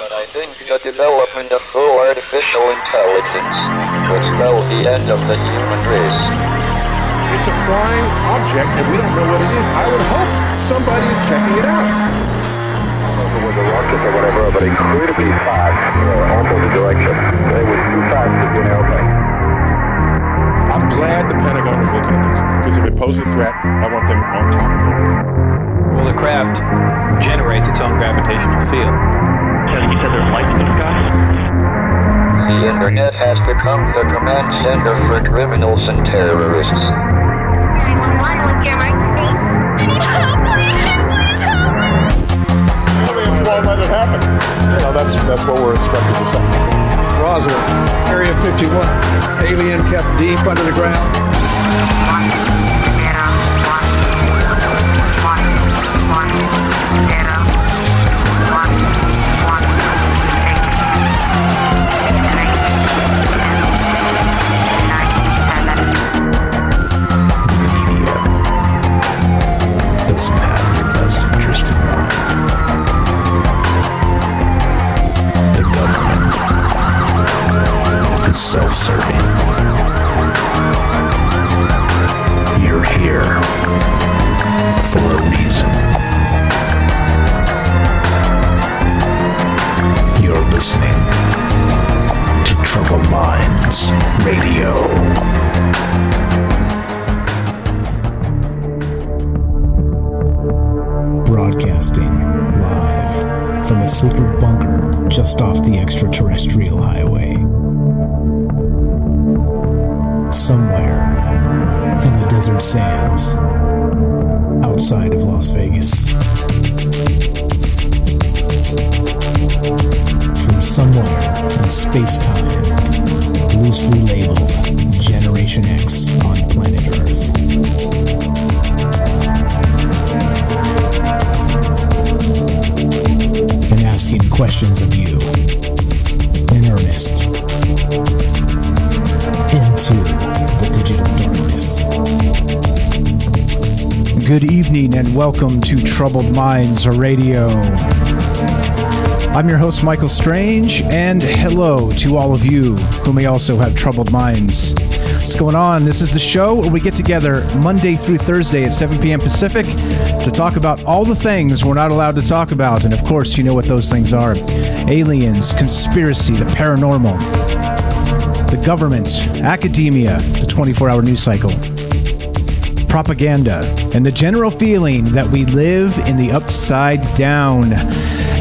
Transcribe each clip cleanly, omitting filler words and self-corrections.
but I think the development of full artificial intelligence could spell the end of the human race. It's a flying object, and we don't know what it is. I would hope somebody is checking it out. It was a rocket or whatever, but incredibly fast, opposite direction. It was too fast to be an airplane. I'm glad the Pentagon is looking at this, because if it poses a threat, I want them on top of it. Well, the craft generates its own gravitational field. You said there's lights in the sky? The internet has become the command center for criminals and terrorists. 911, what's your emergency? I need help, please help me! Well, let it happen. That's what we're instructed to say. Roswell, Area 51. Alien kept deep under the ground. 1, 0, 1, 1, self-serving. You're here for a reason. You're listening to Troubled Minds Radio. Broadcasting live from a secret bunker just off the extraterrestrial highway. Somewhere in the desert sands outside of Las Vegas. From somewhere in space-time, loosely labeled Generation X on planet Earth. And asking questions of you in earnest. Into the digital darkness. Good evening and welcome to Troubled Minds Radio. I'm your host, Michael Strange, and hello to all of you who may also have troubled minds. What's going on? This is the show where we get together Monday through Thursday at 7 p.m. Pacific to talk about all the things we're not allowed to talk about. And of course, you know what those things are. Aliens, conspiracy, the paranormal, the government, academia, the 24-hour news cycle, propaganda, and the general feeling that we live in the upside down.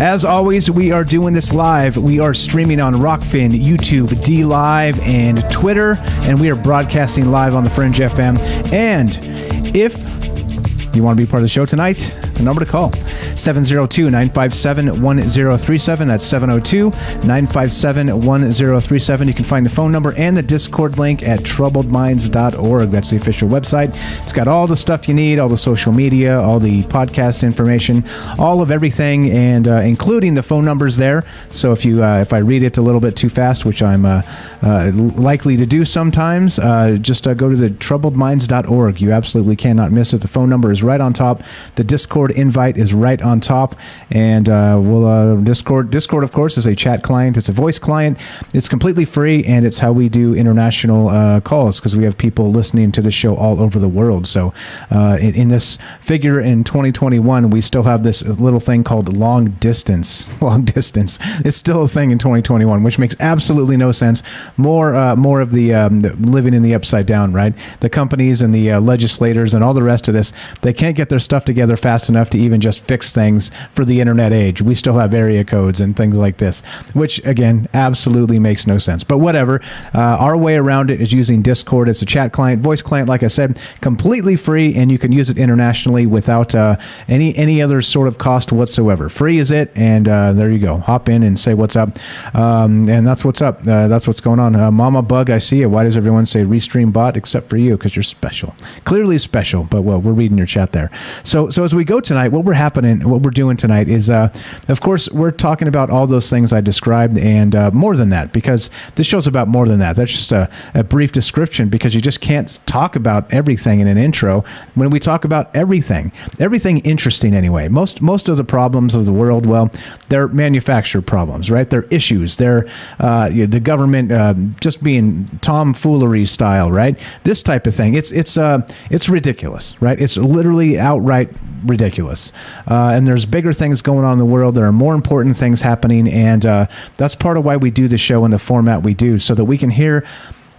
As always, we are doing this live. We are streaming on Rockfin, YouTube, DLive, and Twitter, and we are broadcasting live on the Fringe FM. And if you want to be part of the show tonight, the number to call, 702-957-1037. That's 702-957-1037. You can find the phone number and the Discord link at troubledminds.org. That's the official website. It's got all the stuff you need, all the social media, all the podcast information, all of everything, and including the phone numbers there. So if you if I read it a little bit too fast, which I'm likely to do sometimes, just go to the troubledminds.org. You absolutely cannot miss it. The phone number is right on top. The Discord invite is right on top, and Discord of course is a chat client. It's a voice client. It's completely free, and it's how we do international calls, because we have people listening to the show all over the world. So in this figure in 2021, we still have this little thing called long distance. It's still a thing in 2021, which makes absolutely no sense. More of the living in the upside down, right? The companies and the legislators and all the rest of this, they can't get their stuff together fast enough to even just fix things for the internet age. We still have area codes and things like this, which again absolutely makes no sense, but whatever. Our way around it is using Discord. It's a chat client, voice client, like I said, completely free, and you can use it internationally without any other sort of cost whatsoever. Free is it, and there you go. Hop in and say what's up, and that's what's up. That's what's going on. Mama Bug, I see you. Why does everyone say Restream Bot except for you? Because you're special, clearly special, but well, we're reading your chat there. So as we go tonight, what we're doing tonight is, of course, we're talking about all those things I described, and more than that, because this show's about more than that. That's just a brief description, because you just can't talk about everything in an intro when we talk about everything interesting anyway. Most of the problems of the world, well, They're manufactured problems, right? They're issues. They're the government just being tomfoolery style, right? This type of thing. It's ridiculous, right? It's literally outright ridiculous. And there's bigger things going on in the world. There are more important things happening, and that's part of why we do the show in the format we do, so that we can hear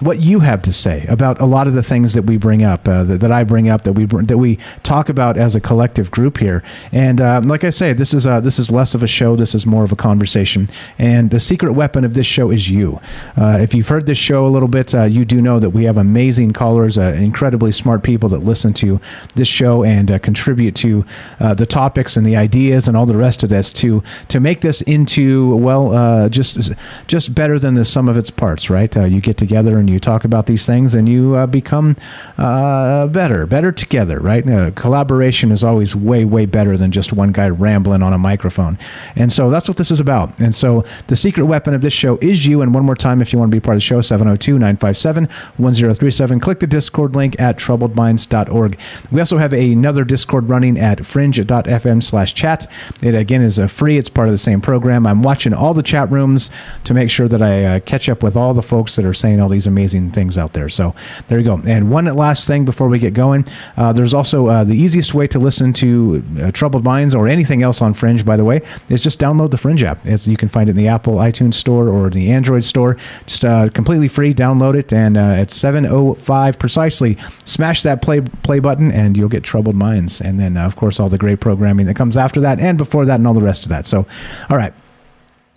what you have to say about a lot of the things that we bring up, that I bring up, that we talk about as a collective group here. And like I say, this is less of a show. This is more of a conversation. And the secret weapon of this show is you. If you've heard this show a little bit, you do know that we have amazing callers, incredibly smart people that listen to this show and contribute to the topics and the ideas and all the rest of this to make this into, well, just better than the sum of its parts, right? You get together and you talk about these things, and you become better together, right? Collaboration is always way better than just one guy rambling on a microphone. And so that's what this is about. And so the secret weapon of this show is you. And one more time, if you want to be part of the show, 702-957-1037. Click the Discord link at troubledminds.org. We also have another Discord running at fringe.fm/chat. It, again, is free. It's part of the same program. I'm watching all the chat rooms to make sure that I catch up with all the folks that are saying all these amazing things out there. So there you go. And one last thing before we get going, there's also the easiest way to listen to Troubled Minds or anything else on Fringe, by the way, is just download the Fringe app. You can find it in the Apple iTunes store or the Android store. Just completely free. Download it, and at 7:05 precisely, smash that play button, and you'll get Troubled Minds. And then, of course, all the great programming that comes after that and before that and all the rest of that. So, all right.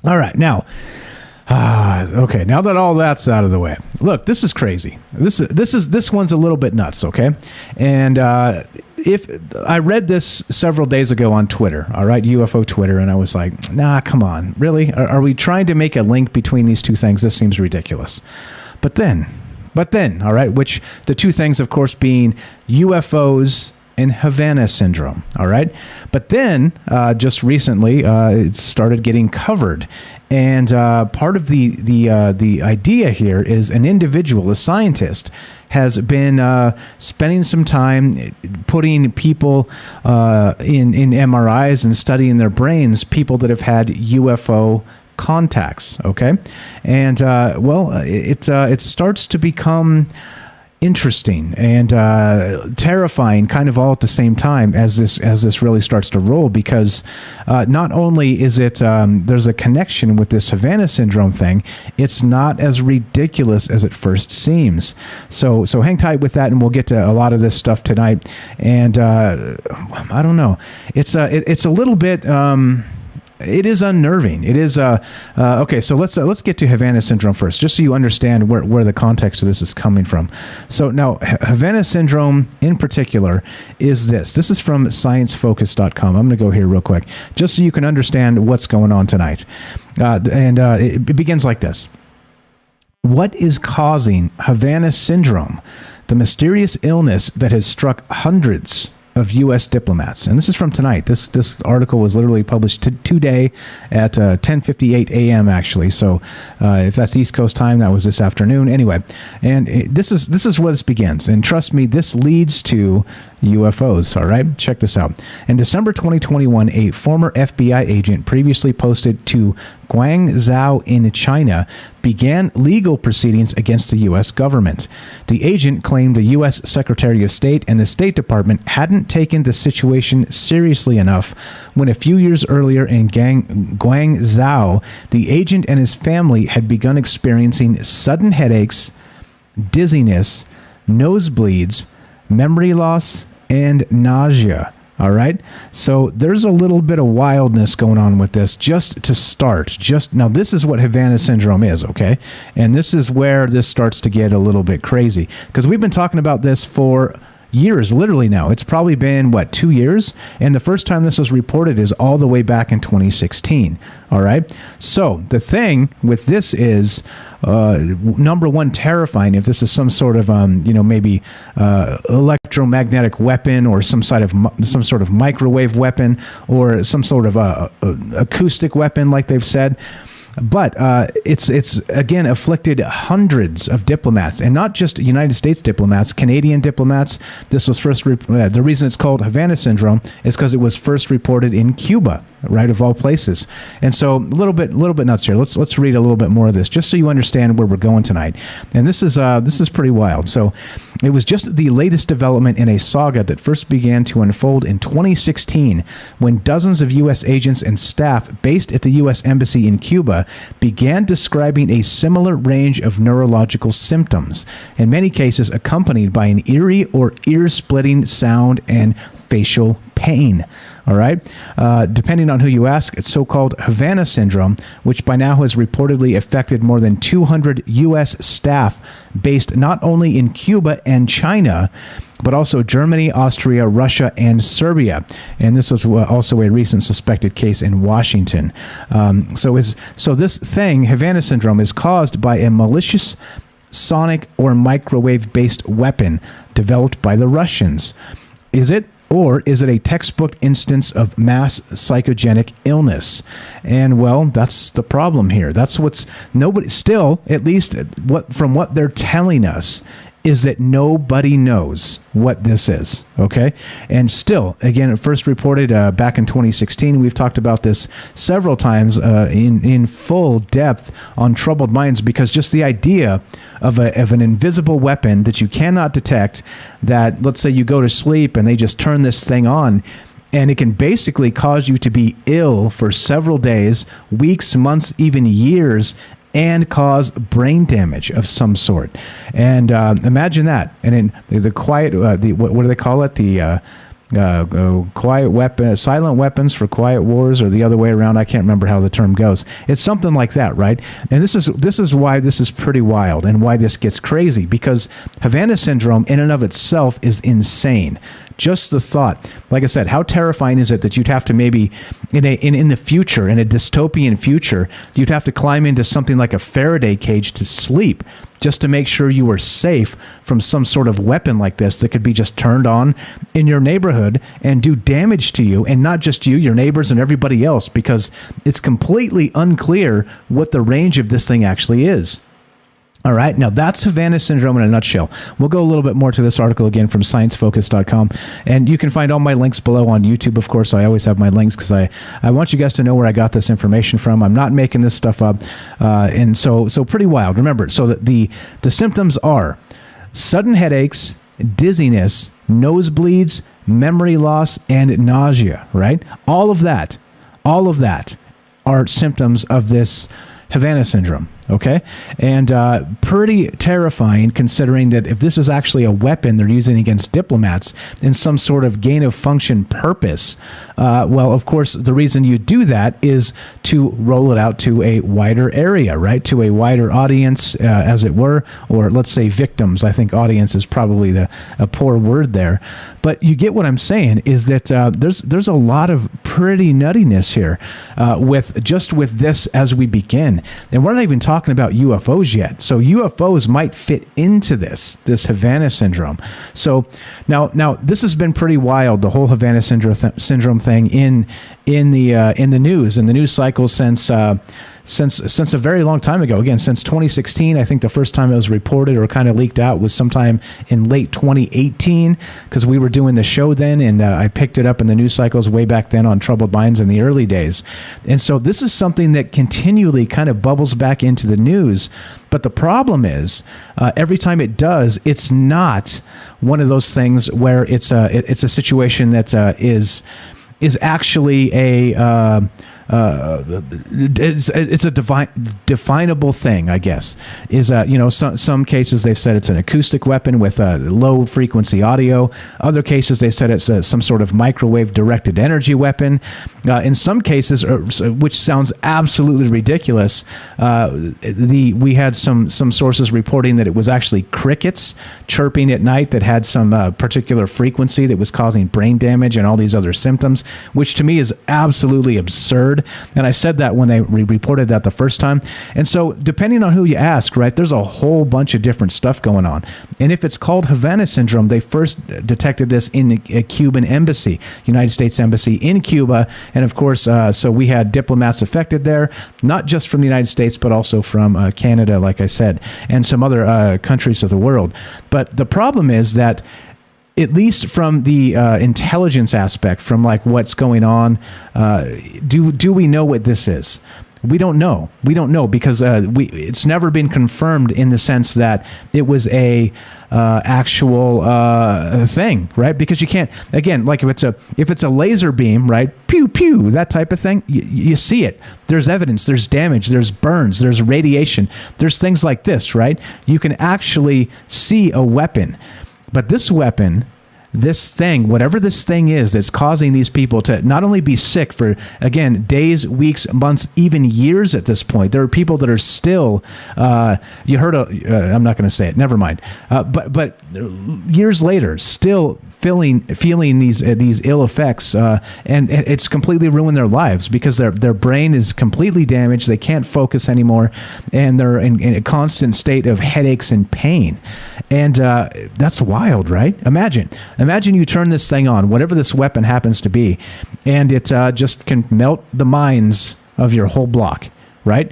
Now, okay, now that all that's out of the way, look, this is crazy. This one's a little bit nuts, okay? And if I read this several days ago on Twitter, all right, UFO Twitter, and I was like, nah, come on, really? Are we trying to make a link between these two things? This seems ridiculous. But then, all right, which the two things, of course, being UFOs and Havana Syndrome, all right? But then, just recently, it started getting covered. And part of the idea here is an individual, a scientist, has been spending some time putting people in MRIs and studying their brains, people that have had UFO contacts, okay? And, well, it starts to become interesting and terrifying kind of all at the same time as this really starts to roll, because not only is it there's a connection with this Havana Syndrome thing, it's not as ridiculous as it first seems. So hang tight with that, and we'll get to a lot of this stuff tonight. And I don't know, it's a little bit it is unnerving. It is okay. So let's get to Havana Syndrome first, just so you understand where the context of this is coming from. So now, Havana Syndrome in particular is this. This is from sciencefocus.com. I'm going to go here real quick, just so you can understand what's going on tonight. And it begins like this: what is causing Havana Syndrome, the mysterious illness that has struck hundreds of U.S. diplomats? And this is from tonight. This article was literally published today at 10:58 a.m. actually. So if that's East Coast time, that was this afternoon. Anyway, and this is where this begins. And trust me, this leads to UFOs. All right, check this out. In December 2021, a former FBI agent previously posted to Guangzhou in China began legal proceedings against the U.S. government. The agent claimed the U.S. Secretary of State and the State Department hadn't taken the situation seriously enough when a few years earlier in Guangzhou, the agent and his family had begun experiencing sudden headaches, dizziness, nosebleeds, memory loss, and nausea. All right. So there's a little bit of wildness going on with this just to start. Now, this is what Havana Syndrome is. OK, and this is where this starts to get a little bit crazy, because we've been talking about this for years, literally now. It's probably been, 2 years? And the first time this was reported is all the way back in 2016. All right. So the thing with this is, number one, terrifying if this is some sort of, maybe electromagnetic weapon, or some sort of microwave weapon, or some sort of acoustic weapon, like they've said. But it's again afflicted hundreds of diplomats, and not just United States diplomats, Canadian diplomats. This was first the reason it's called Havana Syndrome is because it was first reported in Cuba, right, of all places. And so a little bit nuts here. Let's read a little bit more of this, just so you understand where we're going tonight. And this is pretty wild. So it was just the latest development in a saga that first began to unfold in 2016, when dozens of U.S. agents and staff based at the U.S. Embassy in Cuba began describing a similar range of neurological symptoms, in many cases accompanied by an eerie or ear-splitting sound and facial pain. All right. Depending on who you ask, it's so-called Havana Syndrome, which by now has reportedly affected more than 200 U.S. staff based not only in Cuba and China, but also Germany, Austria, Russia, and Serbia. And this was also a recent suspected case in Washington. So this thing, Havana Syndrome, is caused by a malicious sonic or microwave-based weapon developed by the Russians. Is it? Or is it a textbook instance of mass psychogenic illness? And well, that's the problem here. That's what's nobody still, at least from what they're telling us, is that nobody knows what this is, okay? And still, again, it first reported back in 2016. We've talked about this several times in full depth on Troubled Minds, because just the idea of an invisible weapon that you cannot detect, that, let's say you go to sleep and they just turn this thing on, and it can basically cause you to be ill for several days, weeks, months, even years, and cause brain damage of some sort. And imagine that. And in the quiet, what do they call it? The quiet weapon, silent weapons for quiet wars, or the other way around. I can't remember how the term goes. It's something like that, right? And this is why this is pretty wild, and why this gets crazy, because Havana Syndrome in and of itself is insane. Just the thought, like I said, how terrifying is it that you'd have to maybe in the future, in a dystopian future, you'd have to climb into something like a Faraday cage to sleep, just to make sure you were safe from some sort of weapon like this that could be just turned on in your neighborhood and do damage to you, and not just you, your neighbors, and everybody else, because it's completely unclear what the range of this thing actually is. All right, now that's Havana Syndrome in a nutshell. We'll go a little bit more to this article again from sciencefocus.com, and you can find all my links below on YouTube. Of course, I always have my links because I want you guys to know where I got this information from. I'm not making this stuff up, and so pretty wild. Remember, so that the symptoms are sudden headaches, dizziness, nosebleeds, memory loss, and nausea, right? All of that are symptoms of this Havana Syndrome. Okay, and pretty terrifying, considering that if this is actually a weapon they're using against diplomats in some sort of gain-of-function purpose, well, of course, the reason you do that is to roll it out to a wider area, right? To a wider audience, as it were, or let's say victims. I think audience is probably a poor word there. But you get what I'm saying, is that there's a lot of pretty nuttiness here with this as we begin. And we're not even talking about UFOs yet. So UFOs might fit into this Havana Syndrome. So now this has been pretty wild, the whole Havana Syndrome thing in the news cycle since a very long time ago. Again, since 2016, I think the first time it was reported or kind of leaked out was sometime in late 2018, because we were doing the show then, and I picked it up in the news cycles way back then on Troubled Minds in the early days. And so this is something that continually kind of bubbles back into the news. But the problem is, every time it does, it's not one of those things where it's a situation that is actually it's a definable thing, I guess. Is some cases they've said it's an acoustic weapon with low frequency audio. Other cases they said it's some sort of microwave directed energy weapon. In some cases, which sounds absolutely ridiculous, we had some sources reporting that it was actually crickets chirping at night that had some particular frequency that was causing brain damage and all these other symptoms, which to me is absolutely absurd. absurd. And I said that when they reported that the first time. And so depending on who you ask, right, there's a whole bunch of different stuff going on. And if it's called Havana Syndrome, they first detected this in a Cuban embassy, United States Embassy in Cuba. And of course, so we had diplomats affected there, not just from the United States, but also from Canada, like I said, and some other countries of the world. But the problem is that, at least from the intelligence aspect, from like what's going on, do we know what this is? We don't know. We don't know because it's never been confirmed in the sense that it was a actual thing, right? Because you can't, again, like if it's a laser beam, right? Pew pew, that type of thing. You see it. There's evidence. There's damage. There's burns. There's radiation. There's things like this, right? You can actually see a weapon. But this weapon, this thing, whatever this thing is that's causing these people to not only be sick for, again, days, weeks, months, even years at this point. There are people that are still, you heard, I'm not going to say it, never mind. But years later, still feeling these ill effects, and it's completely ruined their lives because their brain is completely damaged. They can't focus anymore, and they're in a constant state of headaches and pain. And that's wild, right? Imagine you turn this thing on, whatever this weapon happens to be, and it just can melt the minds of your whole block, right?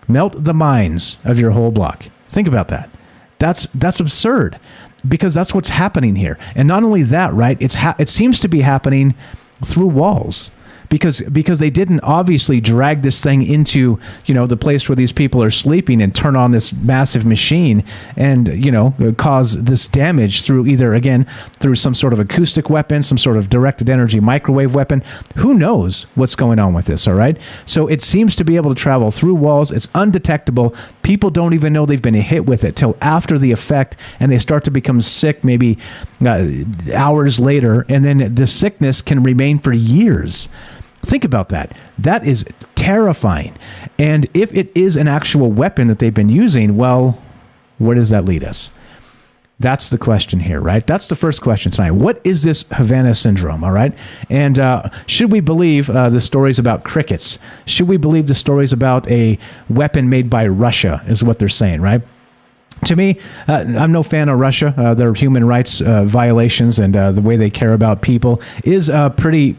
Melt the minds of your whole block. Think about that. That's absurd because that's what's happening here. And not only that, right? It seems to be happening through walls. Because they didn't obviously drag this thing into, the place where these people are sleeping and turn on this massive machine and, cause this damage through through some sort of acoustic weapon, some sort of directed energy microwave weapon. Who knows what's going on with this, all right? So it seems to be able to travel through walls. It's undetectable. People don't even know they've been hit with it till after the effect, and they start to become sick maybe hours later, and then the sickness can remain for years. Think about that. That is terrifying. And if it is an actual weapon that they've been using, well, where does that lead us? That's the question here, right? That's the first question tonight. What is this Havana Syndrome, all right? And should we believe the stories about crickets? Should we believe the stories about a weapon made by Russia, is what they're saying, right? To me, I'm no fan of Russia. Their human rights violations and the way they care about people is pretty.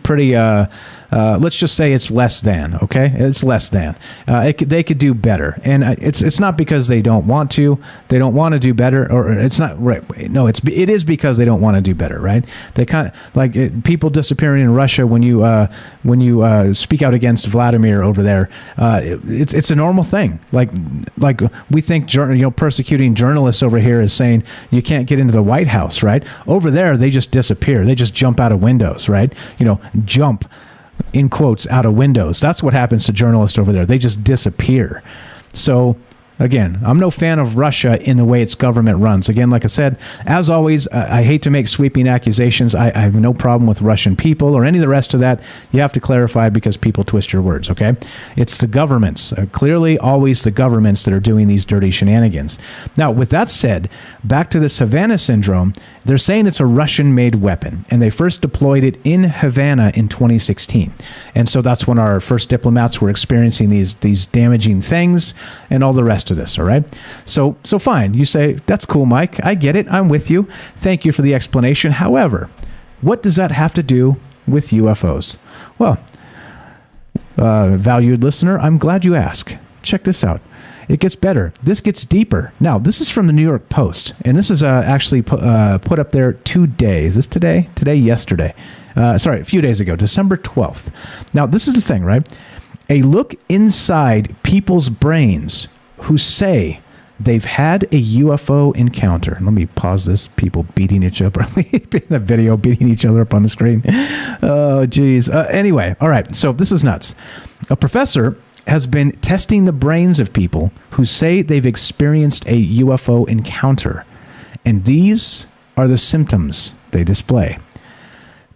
Let's just say it's less than. Okay, it's less than. They could do better, and it's not because they don't want to. They don't want to do better, or it's not right. No, it is because they don't want to do better. Right? They kind of like people disappearing in Russia when you speak out against Vladimir over there. It's a normal thing. Like we think persecuting journalists over here is saying you can't get into the White House, right? Over there, they just disappear. They just jump out of windows, right? Jump in quotes out of windows. That's what happens to journalists over there. They just disappear. So again, I'm no fan of Russia in the way its government runs. Again, like I said, as always, I hate to make sweeping accusations. I have no problem with Russian people or any of the rest of that. You have to clarify because people twist your words, okay? It's the governments, clearly always the governments that are doing these dirty shenanigans. Now, with that said, back to this Havana Syndrome, they're saying it's a Russian-made weapon, and they first deployed it in Havana in 2016. And so that's when our first diplomats were experiencing these damaging things and all the rest of this, all right? So fine. You say, that's cool, Mike. I get it. I'm with you. Thank you for the explanation. However, what does that have to do with UFOs? Well, valued listener, I'm glad you asked. Check this out. It gets better. This gets deeper. Now, this is from the New York Post, and this is actually put up there today. Is this today? Yesterday. Sorry, a few days ago, December 12th. Now, this is the thing, right? A look inside people's brains who say they've had a UFO encounter. Let me pause this. People beating each other. The video beating each other up on the screen. Oh, geez. Anyway, all right. So this is nuts. A professor has been testing the brains of people who say they've experienced a UFO encounter. And these are the symptoms they display.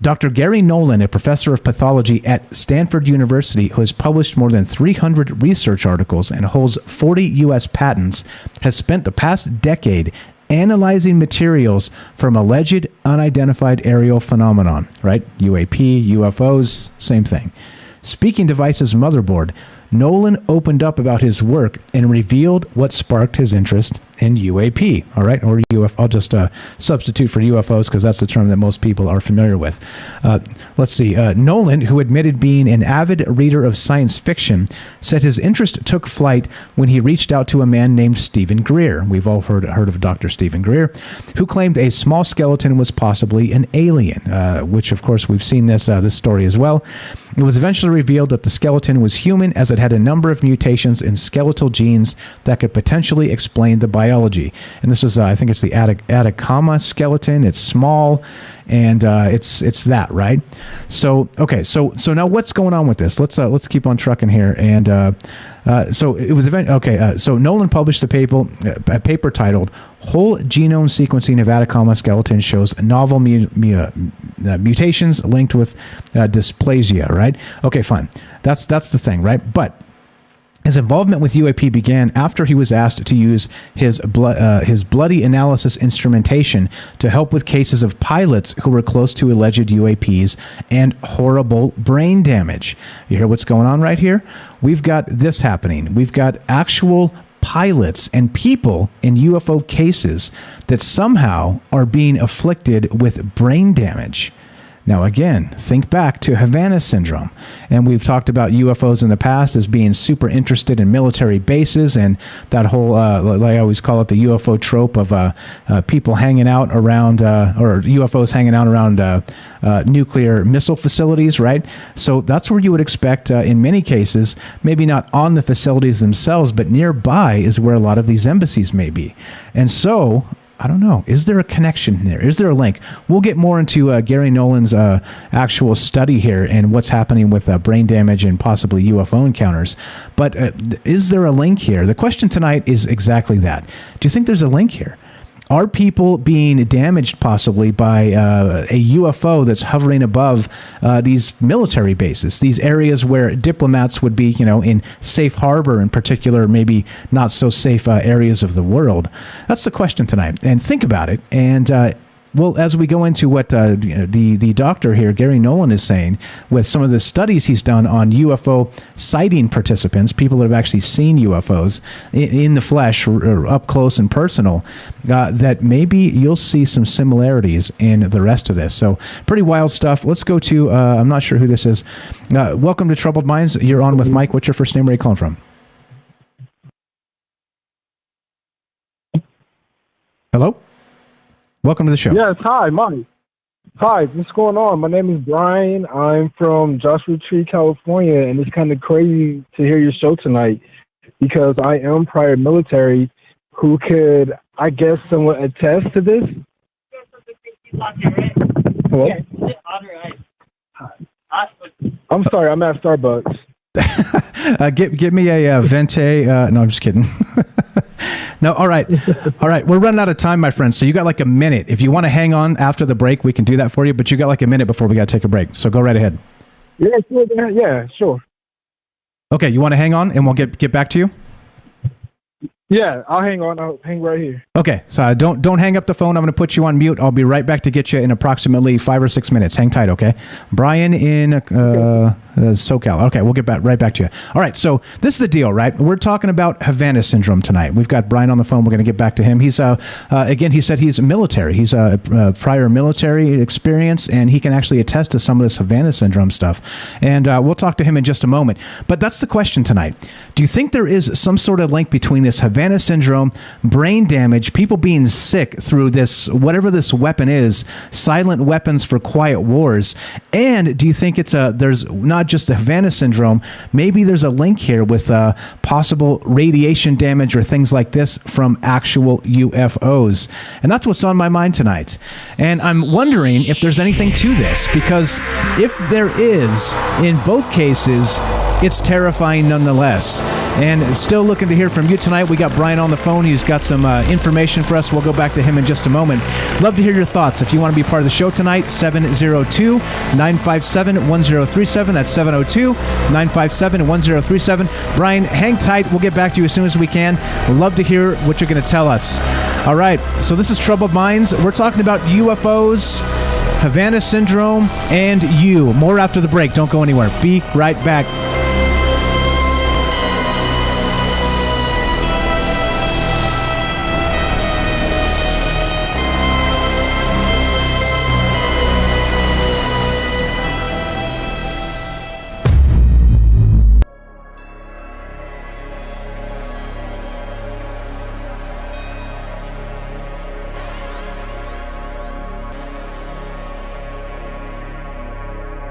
Dr. Gary Nolan, a professor of pathology at Stanford University who has published more than 300 research articles and holds 40 U.S. patents, has spent the past decade analyzing materials from alleged unidentified aerial phenomenon, right? UAP, UFOs, same thing. speaking device's motherboard, Nolan opened up about his work and revealed what sparked his interest in UAP. All right, or UFO. I'll just substitute for UFOs because that's the term that most people are familiar with. Let's see. Nolan, who admitted being an avid reader of science fiction, said his interest took flight when he reached out to a man named Stephen Greer. We've all heard of Dr. Stephen Greer, who claimed a small skeleton was possibly an alien, which, of course, we've seen this story as well. It was eventually revealed that the skeleton was human, as it had a number of mutations in skeletal genes that could potentially explain the biology. And this is, I think it's the Atacama skeleton. It's small, and it's that, right? So okay, so now what's going on with this? Let's keep on trucking here. And so it was so Nolan published a paper titled "Whole Genome Sequencing of Atacama Skeleton Shows Novel Mutations Linked with Dysplasia." Right? Okay, fine. That's the thing, right? But his involvement with UAP began after he was asked to use his bloody analysis instrumentation to help with cases of pilots who were close to alleged UAPs and horrible brain damage. You hear what's going on right here? We've got this happening. We've got actual pilots and people in UFO cases that somehow are being afflicted with brain damage. Now, again, think back to Havana Syndrome. And we've talked about UFOs in the past as being super interested in military bases and that whole, like I always call it, the UFO trope of people hanging out around, or UFOs hanging out around nuclear missile facilities, right? So that's where you would expect, in many cases, maybe not on the facilities themselves, but nearby is where a lot of these embassies may be. And so I don't know. Is there a connection there? Is there a link? We'll get more into Gary Nolan's actual study here and what's happening with brain damage and possibly UFO encounters. But is there a link here? The question tonight is exactly that. Do you think there's a link here? Are people being damaged possibly by a UFO that's hovering above these military bases, these areas where diplomats would be, in safe harbor, in particular, maybe not so safe areas of the world? That's the question tonight. And think about it. And well, as we go into what the doctor here, Gary Nolan, is saying with some of the studies he's done on UFO sighting participants, people that have actually seen UFOs in the flesh or up close and personal, that maybe you'll see some similarities in the rest of this. So pretty wild stuff. Let's go to, I'm not sure who this is. Welcome to Troubled Minds. You're on with Mike. What's your first name? Where are you calling from? Hello? Welcome to the show. Yes, hi, Mike. Hi, what's going on? My name is Brian. I'm from Joshua Tree, California, and it's kind of crazy to hear your show tonight because I am prior military who could, I guess, somewhat attest to this. Hello? I'm sorry, I'm at Starbucks. Give me a venti. No, I'm just kidding. No, all right. We're running out of time, my friend. So you got like a minute. If you want to hang on after the break, we can do that for you. But you got like a minute before we got to take a break. So go right ahead. Yeah, sure. Okay, you want to hang on, and we'll get back to you. Yeah, I'll hang on. I'll hang right here. Okay, so don't hang up the phone. I'm going to put you on mute. I'll be right back to get you in approximately 5 or 6 minutes. Hang tight, okay? Brian in SoCal. Okay, we'll get right back to you. All right, so this is the deal, right? We're talking about Havana Syndrome tonight. We've got Brian on the phone. We're going to get back to him. He's again, he said he's military. He's a prior military experience, and he can actually attest to some of this Havana Syndrome stuff. And we'll talk to him in just a moment. But that's the question tonight. Do you think there is some sort of link between this Havana Syndrome, brain damage, people being sick through this, whatever this weapon is, silent weapons for quiet wars? And do you think there's not just the Havana Syndrome, maybe there's a link here with possible radiation damage or things like this from actual UFOs? And that's what's on my mind tonight. And I'm wondering if there's anything to this, because if there is, in both cases, it's terrifying nonetheless. And still looking to hear from you tonight. We got Brian on the phone. He's got some information for us. We'll go back to him in just a moment. Love to hear your thoughts. If you want to be part of the show tonight, 702-957-1037. That's 702-957-1037. Brian, hang tight. We'll get back to you as soon as we can. We'd love to hear what you're going to tell us. All right, so this is Troubled Minds. We're talking about UFOs Havana Syndrome, and you. More after the break. Don't go anywhere. Be right back.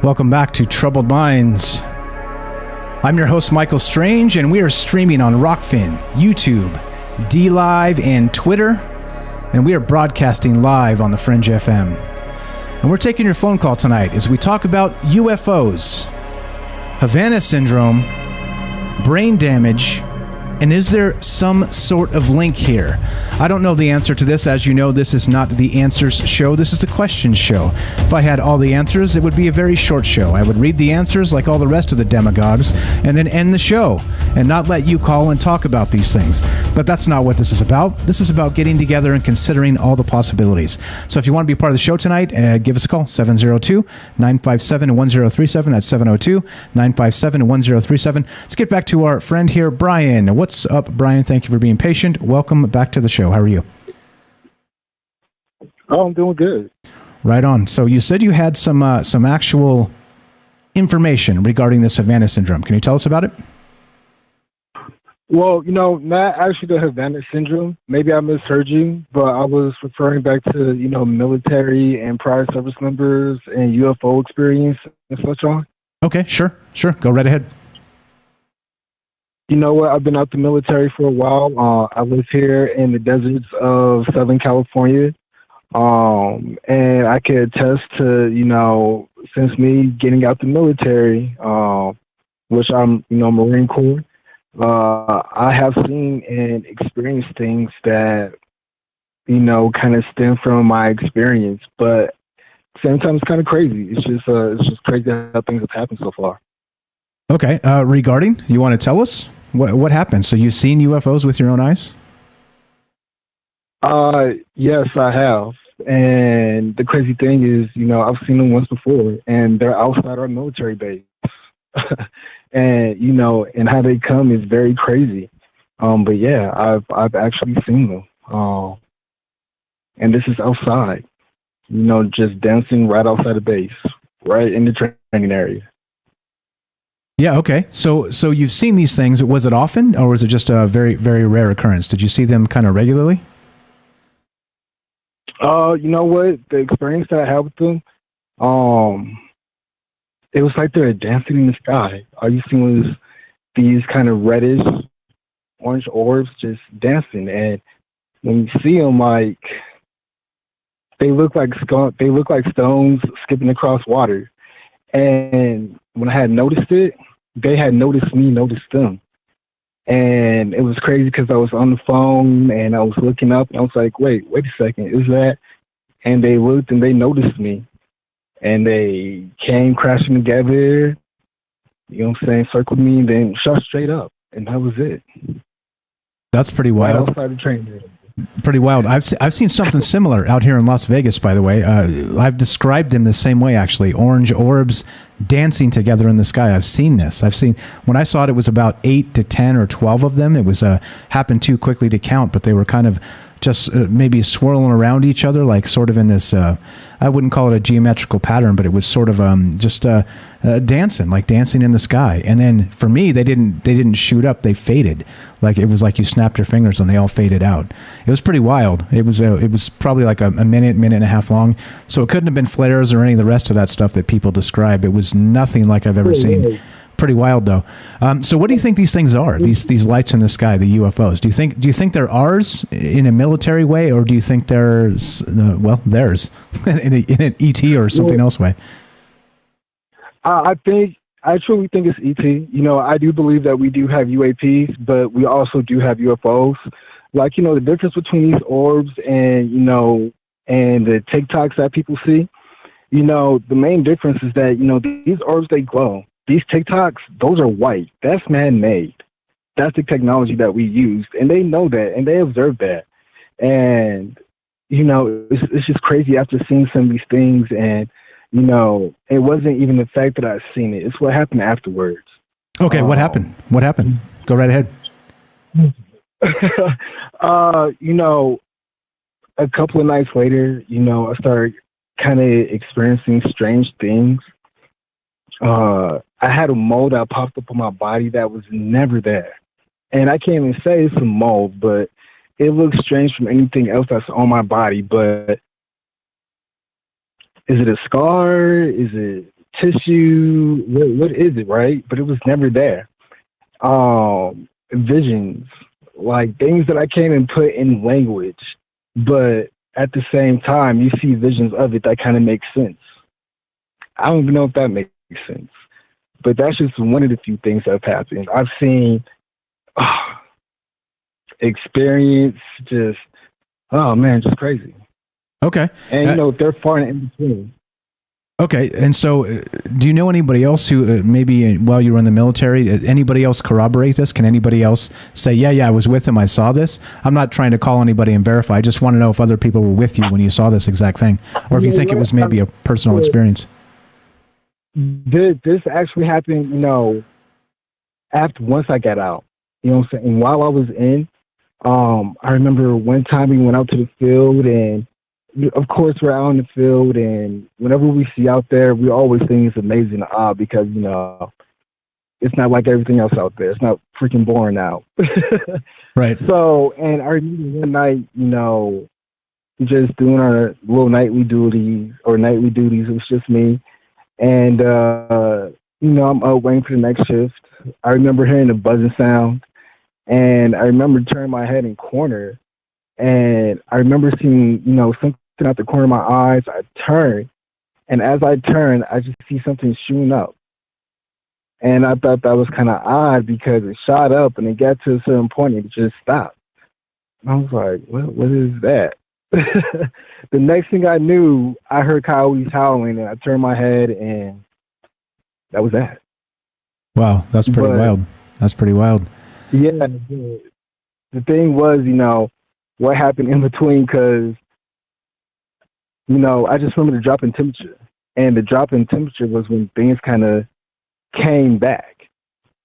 Welcome back to Troubled Minds. I'm your host, Michael Strange, and we are streaming on Rockfin, YouTube, DLive, and Twitter, and we are broadcasting live on the Fringe FM. And we're taking your phone call tonight as we talk about UFOs, Havana Syndrome, brain damage, and is there some sort of link here? I don't know the answer to this. As you know, this is not the answers show. This is the questions show. If I had all the answers, it would be a very short show. I would read the answers like all the rest of the demagogues and then end the show and not let you call and talk about these things. But that's not what this is about. This is about getting together and considering all the possibilities. So if you want to be part of the show tonight, give us a call, 702-957-1037. That's 702-957-1037. Let's get back to our friend here, Brian. What's up, Brian? Thank you for being patient. Welcome back to the show. How are you? Oh, I'm doing good. Right on. So you said you had some actual information regarding this Havana Syndrome. Can you tell us about it? Well, not actually the Havana Syndrome. Maybe I misheard you, but I was referring back to, military and prior service members and UFO experience and such on. Okay, sure. Go right ahead. You know what? I've been out the military for a while. I live here in the deserts of Southern California. And I can attest to, since me getting out the military, which I'm, Marine Corps, I have seen and experienced things that, kind of stem from my experience. But at the same time, it's kind of crazy. It's just crazy how things have happened so far. Okay. Regarding, you want to tell us what happened? So you've seen UFOs with your own eyes? Yes, I have. And the crazy thing is, I've seen them once before, and they're outside our military base. And, and how they come is very crazy. But yeah, I've actually seen them. And this is outside, just dancing right outside the base, right in the training area. Yeah, okay. So you've seen these things. Was it often, or was it just a very, very rare occurrence? Did you see them kind of regularly? You know what? The experience that I had with them, it was like they're dancing in the sky. All you see was these kind of reddish, orange orbs just dancing. And when you see them, like, they look like stones skipping across water. And when I had noticed it, they had noticed me, noticed them. And it was crazy because I was on the phone and I was looking up and I was like, wait a second, is that? And they looked and they noticed me. And they came crashing together, circled me, and then shot straight up. And that was it. That's pretty wild. Right outside the train. Pretty wild. I've seen something similar out here in Las Vegas, by the way. I've described them the same way, actually. Orange orbs dancing together in the sky. I've seen this. When I saw it, it was about 8 to 10 or 12 of them. It was happened too quickly to count, but they were kind of just maybe swirling around each other, like sort of in this, I wouldn't call it a geometrical pattern, but it was sort of just dancing in the sky. And then for me, they didn't shoot up, they faded. Like it was like you snapped your fingers and they all faded out. It was pretty wild. It was probably like a minute and a half long. So it couldn't have been flares or any of the rest of that stuff that people describe. It was nothing like I've ever seen. Pretty wild though. So what do you think these things are? These lights in the sky, the UFOs. Do you think they're ours in a military way, or do you think they're theirs in an ET or something else way? I truly think it's ET. I do believe that we do have UAPs, but we also do have UFOs. Like, the difference between these orbs and, and the TikToks that people see, the main difference is that, these orbs, they glow. These TikToks, those are white. That's man-made. That's the technology that we used. And they know that, and they observe that. And it's just crazy after seeing some of these things, and it wasn't even the fact that I've seen it; it's what happened afterwards. Okay, what happened? What happened? Go right ahead. A couple of nights later, I started kind of experiencing strange things. I had a mole that popped up on my body that was never there. And I can't even say it's a mole, but it looks strange from anything else that's on my body. But is it a scar? Is it tissue? What is it, right? But it was never there. Visions, like things that I can't even put in language. But at the same time, you see visions of it that kind of makes sense. I don't even know if that makes sense. But that's just one of the few things that have happened. I've seen experience just, just crazy. Okay. And, they're far in between. Okay. And so do you know anybody else who maybe while you were in the military, anybody else corroborate this? Can anybody else say, yeah, I was with him, I saw this? I'm not trying to call anybody and verify. I just want to know if other people were with you when you saw this exact thing, or if you think it was maybe a personal experience. This actually happened, after once I got out. You know what I'm saying? While I was in, I remember one time we went out to the field, and of course we're out in the field, and whenever we see out there, we always think it's amazing and odd because, it's not like everything else out there. It's not freaking boring out. Right. So, and I remember one night, just doing our little nightly duties. It was just me. And, I'm up waiting for the next shift. I remember hearing a buzzing sound, and I remember turning my head in corner, and I remember seeing, something out the corner of my eyes. I turned, and as I turned, I just see something shooting up. And I thought that was kind of odd because it shot up, and it got to a certain point, and it just stopped. And I was like, what is that? The next thing I knew, I heard coyotes howling, and I turned my head, and that was that. Wow, that's pretty wild. That's pretty wild. Yeah, the thing was, what happened in between, because, I just remember the drop in temperature, and the drop in temperature was when things kind of came back,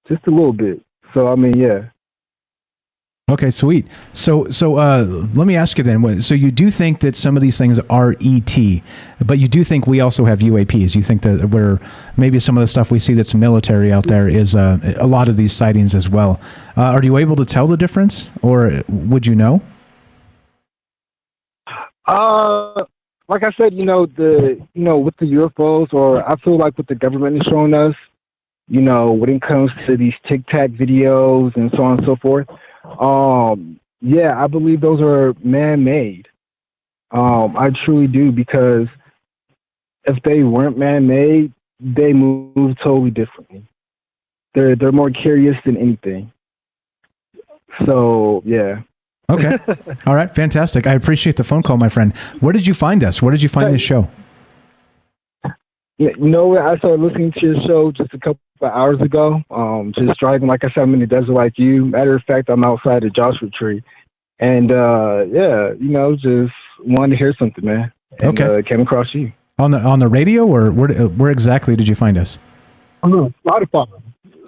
just a little bit. So, yeah. Okay, sweet. So let me ask you then. So you do think that some of these things are ET, but you do think we also have UAPs. You think that maybe some of the stuff we see that's military out there is a lot of these sightings as well. Are you able to tell the difference, or would you know? Like I said, with the UFOs, or I feel like what the government is showing us, when it comes to these Tic Tac videos and so on and so forth. I believe those are man-made. I truly do, because if they weren't man-made, they move totally differently. They're more curious than anything. So, yeah. Okay. All right. Fantastic. I appreciate the phone call, my friend. Where did you find us? Where did you find this show? Yeah, I started listening to your show just a couple of hours ago. Just driving, like I said, I'm in the desert like you. Matter of fact, I'm outside the Joshua Tree. And, just wanted to hear something, man. And, okay. Came across you. On the radio, or where exactly did you find us? Spotify.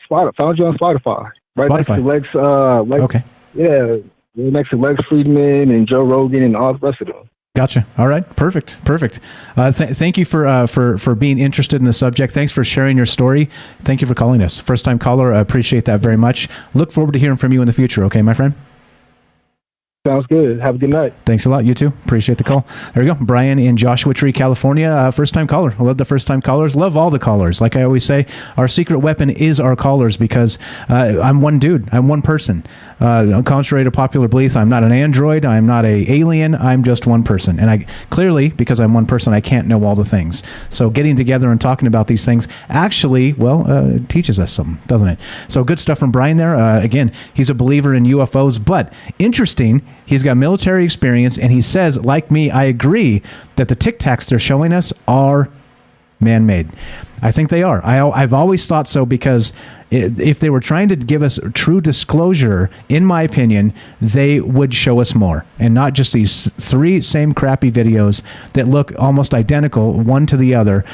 Found you on Spotify. Right next to Lex. Okay. Yeah, next to Lex Friedman and Joe Rogan and all the rest of them. Gotcha. All right. Perfect. Thank you for being interested in the subject. Thanks for sharing your story. Thank you for calling us. First time caller. I appreciate that very much. Look forward to hearing from you in the future. Okay, my friend? Sounds good. Have a good night. Thanks a lot. You too. Appreciate the call. There we go. Brian in Joshua Tree, California. First time caller. I love the first time callers. Love all the callers. Like I always say, our secret weapon is our callers, because I'm one dude. I'm one person. Contrary to popular belief, I'm not an android. I'm not an alien. I'm just one person. And I clearly, because I'm one person, I can't know all the things. So getting together and talking about these things actually, it teaches us something, doesn't it? So good stuff from Brian there. Again, he's a believer in UFOs, but interesting. He's got military experience, and he says, like me, I agree that the Tic Tacs they're showing us are man-made. I think they are. I've always thought so, because if they were trying to give us true disclosure, in my opinion, they would show us more, and not just these 3 same crappy videos that look almost identical one to the other.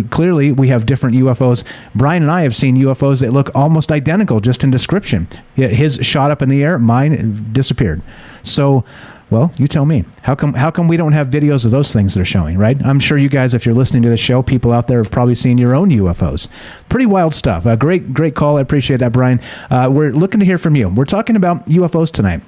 Clearly, we have different UFOs. Brian and I have seen UFOs that look almost identical just in description. His shot up in the air, mine disappeared. So, well, you tell me. How come we don't have videos of those things they're showing, right? I'm sure you guys, if you're listening to the show, people out there have probably seen your own UFOs. Pretty wild stuff. Great call. I appreciate that, Brian. We're looking to hear from you. We're talking about UFOs tonight.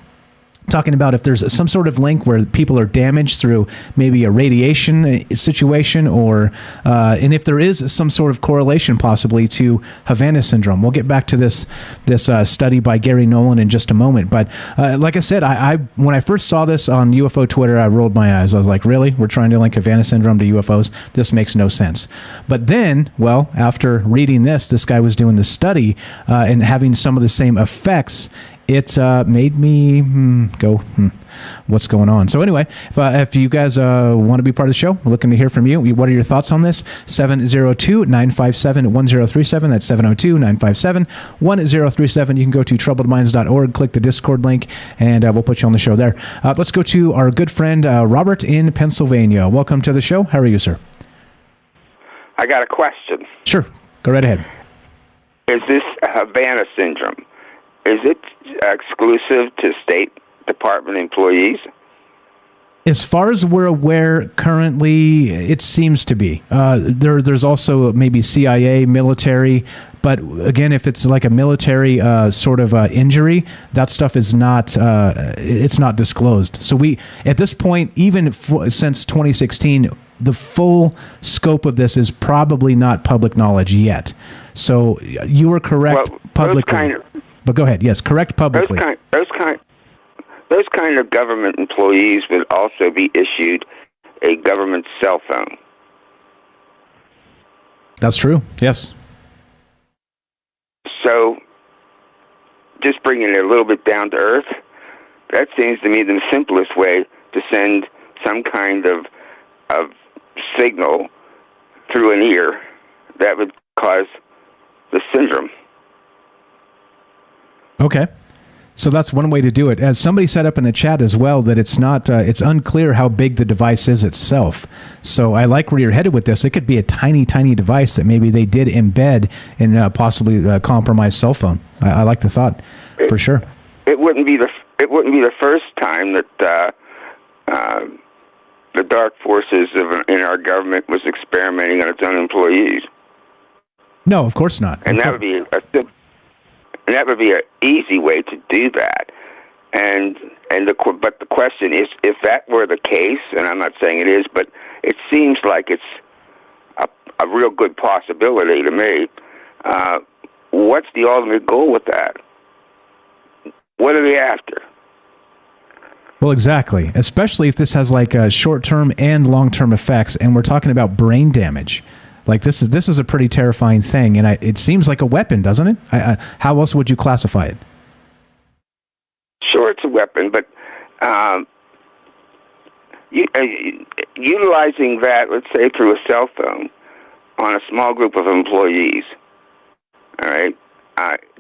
Talking about if there's some sort of link where people are damaged through maybe a radiation situation, or and if there is some sort of correlation possibly to Havana Syndrome. We'll get back to this study by Gary Nolan in just a moment. But like I said, I when I first saw this on UFO Twitter, I rolled my eyes. I was like, really? We're trying to link Havana Syndrome to UFOs? This makes no sense. But then, well, after reading this guy was doing the study and having some of the same effects. It made me go, what's going on? So anyway, if you guys want to be part of the show, we're looking to hear from you. What are your thoughts on this? 702-957-1037. That's 702-957-1037. You can go to troubledminds.org, click the Discord link, and we'll put you on the show there. Let's go to our good friend Robert in Pennsylvania. Welcome to the show. How are you, sir? I got a question. Sure. Go right ahead. Is this Havana Syndrome? Is it exclusive to State Department employees? As far as we're aware, currently, it seems to be. There's also maybe CIA, military, but again, if it's like a military sort of injury, that stuff is not. It's not disclosed. So we, at this point, even since 2016, the full scope of this is probably not public knowledge yet. So you were correct publicly. But go ahead. Yes, correct publicly. Those kind of government employees would also be issued a government cell phone. That's true. Yes. So, just bringing it a little bit down to earth, that seems to me the simplest way to send some kind of signal through an ear that would cause the syndrome. Okay. So that's one way to do it. As somebody said up in the chat as well, that it's not, it's unclear how big the device is itself. So I like where you're headed with this. It could be a tiny, tiny device that maybe they did embed in possibly a compromised cell phone. I like the thought, for sure. It wouldn't be the first time that the dark forces in our government was experimenting on its own employees. No, of course not. And that would be an easy way to do that. But the question is, if that were the case, and I'm not saying it is, but it seems like it's a real good possibility to me. What's the ultimate goal with that? What are they after? Well, exactly. Especially if this has like short-term and long-term effects, and we're talking about brain damage. Like this is a pretty terrifying thing, and it seems like a weapon, doesn't it? How else would you classify it? Sure, it's a weapon, but utilizing that, let's say, through a cell phone on a small group of employees, all right,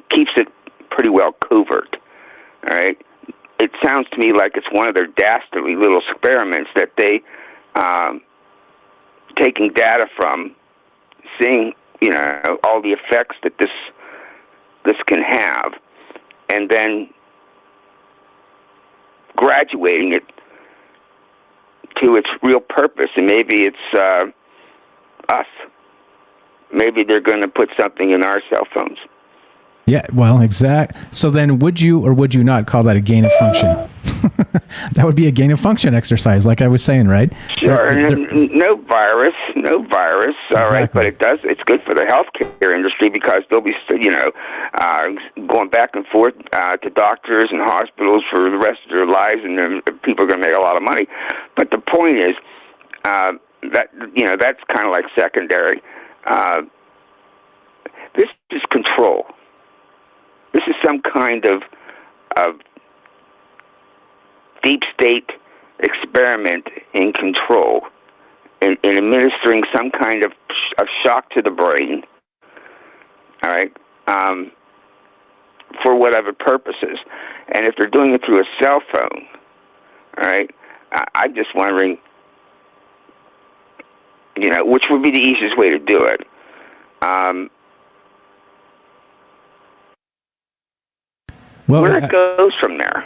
keeps it pretty well covert, all right? It sounds to me like it's one of their dastardly little experiments that they taking data from, seeing, all the effects that this can have, and then graduating it to its real purpose. And maybe it's us. Maybe they're going to put something in our cell phones. Yeah, well, exact. So then would you or would you not call that a gain of function? That would be a gain of function exercise, like I was saying, right? Sure. No virus, all exactly. Right, but it's good for the healthcare industry because they'll be, going back and forth to doctors and hospitals for the rest of their lives, and then people are going to make a lot of money. But the point is that, that's kind of like secondary. This is control. This is some kind of deep state experiment in control. in administering some kind of shock to the brain, all right, for whatever purposes. And if they're doing it through a cell phone, all right, I'm just wondering, which would be the easiest way to do it. Where it goes from there.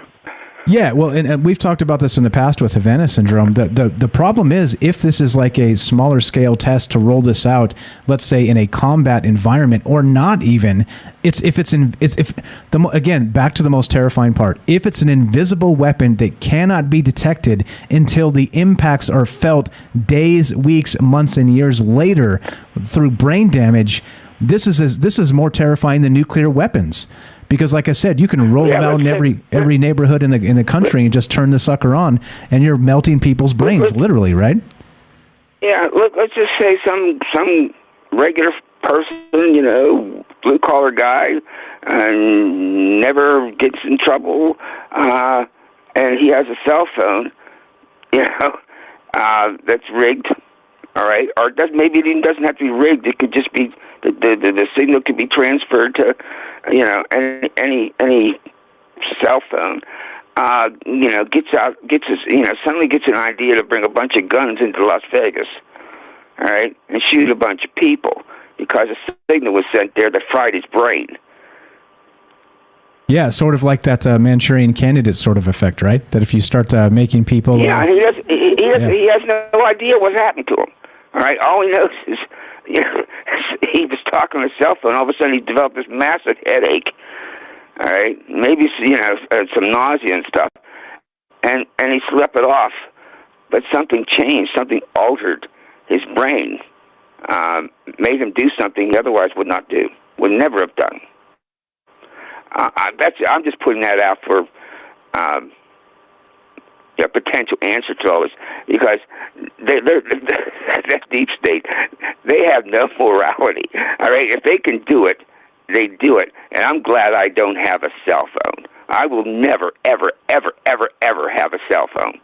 Yeah, well, and we've talked about this in the past with Havana Syndrome. The problem is, if this is like a smaller scale test to roll this out, let's say in a combat environment, or not even, again, back to the most terrifying part. If it's an invisible weapon that cannot be detected until the impacts are felt days, weeks, months, and years later through brain damage, this is more terrifying than nuclear weapons. Because, like I said, you can roll it out in every neighborhood in the country and just turn the sucker on, and you're melting people's brains, literally, right? Yeah, let's just say some regular person, blue collar guy, never gets in trouble, and he has a cell phone, that's rigged, all right, or maybe it even doesn't have to be rigged. It could just be the signal could be transferred to, any cell phone. Suddenly gets an idea to bring a bunch of guns into Las Vegas, all right, and shoot a bunch of people because a signal was sent there that fried his brain. Yeah, sort of like that Manchurian Candidate sort of effect, right? That if you start making people... Yeah, he has no idea what's happened to him, all right? All he knows is, he was talking on his cell phone. All of a sudden, he developed this massive headache. All right, maybe some nausea and stuff, and he slept it off. But something changed. Something altered his brain, made him do something he otherwise would not do, would never have done. I'm just putting that out for a potential answer to all this, because that deep state, they have no morality. All right, if they can do it, they do it. And I'm glad I don't have a cell phone. I will never, ever, ever, ever, ever have a cell phone.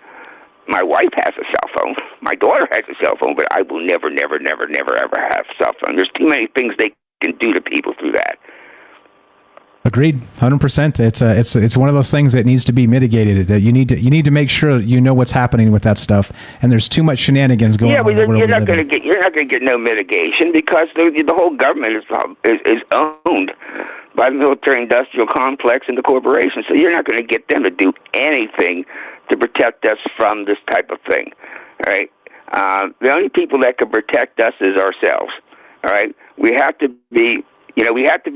My wife has a cell phone. My daughter has a cell phone, but I will never, never, never, never, ever have a cell phone. There's too many things they can do to people through that. Agreed, 100%. It's one of those things that needs to be mitigated. That you need to make sure you know what's happening with that stuff. And there's too much shenanigans going on. Yeah, but you're not going to get no mitigation, because the whole government is owned by the military-industrial complex and the corporation. So you're not going to get them to do anything to protect us from this type of thing. All right. The only people that can protect us is ourselves. All right. We have to be. We have to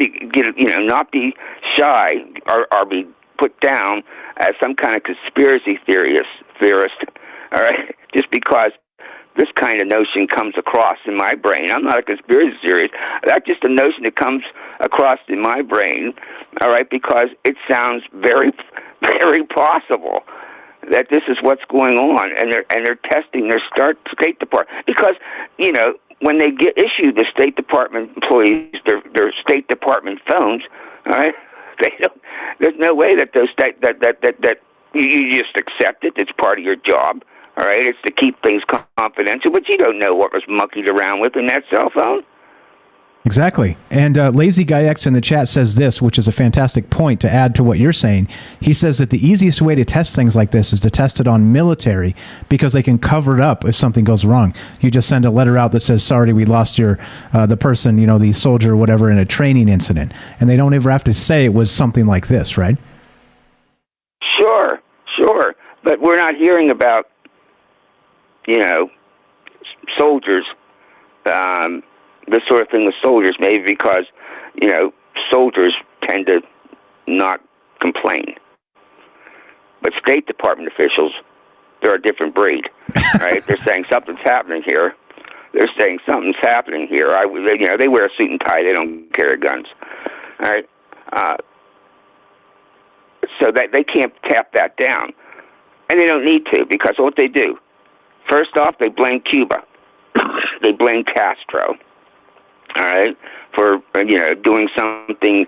not be shy or be put down as some kind of conspiracy theorist, all right? Just because this kind of notion comes across in my brain. I'm not a conspiracy theorist. That's just a notion that comes across in my brain, all right, because it sounds very, very possible that this is what's going on, and they're testing their State Department, because, when they get issued the State Department employees their State Department phones, all right, there's no way that that you just accept it. It's part of your job, all right. It's to keep things confidential, but you don't know what was monkeyed around with in that cell phone. Exactly. And Lazy Guy X in the chat says this, which is a fantastic point to add to what you're saying. He says that the easiest way to test things like this is to test it on military, because they can cover it up if something goes wrong. You just send a letter out that says, sorry, we lost the person, the soldier or whatever, in a training incident. And they don't ever have to say it was something like this, right? Sure. But we're not hearing about, soldiers, this sort of thing with soldiers, maybe because, soldiers tend to not complain. But State Department officials, they're a different breed, right? They're saying something's happening here. They wear a suit and tie. They don't carry guns, all right? So they can't tap that down. And they don't need to, because what they do, first off, they blame Cuba. They blame Castro. All right, for doing something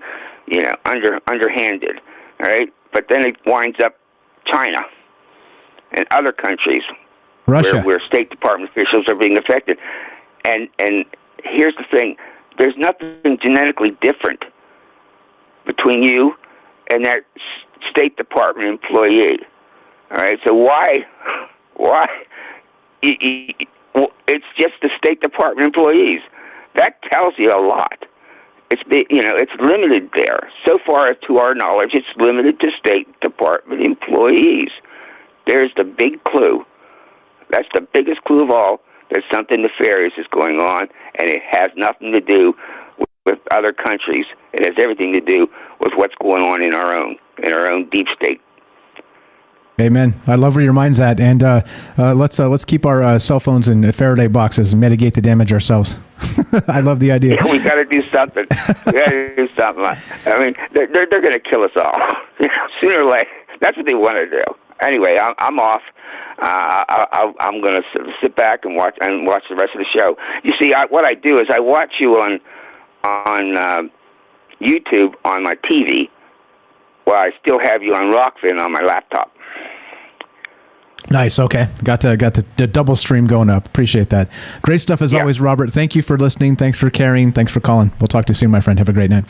underhanded. All right, but then it winds up China and other countries Russia. where State Department officials are being affected. And here's the thing: there's nothing genetically different between you and that State Department employee. All right, so why? It's just the State Department employees. That tells you a lot. It's limited there. So far, as to our knowledge, it's limited to State Department employees. There's the big clue. That's the biggest clue of all. That something nefarious is going on, and it has nothing to do with other countries. It has everything to do with what's going on in our own deep state. Amen. I love where your mind's at, and let's keep our cell phones in Faraday boxes and mitigate the damage ourselves. I love the idea. We got to do something. We got to do something. I mean, they're going to kill us all sooner or later. That's what they want to do. Anyway, I'm off. I'm going to sit back and watch the rest of the show. You see, what I do is I watch you on YouTube on my TV, while I still have you on Rockfin on my laptop. Nice. Okay. Got the double stream going up. Appreciate that. Great stuff as always, Robert. Thank you for listening. Thanks for caring. Thanks for calling. We'll talk to you soon, my friend. Have a great night.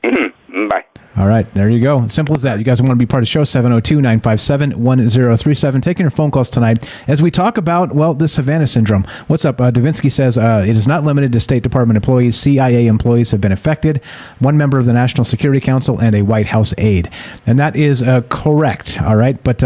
Mm-hmm. Bye. All right, there you go. Simple as that. You guys want to be part of the show, 702-957-1037. Taking your phone calls tonight as we talk about, well, this Havana Syndrome. What's up? Davinsky says it is not limited to State Department employees. CIA employees have been affected. One member of the National Security Council and a White House aide. And that is correct, all right? But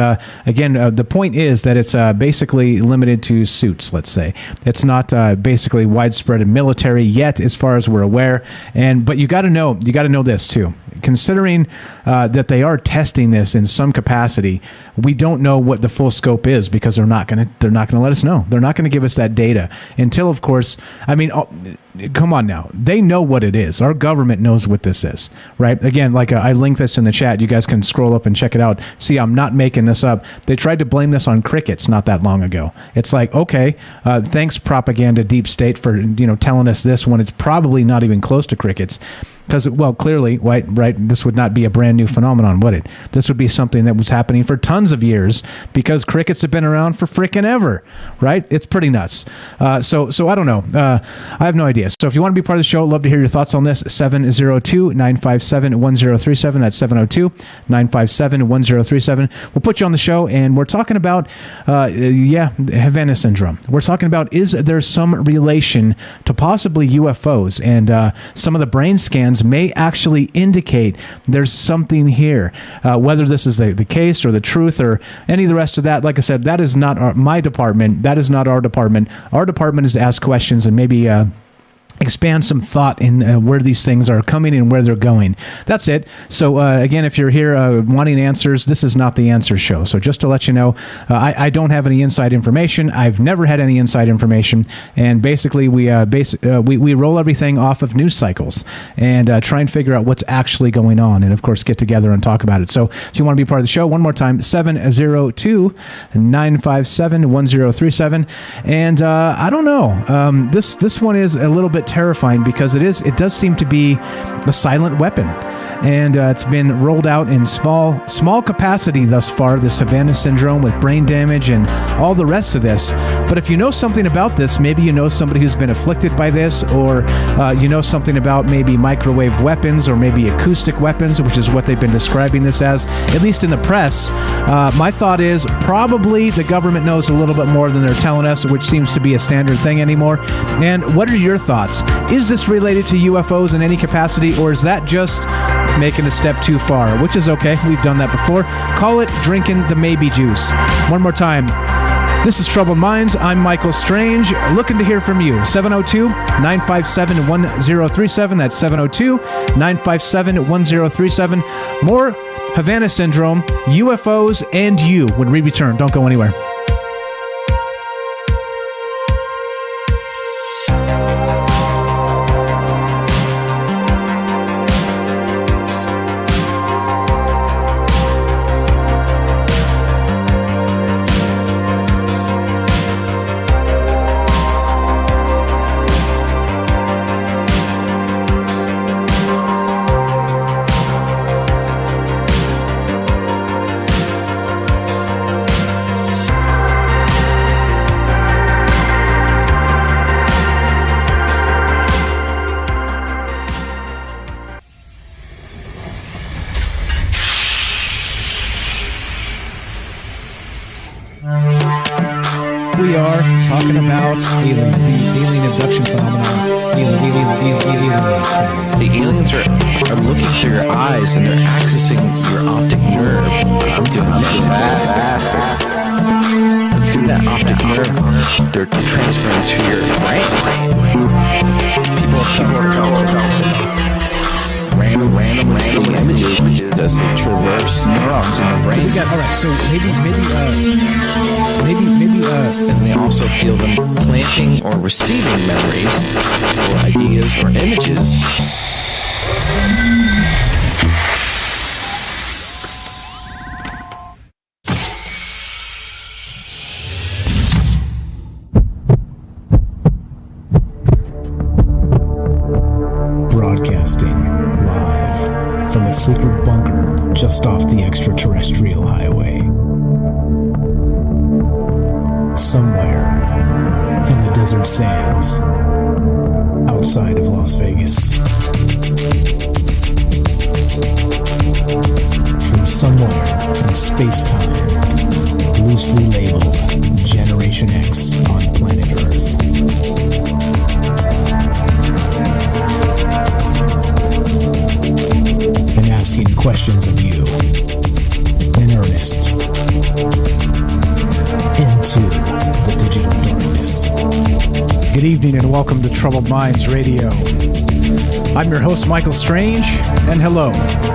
again, the point is that it's basically limited to suits, let's say. It's not basically widespread in military yet, as far as we're aware. But you got to know this too. Considering that they are testing this in some capacity, we don't know what the full scope is because they're not going to let us know. They're not going to give us that data until, of course, I mean, come on now. They know what it is. Our government knows what this is, right? Again, like I linked this in the chat. You guys can scroll up and check it out. See, I'm not making this up. They tried to blame this on crickets not that long ago. It's like, okay, thanks propaganda deep state for telling us this when it's probably not even close to crickets. Because, well, clearly, right, this would not be a brand new phenomenon, would it? This would be something that was happening for tons of years because crickets have been around for frickin' ever, right? It's pretty nuts. So I don't know. I have no idea. So if you want to be part of the show, I'd love to hear your thoughts on this. 702-957-1037. That's 702-957-1037. We'll put you on the show, and we're talking about, Havana Syndrome. We're talking about, is there some relation to possibly UFOs? And some of the brain scans may actually indicate there's something here. Whether this is the case or the truth or any of the rest of that, like I said, that is not my department. That is not our department. Our department is to ask questions and maybe expand some thought in where these things are coming and where they're going. That's it. So again, if you're here wanting answers, this is not the answer show. So just to let you know, I don't have any inside information. I've never had any inside information, and basically we roll everything off of news cycles and try and figure out what's actually going on, and of course get together and talk about it. So if you want to be part of the show, one more time, 702-957-1037. And I don't know. This one is a little bit terrifying because it does seem to be a silent weapon, and it's been rolled out in small capacity thus far, this Havana Syndrome with brain damage and all the rest of this. But if you know something about this, maybe you know somebody who's been afflicted by this, or you know something about maybe microwave weapons or maybe acoustic weapons, which is what they've been describing this as, at least in the press. My thought is probably the government knows a little bit more than they're telling us, which seems to be a standard thing anymore. And what are your thoughts? Is this related to UFOs in any capacity, or is that just making a step too far? Which is okay. We've done that before. Call it drinking the maybe juice. One more time. This is Troubled Minds. I'm Michael Strange. Looking to hear from you. 702-957-1037. That's 702-957-1037. More Havana Syndrome, UFOs, and you when we return. Don't go anywhere. we are talking about the alien abduction phenomenon. The aliens are looking through your eyes and they're accessing your optic nerve. I'm doing that. And through that optic nerve, they're transferring to your brain. People are calling random images as they traverse neurons in the brain. All right, so maybe, and they also feel them planting or receiving memories or ideas or images. Broadcasting live from a secret bunker just off the extraterrestrial highway. Somewhere in the desert sands outside of Las Vegas. From somewhere in space-time, loosely labeled Generation X on planet Earth. And asking questions of you in earnest into the digital darkness. Good evening and welcome to Troubled Minds Radio. I'm your host, Michael Strange, and hello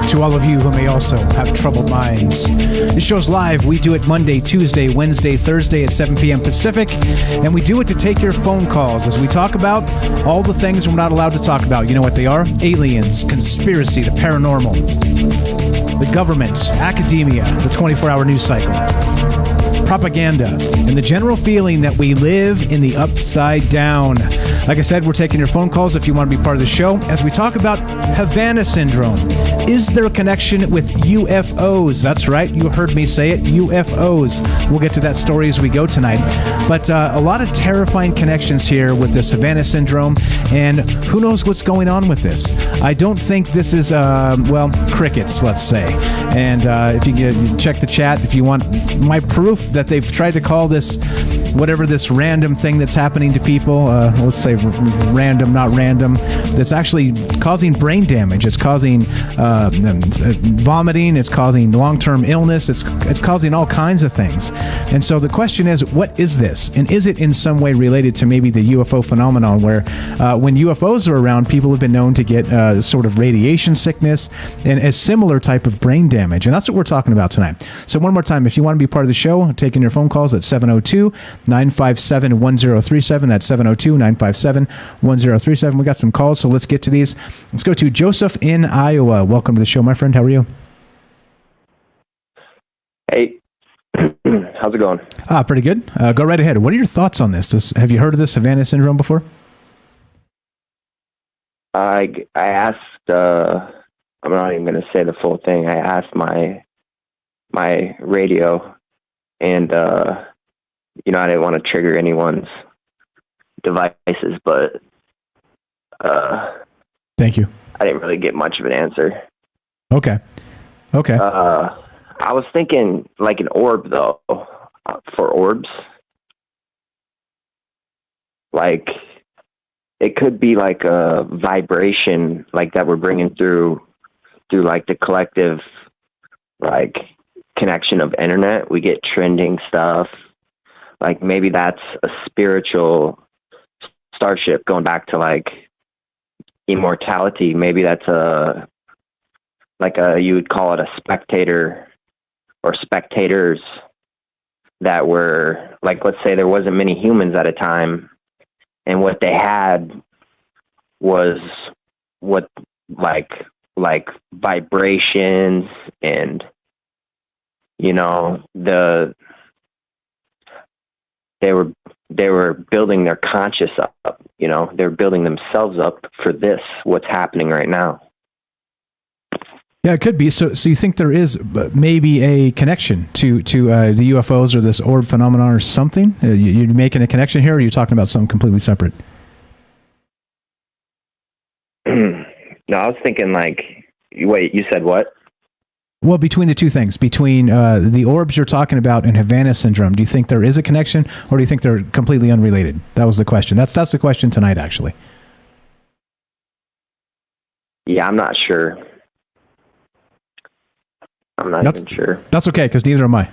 to all of you who may also have troubled minds. This show's live. We do it Monday, Tuesday, Wednesday, Thursday at 7 p.m. Pacific, and we do it to take your phone calls as we talk about all the things we're not allowed to talk about. You know what they are? Aliens, conspiracy, the paranormal, the government, academia, the 24-hour news cycle, propaganda, and the general feeling that we live in the upside down. Like I said, we're taking your phone calls if you want to be part of the show as we talk about Havana Syndrome. Is there a connection with UFOs? That's right, you heard me say it, UFOs. We'll get to that story as we go tonight. But a lot of terrifying connections here with this Havana Syndrome, and who knows what's going on with this. I don't think this is, crickets, let's say. And if you check the chat, if you want my proof that they've tried to call this whatever this random thing that's happening to people, let's say random, not random, that's actually causing brain damage. It's causing vomiting. It's causing long-term illness. It's causing all kinds of things. And so the question is, what is this? And is it in some way related to maybe the UFO phenomenon where when UFOs are around, people have been known to get sort of radiation sickness and a similar type of brain damage. And that's what we're talking about tonight. So one more time, if you want to be part of the show, taking your phone calls at 702-957-1037. That's 702-957-1037. We got some calls, so let's get to these. Let's go to Joseph in Iowa. Welcome to the show, my friend. How are you? Hey, how's it going? Pretty good. Go right ahead. What are your thoughts on this? Have you heard of this Havana Syndrome before? I asked, I'm not even going to say the full thing. I asked my radio, and, I didn't want to trigger anyone's devices, but thank you. I didn't really get much of an answer. Okay. I was thinking like an orb, though, for orbs. Like, it could be like a vibration like that we're bringing through like the collective, like, connection of internet. We get trending stuff. Like, maybe that's a spiritual starship going back to, like, immortality. Maybe that's you would call it a spectator or spectators that were, like, let's say there wasn't many humans at a time, and what they had was what, like vibrations and, they were building their conscious up, they're building themselves up for this, what's happening right now. Yeah, it could be. So you think there is maybe a connection to the UFOs or this orb phenomenon or something? You're making a connection here, or are you talking about something completely separate? No, I was thinking wait, you said what? Well, between the two things, between the orbs you're talking about and Havana Syndrome, do you think there is a connection, or do you think they're completely unrelated? That was the question. That's the question tonight, actually. Yeah, I'm not sure. I'm not even sure. That's okay, because neither am I.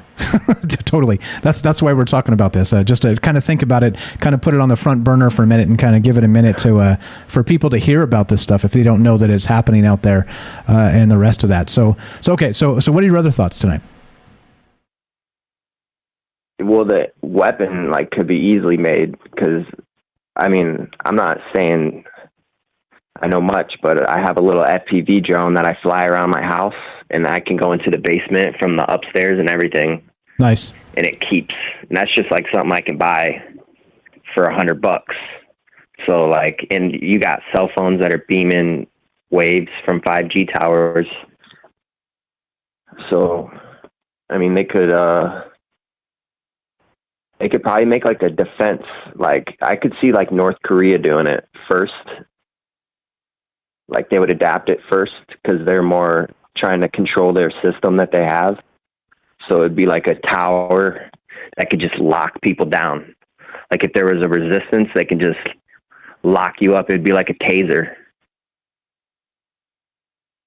Totally. That's why we're talking about this. Just to kind of think about it, kind of put it on the front burner for a minute, and kind of give it a minute to for people to hear about this stuff if they don't know that it's happening out there, and the rest of that. So okay. So what are your other thoughts tonight? Well, the weapon could be easily made, because I'm not saying I know much, but I have a little FPV drone that I fly around my house, and I can go into the basement from the upstairs and everything. Nice. And and that's just something I can buy for $100. So and you got cell phones that are beaming waves from 5G towers. So, they could probably make a defense. I could see North Korea doing it first. They would adapt it first, because they're more trying to control their system that they have. So it'd be like a tower that could just lock people down. If there was a resistance, they can just lock you up. It'd be like a taser.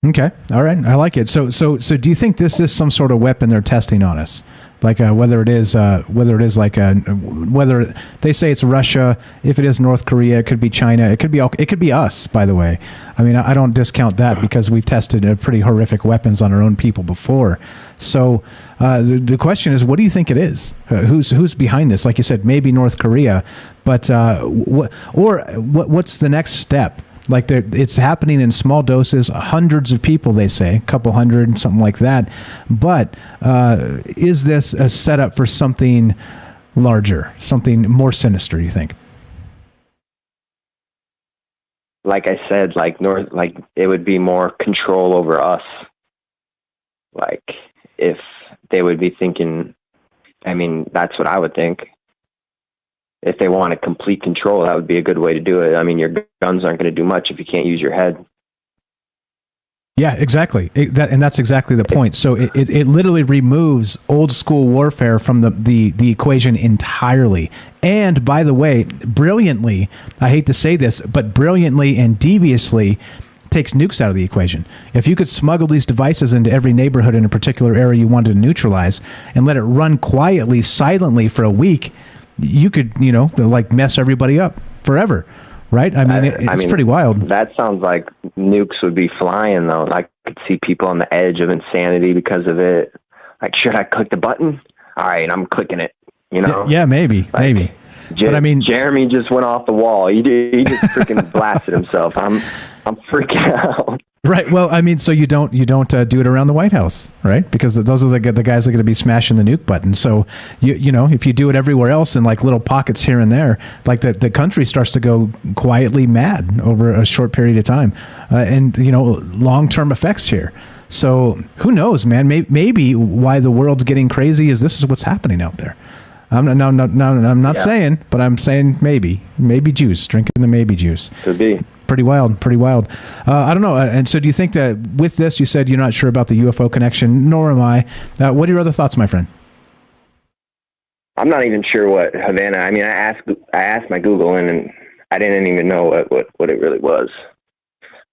Okay. All right. I like it. So do you think this is some sort of weapon they're testing on us? Whether they say it's Russia, if it is North Korea, it could be China, it could be us, by the way. I don't discount that, because we've tested pretty horrific weapons on our own people before. So the question is, what do you think it is? Who's behind this? Like you said, maybe North Korea, but what's the next step? It's happening in small doses, hundreds of people, they say, a couple hundred, something like that. But is this a setup for something larger, something more sinister, you think? Like I said, it would be more control over us. If they would be thinking, that's what I would think. If they want a complete control, that would be a good way to do it. Your guns aren't going to do much if you can't use your head. Yeah, exactly. And that's exactly the point. So it literally removes old school warfare from the equation entirely. And by the way, brilliantly, I hate to say this, but brilliantly and deviously takes nukes out of the equation. If you could smuggle these devices into every neighborhood in a particular area you wanted to neutralize and let it run quietly, silently for a week, you could, mess everybody up forever, right? It's pretty wild. That sounds like nukes would be flying, though. I could see people on the edge of insanity because of it. Should I click the button? All right, I'm clicking it. Yeah, maybe. But Jeremy just went off the wall. He just freaking blasted himself. I'm freaking out. Right. Well, so you don't do it around the White House, right? Because those are the guys that are going to be smashing the nuke button. So if you do it everywhere else in little pockets here and there, the country starts to go quietly mad over a short period of time, and long-term effects here. So who knows, man? Maybe why the world's getting crazy is this is what's happening out there. I'm not saying, but I'm saying maybe juice, drinking the maybe juice. Could be. Pretty wild. I don't know. And so do you think that with this, you said you're not sure about the UFO connection, nor am I. What are your other thoughts, my friend? I'm not even sure what Havana, I asked my Google, and I didn't even know what it really was.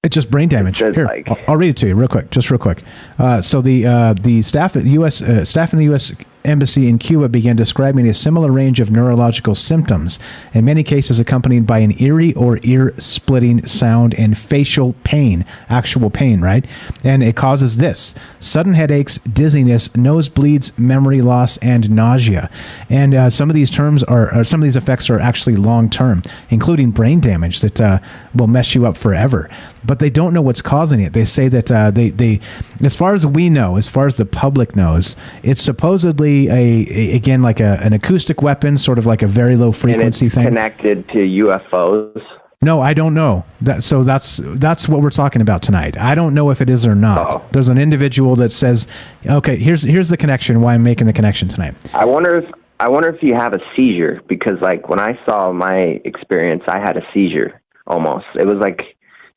It's just brain damage. Here, I'll read it to you real quick. So the staff in the U.S. Embassy in Cuba began describing a similar range of neurological symptoms, in many cases accompanied by an eerie or ear-splitting sound and facial pain, actual pain, right? And it causes this: sudden headaches, dizziness, nosebleeds, memory loss, and nausea. And some of these effects are actually long-term, including brain damage that will mess you up forever. But they don't know what's causing it. They say that they as far as we know, as far as the public knows, it's supposedly an acoustic weapon, sort of like a very low frequency thing. Connected to UFOs? No, I don't know. That's what we're talking about tonight. I don't know if it is or not. Oh. There's an individual that says, okay, here's the connection, why I'm making the connection tonight. I wonder if you have a seizure, because when I saw my experience, I had a seizure almost. It was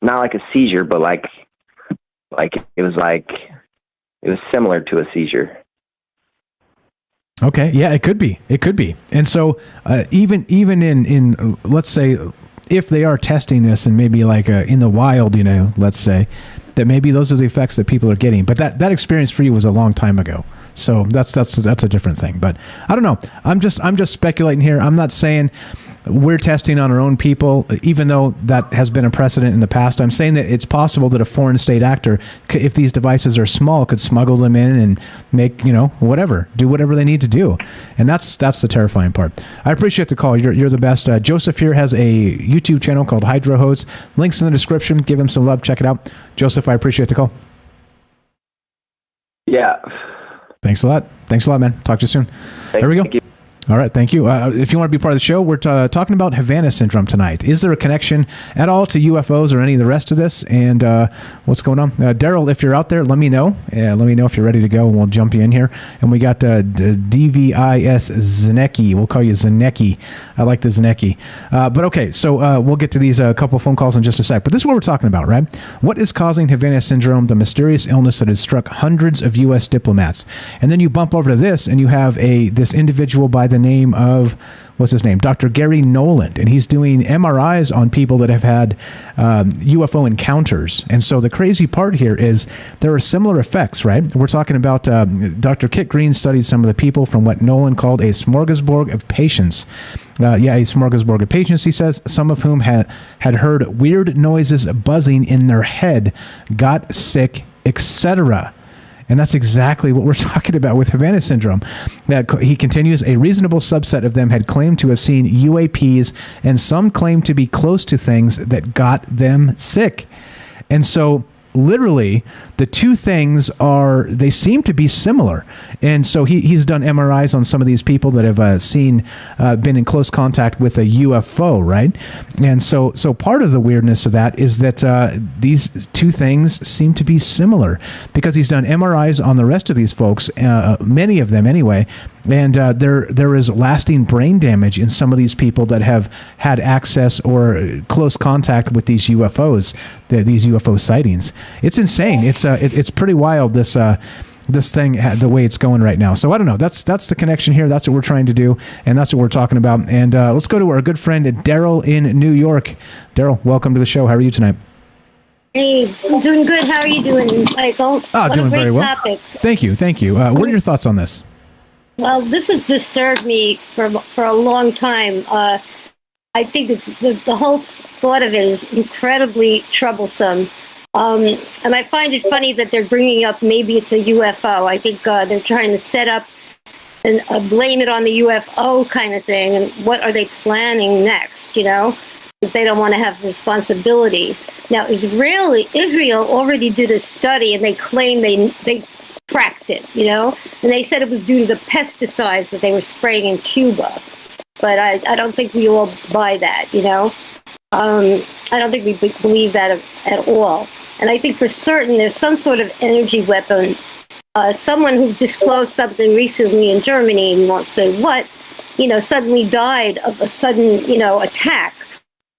not like a seizure, but it was similar to a seizure. Okay, yeah, it could be. And so even in let's say, if they are testing this and maybe like in the wild, let's say that maybe those are the effects that people are getting. But that experience for you was a long time ago. So that's a different thing. But I don't know. I'm just speculating here. I'm not saying we're testing on our own people, even though that has been a precedent in the past. I'm saying that it's possible that a foreign state actor, if these devices are small, could smuggle them in and make, do whatever they need to do. And that's the terrifying part. I appreciate the call. You're the best. Joseph here has a YouTube channel called Hydro Hose. Links in the description. Give him some love. Check it out. Joseph, I appreciate the call. Yeah. Thanks a lot, man. Talk to you soon. There we go. Thank you. All right, thank you. If you want to be part of the show, we're talking about Havana Syndrome tonight. Is there a connection at all to UFOs or any of the rest of this? And what's going on? Daryl, if you're out there, let me know. Let me know if you're ready to go, and we'll jump you in here. And we got DVIS Zanecki. We'll call you Zanecki. I like the Zanecki. But okay, so we'll get to these couple phone calls in just a sec. But this is what we're talking about, right? What is causing Havana Syndrome, the mysterious illness that has struck hundreds of U.S. diplomats? And then you bump over to this, and you have this individual by the name of, what's his name? Dr. Gary Noland, and he's doing MRIs on people that have had UFO encounters. And so the crazy part here is there are similar effects, right? We're talking about Dr. Kit Green studied some of the people from what Noland called a smorgasbord of patients. A smorgasbord of patients, he says, some of whom had heard weird noises buzzing in their head, got sick, etc. And that's exactly what we're talking about with Havana Syndrome. He continues, a reasonable subset of them had claimed to have seen UAPs, and some claimed to be close to things that got them sick. And so literally the two things they seem to be similar. And so he's done MRIs on some of these people that have been in close contact with a UFO, right? And so part of the weirdness of that is that these two things seem to be similar, because he's done MRIs on the rest of these folks, many of them anyway, and there is lasting brain damage in some of these people that have had access or close contact with these UFOs, these UFO sightings. It's insane. It's pretty wild, this thing, the way it's going right now. So I don't know. That's the connection here. That's what we're trying to do, and that's what we're talking about. And let's go to our good friend Daryl in New York. Daryl, welcome to the show. How are you tonight? Hey, I'm doing good. How are you doing, Michael? Doing very well. Topic. Thank you. What are your thoughts on this? Well, this has disturbed me for a long time. I think it's the whole thought of it is incredibly troublesome. And I find it funny that they're bringing up maybe it's a UFO. I think they're trying to set up and blame it on the UFO kind of thing. And what are they planning next, Because they don't want to have responsibility. Now, Israel already did a study, and they claim they cracked it, And they said it was due to the pesticides that they were spraying in Cuba. But I don't think we all buy that, I don't think we believe that at all. And I think for certain there's some sort of energy weapon. Someone who disclosed something recently in Germany, and won't say what, suddenly died of a sudden, attack.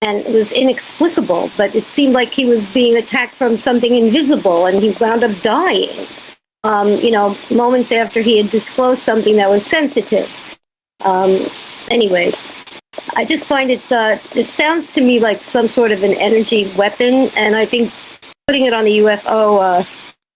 And it was inexplicable, but it seemed like he was being attacked from something invisible, and he wound up dying, moments after he had disclosed something that was sensitive. Anyway, I just find it sounds to me like some sort of an energy weapon, and I think putting it on the UFO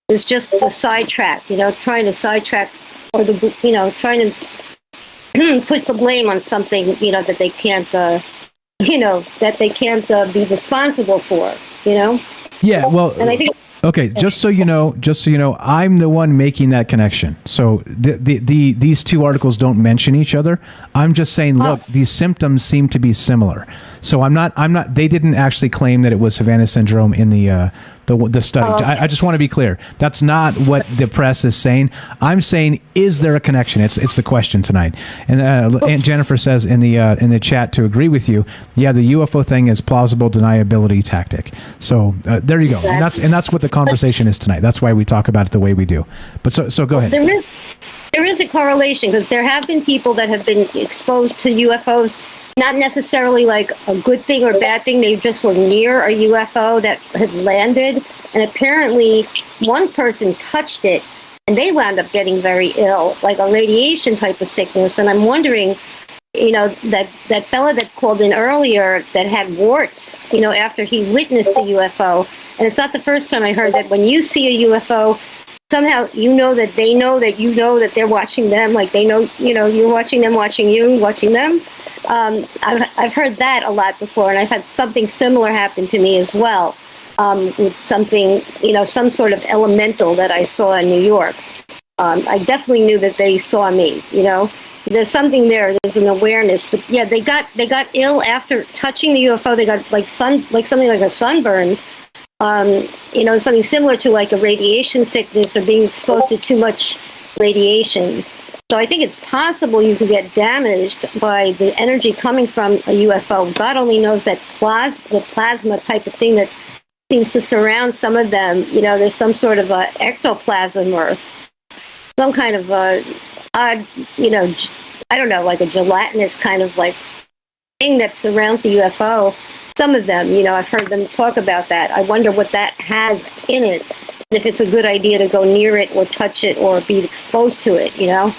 is just a sidetrack, trying to sidetrack, or trying to push the blame on something, that they can't, that they can't be responsible for, Yeah, well, and I think. Okay, just so you know, I'm the one making that connection. So these two articles don't mention each other. I'm just saying, look, these symptoms seem to be similar. So I'm not. They didn't actually claim that it was Havana Syndrome in the study. I just want to be clear. That's not what the press is saying. I'm saying, is there a connection? It's the question tonight. And Aunt Jennifer says in the chat to agree with you. Yeah, the UFO thing is plausible deniability tactic. So there you go. And that's what the conversation is tonight. That's why we talk about it the way we do. But so go ahead. There is a correlation, because there have been people that have been exposed to UFOs, not necessarily like a good thing or bad thing. They just were near a UFO that had landed, and apparently one person touched it, and they wound up getting very ill, like a radiation type of sickness. And I'm wondering, that fella that called in earlier that had warts, after he witnessed the UFO. And it's not the first time I heard that when you see a UFO, somehow that they know that they're watching them, like they know, you're watching them, watching you, watching them. I've heard that a lot before, and I've had something similar happen to me as well, with something, some sort of elemental that I saw in New York. I definitely knew that they saw me, There's something there. There's an awareness, but yeah, they got ill after touching the UFO. They got something like a sunburn. Something similar to like a radiation sickness or being exposed to too much radiation. So I think it's possible you could get damaged by the energy coming from a UFO. God only knows that the plasma type of thing that seems to surround some of them. There's some sort of ectoplasm or some kind of odd, I don't know, like a gelatinous kind of like thing that surrounds the UFO. Some of them, I've heard them talk about that. I wonder what that has in it, and if it's a good idea to go near it or touch it or be exposed to it, Yeah,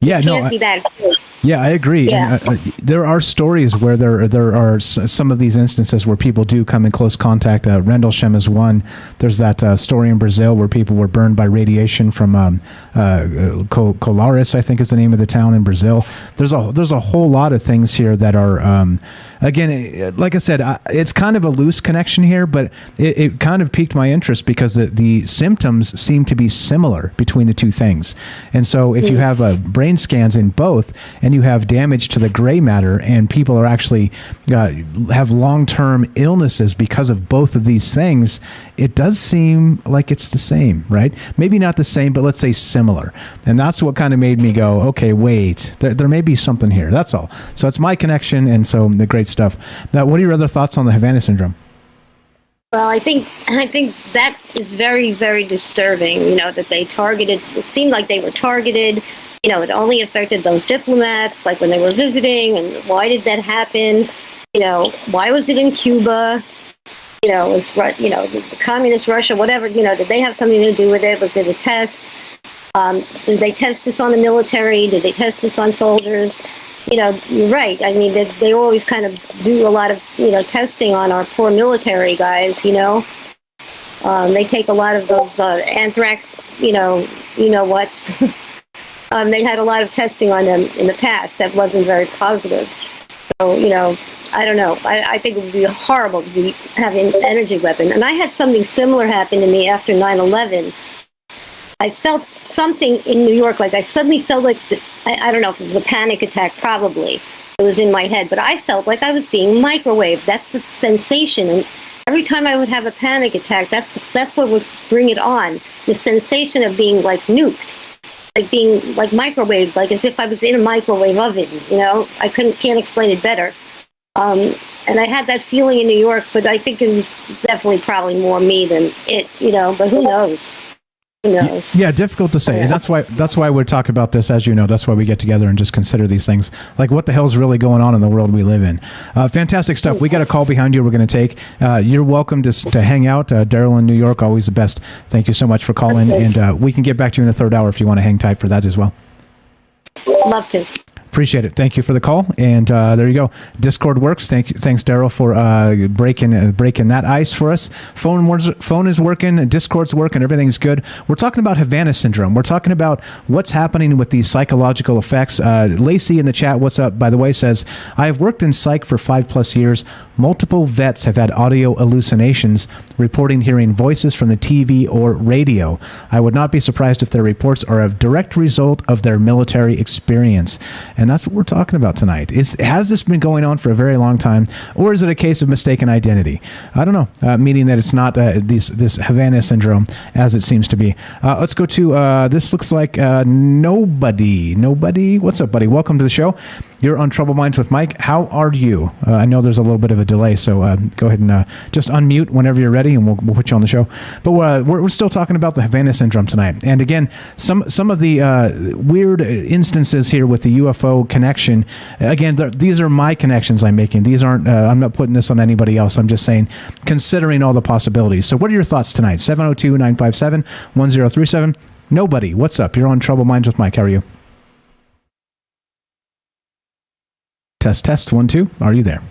it can't be that good. Yeah, I agree. Yeah. And, there are stories where there are some of these instances where people do come in close contact. Rendlesham is one. There's that story in Brazil where people were burned by radiation from Colares, I think is the name of the town in Brazil. There's a whole lot of things here that are, again, like I said, it's kind of a loose connection here, but it kind of piqued my interest because the symptoms seem to be similar between the two things. And so if you have brain scans in both, and you have damage to the gray matter, and people are actually have long-term illnesses because of both of these things, it does seem like it's the same, right? Maybe not the same, but let's say similar. And that's what kind of made me go, okay, wait, there may be something here. That's all. So it's my connection, and so the great stuff. Now, what are your other thoughts on the Havana Syndrome? Well, I think that is very, very disturbing, that they targeted, it seemed like they were targeted. It only affected those diplomats, like when they were visiting, and why did that happen? Why was it in Cuba? Was the communist Russia, whatever, did they have something to do with it? Was it a test? Did they test this on the military? Did they test this on soldiers? You're right. I mean, they always kind of do a lot of, testing on our poor military guys, They take a lot of those anthrax, what's. They had a lot of testing on them in the past that wasn't very positive. So, I don't know. I think it would be horrible to be having an energy weapon. And I had something similar happen to me after 9/11. I felt something in New York, like I suddenly felt like, I don't know if it was a panic attack, probably. It was in my head, but I felt like I was being microwaved. That's the sensation. And every time I would have a panic attack, that's what would bring it on. The sensation of being like nuked. Like being like microwaved, like as if I was in a microwave oven, I can't explain it better. And I had that feeling in New York, but I think it was definitely probably more me than it, but who knows? Who knows? Yeah, difficult to say. Yeah. And that's why we're talking about this, as you know. That's why we get together and just consider these things. Like, what the hell's really going on in the world we live in? Fantastic stuff. We got a call behind you we're going to take. You're welcome to hang out. Daryl in New York, always the best. Thank you so much for calling. And we can get back to you in the third hour if you want to hang tight for that as well. Love to. Appreciate it. Thank you for the call. And there you go. Discord works. Thanks, Daryl, for breaking that ice for us. Phone is working. Discord's working. Everything's good. We're talking about Havana Syndrome. We're talking about what's happening with these psychological effects. Lacey in the chat, what's up, by the way, says, I have worked in psych for 5+ years. Multiple vets have had audio hallucinations, reporting hearing voices from the TV or radio. I would not be surprised if their reports are a direct result of their military experience. And that's what we're talking about tonight. Has this been going on for a very long time, or is it a case of mistaken identity? I don't know, meaning that it's not this Havana Syndrome as it seems to be. Let's go to, this looks like Nobody. What's up, buddy? Welcome to the show. You're on Troubled Minds with Mike. How are you? I know there's a little bit of a delay, so go ahead and just unmute whenever you're ready, and we'll put you on the show. But we're still talking about the Havana Syndrome tonight. And again, some of the weird instances here with the UFO connection. Again, these are my connections I'm making. These aren't. I'm not putting this on anybody else. I'm just saying, considering all the possibilities. So what are your thoughts tonight? 702-957-1037. Nobody. What's up? You're on Troubled Minds with Mike. How are you? Test 1 2. Are you there?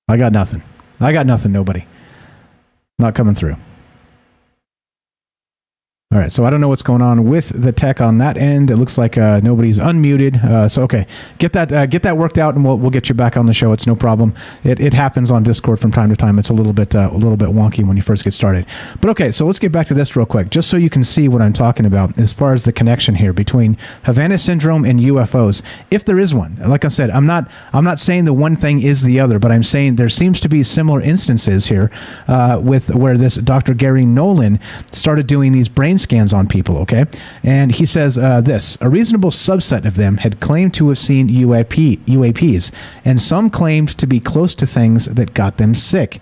I got nothing. Nobody. Not coming through. All right, so I don't know what's going on with the tech on that end. It looks like nobody's unmuted. So okay, get that worked out, and we'll get you back on the show. It's no problem. It happens on Discord from time to time. It's a little bit wonky when you first get started. But okay, so let's get back to this real quick, just so you can see what I'm talking about as far as the connection here between Havana Syndrome and UFOs, if there is one. Like I said, I'm not saying the one thing is the other, but I'm saying there seems to be similar instances here with where this Dr. Gary Nolan started doing these brain scans on people, okay? And he says this: a reasonable subset of them had claimed to have seen UAPs, and some claimed to be close to things that got them sick.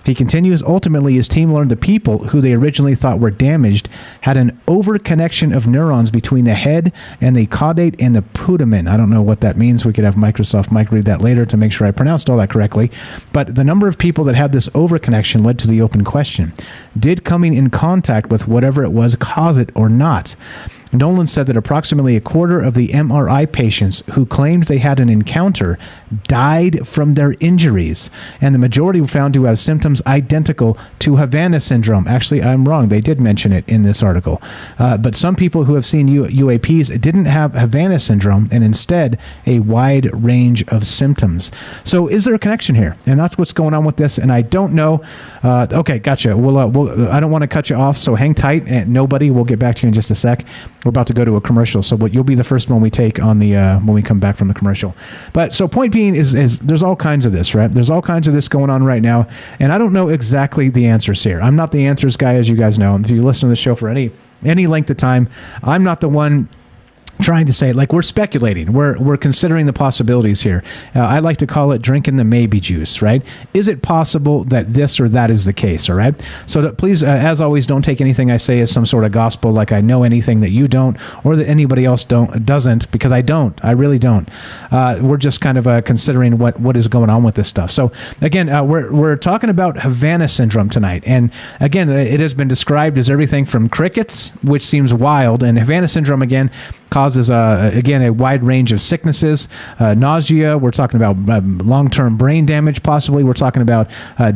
He continues, ultimately, his team learned the people who they originally thought were damaged had an overconnection of neurons between the head and the caudate and the putamen. I don't know what that means. We could have Microsoft Mike read that later to make sure I pronounced all that correctly. But the number of people that had this overconnection led to the open question: did coming in contact with whatever it was cause it or not? Nolan said that approximately a quarter of the MRI patients who claimed they had an encounter died from their injuries, and the majority were found to have symptoms identical to Havana Syndrome. Actually, I'm wrong. They did mention it in this article. But some people who have seen UAPs didn't have Havana Syndrome, and instead a wide range of symptoms. So is there a connection here? And that's what's going on with this, and I don't know. Okay, gotcha. I don't want to cut you off, so hang tight. And nobody, we'll get back to you in just a sec. We're about to go to a commercial, so you'll be the first one we take on the when we come back from the commercial. But so point being is there's all kinds of this, right? There's all kinds of this going on right now, and I don't know exactly the answers here. I'm not the answers guy, as you guys know. If you listen to the show for any length of time, I'm not the one trying to say, like, we're speculating. We're considering the possibilities here. I like to call it drinking the maybe juice, right? Is it possible that this or that is the case, all right? So please, as always, don't take anything I say as some sort of gospel, like I know anything that you don't or that anybody else doesn't, because I don't. I really don't. We're just kind of considering what is going on with this stuff. So again, we're talking about Havana Syndrome tonight. And again, it has been described as everything from crickets, which seems wild, and Havana Syndrome, again, causes, again, a wide range of sicknesses, nausea. We're talking about long-term brain damage, possibly. We're talking about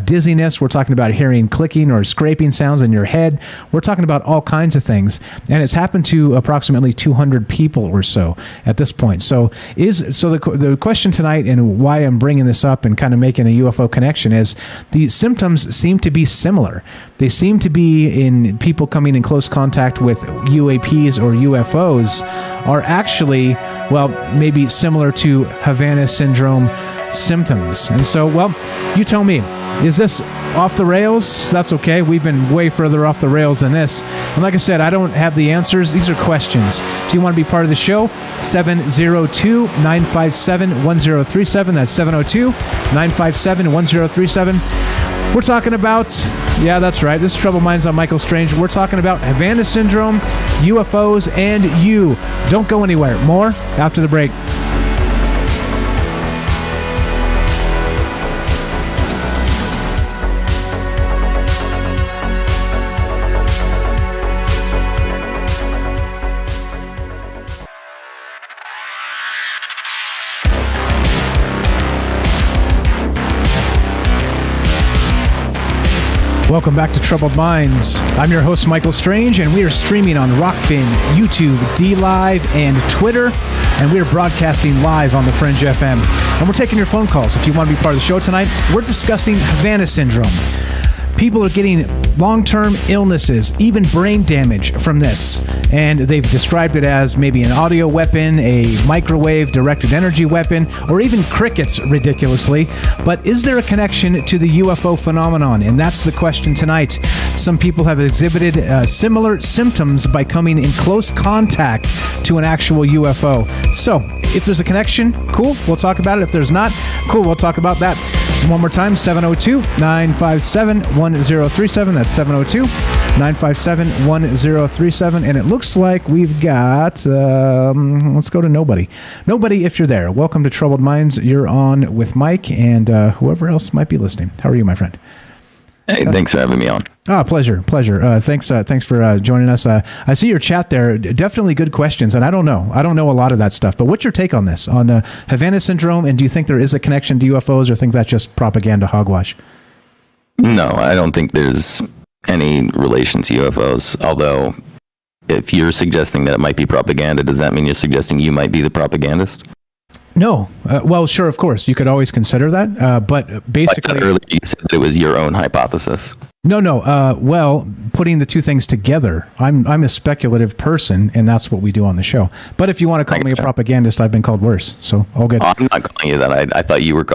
dizziness. We're talking about hearing clicking or scraping sounds in your head. We're talking about all kinds of things. And it's happened to approximately 200 people or so at this point. So the question tonight, and why I'm bringing this up and kind of making a UFO connection, is the symptoms seem to be similar. They seem to be in people coming in close contact with UAPs or UFOs are actually, well, maybe similar to Havana Syndrome symptoms. And so, well, you tell me, is this off the rails? That's okay. We've been way further off the rails than this. And like I said, I don't have the answers. These are questions. If you want to be part of the show, 702-957-1037. That's 702-957-1037. We're talking about, yeah, that's right. This is Troubled Minds on Michael Strange. We're talking about Havana Syndrome, UFOs, and you. Don't go anywhere. More after the break. Welcome back to Troubled Minds. I'm your host, Michael Strange, and we are streaming on Rockfin, YouTube, DLive, and Twitter, and we are broadcasting live on the Fringe FM. And we're taking your phone calls. If you want to be part of the show tonight, we're discussing Havana Syndrome. People are getting long-term illnesses, even brain damage from this. And they've described it as maybe an audio weapon, a microwave-directed energy weapon, or even crickets, ridiculously. But is there a connection to the UFO phenomenon? And that's the question tonight. Some people have exhibited similar symptoms by coming in close contact to an actual UFO. So, if there's a connection, cool, we'll talk about it. If there's not, cool, we'll talk about that. So one more time, 702-957-1037. That's 702-957-1037. And it looks like we've got, let's go to Nobody. Nobody, if you're there. Welcome to Troubled Minds. You're on with Mike and whoever else might be listening. How are you, my friend? Hey, thanks for having me on. Pleasure. Thanks for joining us. I see your chat there. Definitely good questions, and I don't know a lot of that stuff. But what's your take on this, on Havana Syndrome, and do you think there is a connection to UFOs, or think that's just propaganda hogwash? No, I don't think there's any relation to UFOs. Although, if you're suggesting that it might be propaganda, does that mean you're suggesting you might be the propagandist? No. Well, sure, of course. You could always consider that. But basically... Like earlier you said that it was your own hypothesis. No. Well, putting the two things together, I'm a speculative person, and that's what we do on the show. But if you want to call me a propagandist, I've been called worse. So all good. Oh, I'm not calling you that. I thought you were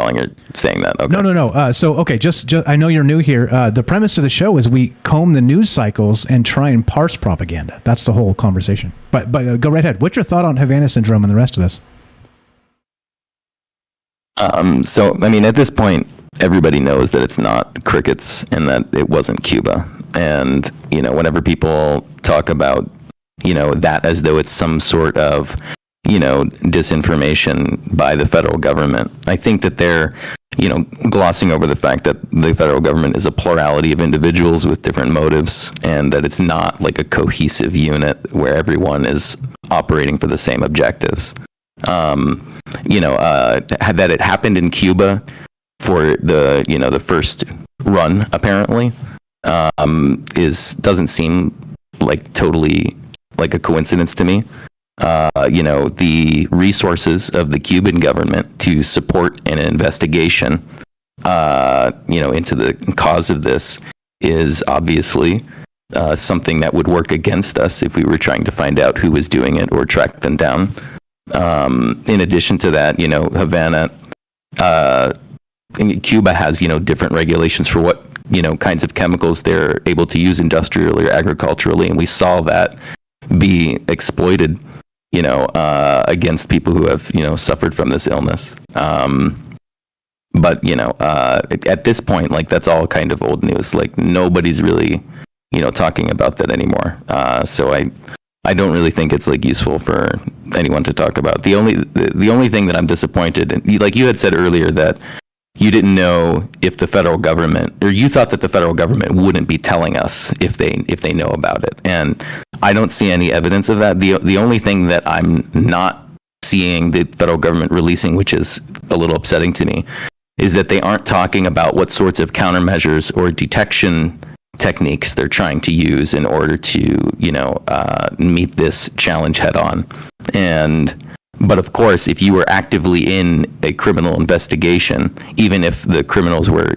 saying that. Okay. No. So, okay, just I know you're new here. The premise of the show is we comb the news cycles and try and parse propaganda. That's the whole conversation. But go right ahead. What's your thought on Havana Syndrome and the rest of this? So, I mean, at this point, everybody knows that it's not crickets and that it wasn't Cuba. And, whenever people talk about, that as though it's some sort of, disinformation by the federal government, I think that they're, glossing over the fact that the federal government is a plurality of individuals with different motives, and that it's not like a cohesive unit where everyone is operating for the same objectives. That it happened in Cuba for the first run, apparently, doesn't seem like totally like a coincidence to me. The resources of the Cuban government to support an investigation, into the cause of this is obviously something that would work against us if we were trying to find out who was doing it or track them down. In addition to that, Havana, Cuba has, different regulations for what, kinds of chemicals they're able to use industrially or agriculturally. And we saw that be exploited, against people who have, suffered from this illness. But, at this point, like, that's all kind of old news. Like, nobody's really, talking about that anymore. So I don't really think it's like useful for anyone to talk about. The only thing that I'm disappointed in, like you had said earlier, that you didn't know if the federal government, or you thought that the federal government wouldn't be telling us if they know about it. And I don't see any evidence of that. The only thing that I'm not seeing the federal government releasing, which is a little upsetting to me, is that they aren't talking about what sorts of countermeasures or detection techniques they're trying to use in order to, meet this challenge head on. But of course, if you were actively in a criminal investigation, even if the criminals were,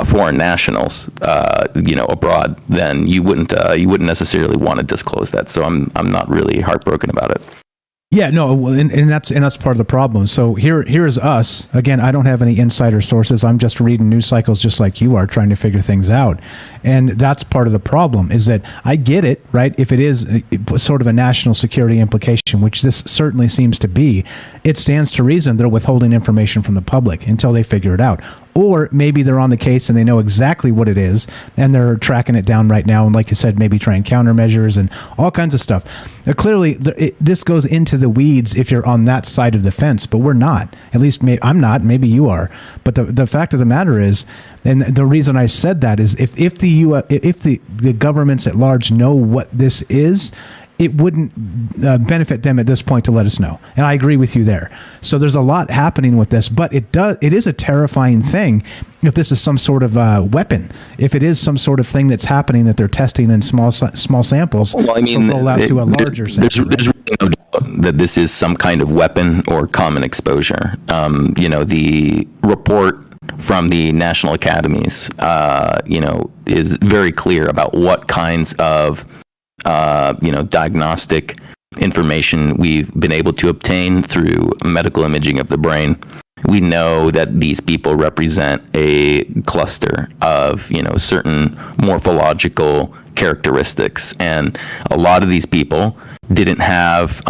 foreign nationals, abroad, then you wouldn't necessarily want to disclose that. So I'm not really heartbroken about it. Yeah, no, well, and that's part of the problem. So here's us. Again, I don't have any insider sources. I'm just reading news cycles just like you are, trying to figure things out. And that's part of the problem, is that I get it, right? If it is sort of a national security implication, which this certainly seems to be, it stands to reason they're withholding information from the public until they figure it out. Or maybe they're on the case and they know exactly what it is and they're tracking it down right now. And like you said, maybe trying countermeasures and all kinds of stuff. Clearly, this goes into the weeds if you're on that side of the fence, but we're not. At least I'm not. Maybe you are. But the fact of the matter is, and the reason I said that is, if the governments at large know what this is, it wouldn't benefit them at this point to let us know. And I agree with you there. So there's a lot happening with this, but it is a terrifying thing if this is some sort of weapon, if it is some sort of thing that's happening that they're testing in small samples, to roll out to a larger sample. There's really no doubt that this is some kind of weapon or common exposure. The report from the national academies, is very clear about what kinds of diagnostic information we've been able to obtain through medical imaging of the brain. We know that these people represent a cluster of, certain morphological characteristics. And a lot of these people didn't have,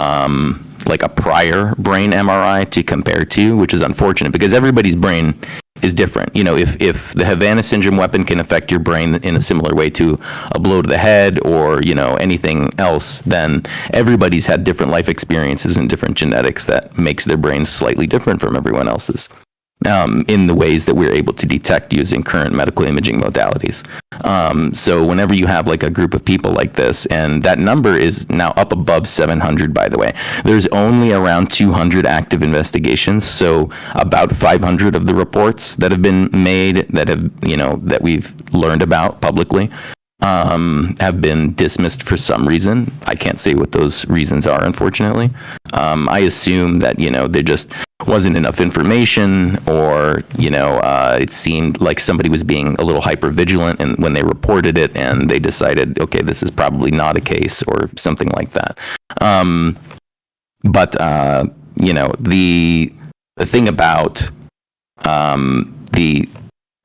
like a prior brain MRI to compare to, which is unfortunate because everybody's brain is different. If the Havana Syndrome weapon can affect your brain in a similar way to a blow to the head or, anything else, then everybody's had different life experiences and different genetics that makes their brains slightly different from everyone else's. in the ways that we're able to detect using current medical imaging modalities. So whenever you have like a group of people like this, and that number is now up above 700, by the way, there's only around 200 active investigations. So about 500 of the reports that have been made that have, that we've learned about publicly, have been dismissed for some reason. I can't say what those reasons are, unfortunately. I assume that, there just wasn't enough information, or, it seemed like somebody was being a little hyper vigilant and when they reported it, and they decided, okay, this is probably not a case, or something like that. But the thing about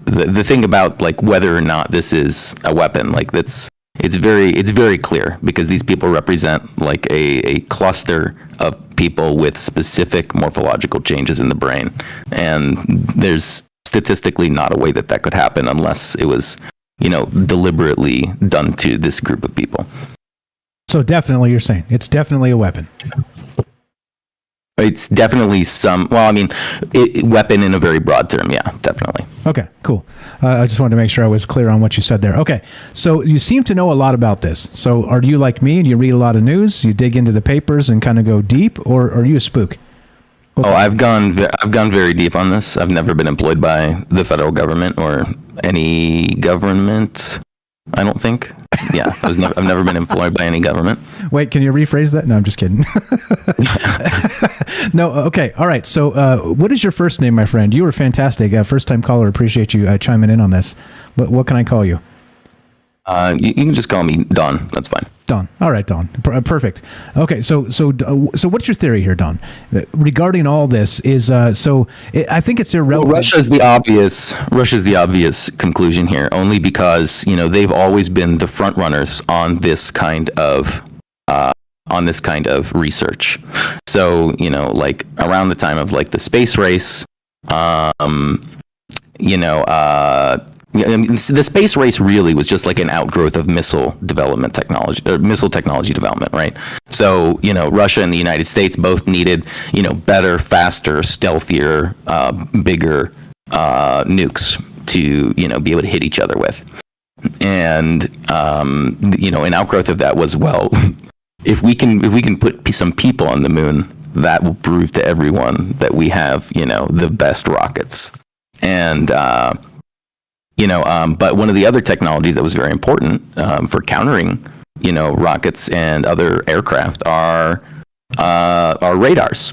the thing about like whether or not this is a weapon, like it's very clear, because these people represent like a cluster of people with specific morphological changes in the brain, and there's statistically not a way that could happen unless it was deliberately done to this group of people. So definitely, you're saying it's definitely a weapon. It's definitely weapon in a very broad term. Yeah, definitely. Okay, cool. I just wanted to make sure I was clear on what you said there. Okay, so you seem to know a lot about this. So are you like me and you read a lot of news, you dig into the papers and kind of go deep, or are you a spook? I've gone very deep on this. I've never been employed by the federal government or any government, I don't think. Yeah, I've never been employed by any government. Wait, can you rephrase that? No, I'm just kidding. No, okay, all right. So what is your first name, my friend? You were fantastic. First-time caller. Appreciate you chiming in on this. What can I call you? You can just call me Don. That's fine. Don. All right, Don. Perfect. Okay, so what's your theory here, Don? Regarding all this is I think it's irrelevant. Well, Russia's the obvious conclusion here, only because they've always been the front runners on this kind of research. So like around the time of like the space race, the space race really was just like an outgrowth of missile technology development, right? So, Russia and the United States both needed, better, faster, stealthier, bigger nukes to, be able to hit each other with. And, an outgrowth of that was, well, if we can put some people on the moon, that will prove to everyone that we have, the best rockets. And, but one of the other technologies that was very important for countering, rockets and other aircraft are radars.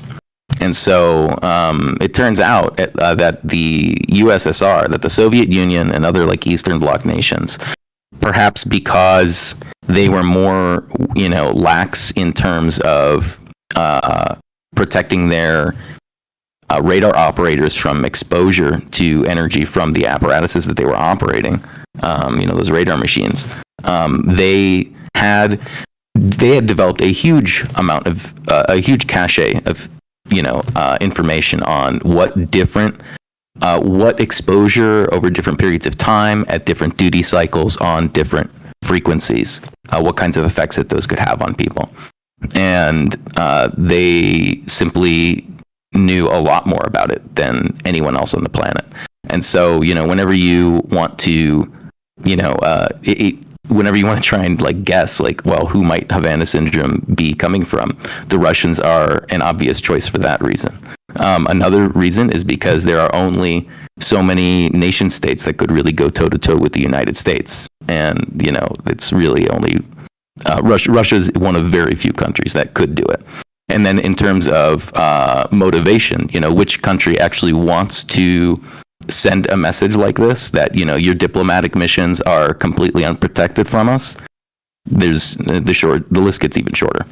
And so it turns out that the USSR, that the Soviet Union and other like Eastern Bloc nations, perhaps because they were more, lax in terms of protecting their radar operators from exposure to energy from the apparatuses that they were operating, those radar machines. They had developed a huge amount of a huge cache of information on what exposure over different periods of time at different duty cycles on different frequencies, what kinds of effects that those could have on people, and they simply knew a lot more about it than anyone else on the planet. And so, whenever you want to, whenever you want to try and like guess, like, well, who might Havana Syndrome be coming from? The Russians are an obvious choice for that reason. Another reason is because there are only so many nation states that could really go toe to toe with the United States. And, it's really only, Russia's one of very few countries that could do it. And then in terms of motivation, which country actually wants to send a message like this, that, your diplomatic missions are completely unprotected from us? The list gets even shorter.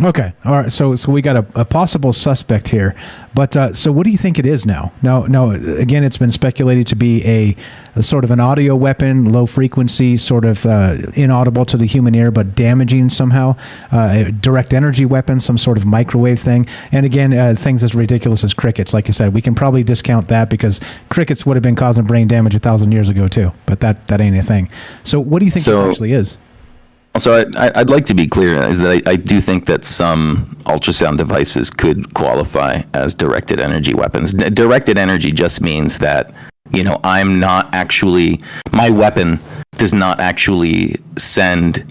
Okay. All right. So we got a possible suspect here, but so what do you think it is now? Now, again, it's been speculated to be a sort of an audio weapon, low frequency, sort of inaudible to the human ear, but damaging somehow, a direct energy weapon, some sort of microwave thing. And again, things as ridiculous as crickets. Like you said, we can probably discount that because crickets would have been causing brain damage 1,000 years ago too, but that ain't a thing. So what do you think this actually is? So I'd like to be clear is that I do think that some ultrasound devices could qualify as directed energy weapons. Directed energy just means that, I'm not actually, my weapon does not actually send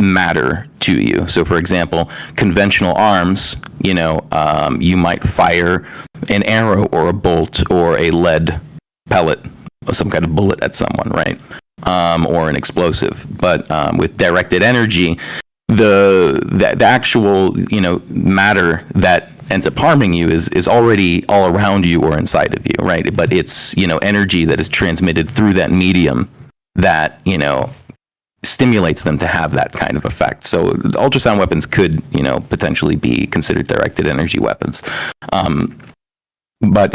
matter to you. So for example, conventional arms, you might fire an arrow or a bolt or a lead pellet or some kind of bullet at someone, right? Or an explosive. But with directed energy, the actual matter that ends up harming you is already all around you or inside of you, right? But it's energy that is transmitted through that medium that stimulates them to have that kind of effect. So ultrasound weapons could potentially be considered directed energy weapons. But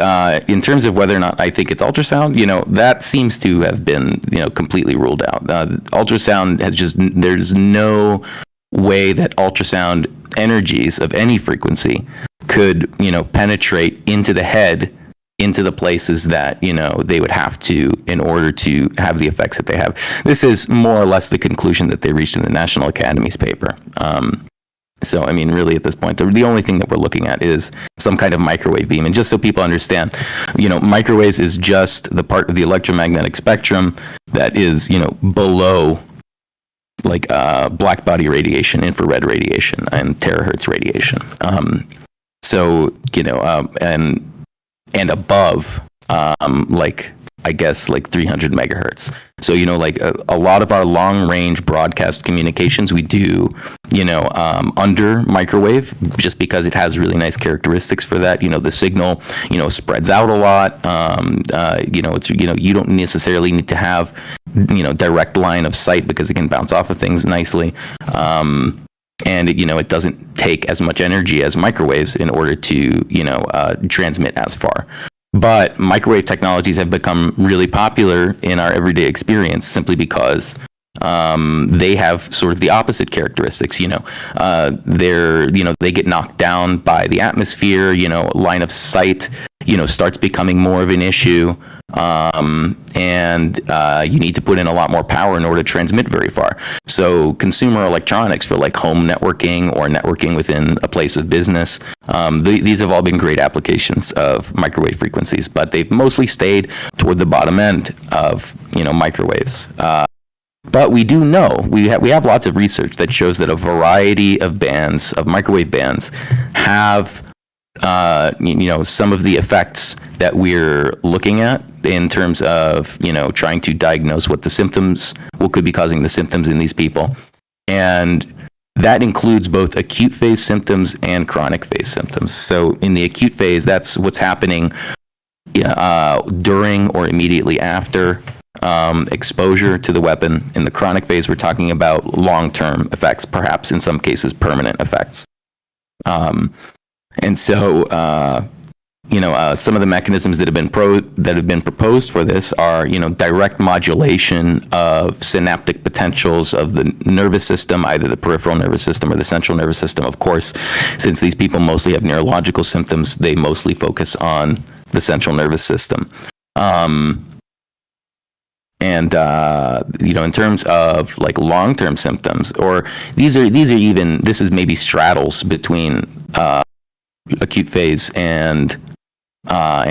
in terms of whether or not I think it's ultrasound, that seems to have been, completely ruled out. Ultrasound there's no way that ultrasound energies of any frequency could, penetrate into the head, into the places that, they would have to in order to have the effects that they have. This is more or less the conclusion that they reached in the National Academy's paper. So, really at this point, the only thing that we're looking at is some kind of microwave beam. And just so people understand, microwaves is just the part of the electromagnetic spectrum that is, below like black body radiation, infrared radiation, and terahertz radiation. And above, I guess 300 megahertz. So, a lot of our long range broadcast communications we do, under microwave, just because it has really nice characteristics for that. The signal, spreads out a lot. It's, you don't necessarily need to have, direct line of sight because it can bounce off of things nicely. And it doesn't take as much energy as microwaves in order to, transmit as far. But microwave technologies have become really popular in our everyday experience simply because they have sort of the opposite characteristics. They get knocked down by the atmosphere. Line of sight, starts becoming more of an issue, and you need to put in a lot more power in order to transmit very far. So consumer electronics for home networking or networking within a place of business, these have all been great applications of microwave frequencies, but they've mostly stayed toward the bottom end of microwaves. But we do know, we have lots of research that shows that a variety of bands, of microwave bands, have some of the effects that we're looking at in terms of, trying to diagnose what could be causing the symptoms in these people. And that includes both acute phase symptoms and chronic phase symptoms. So in the acute phase, that's what's happening during or immediately after exposure to the weapon. In the chronic phase, we're talking about long-term effects, perhaps in some cases permanent effects. And so, some of the mechanisms that have been proposed for this are, direct modulation of synaptic potentials of the nervous system, either the peripheral nervous system or the central nervous system. Of course, since these people mostly have neurological symptoms, they mostly focus on the central nervous system. And in terms of long-term symptoms, or this is maybe straddles between acute phase and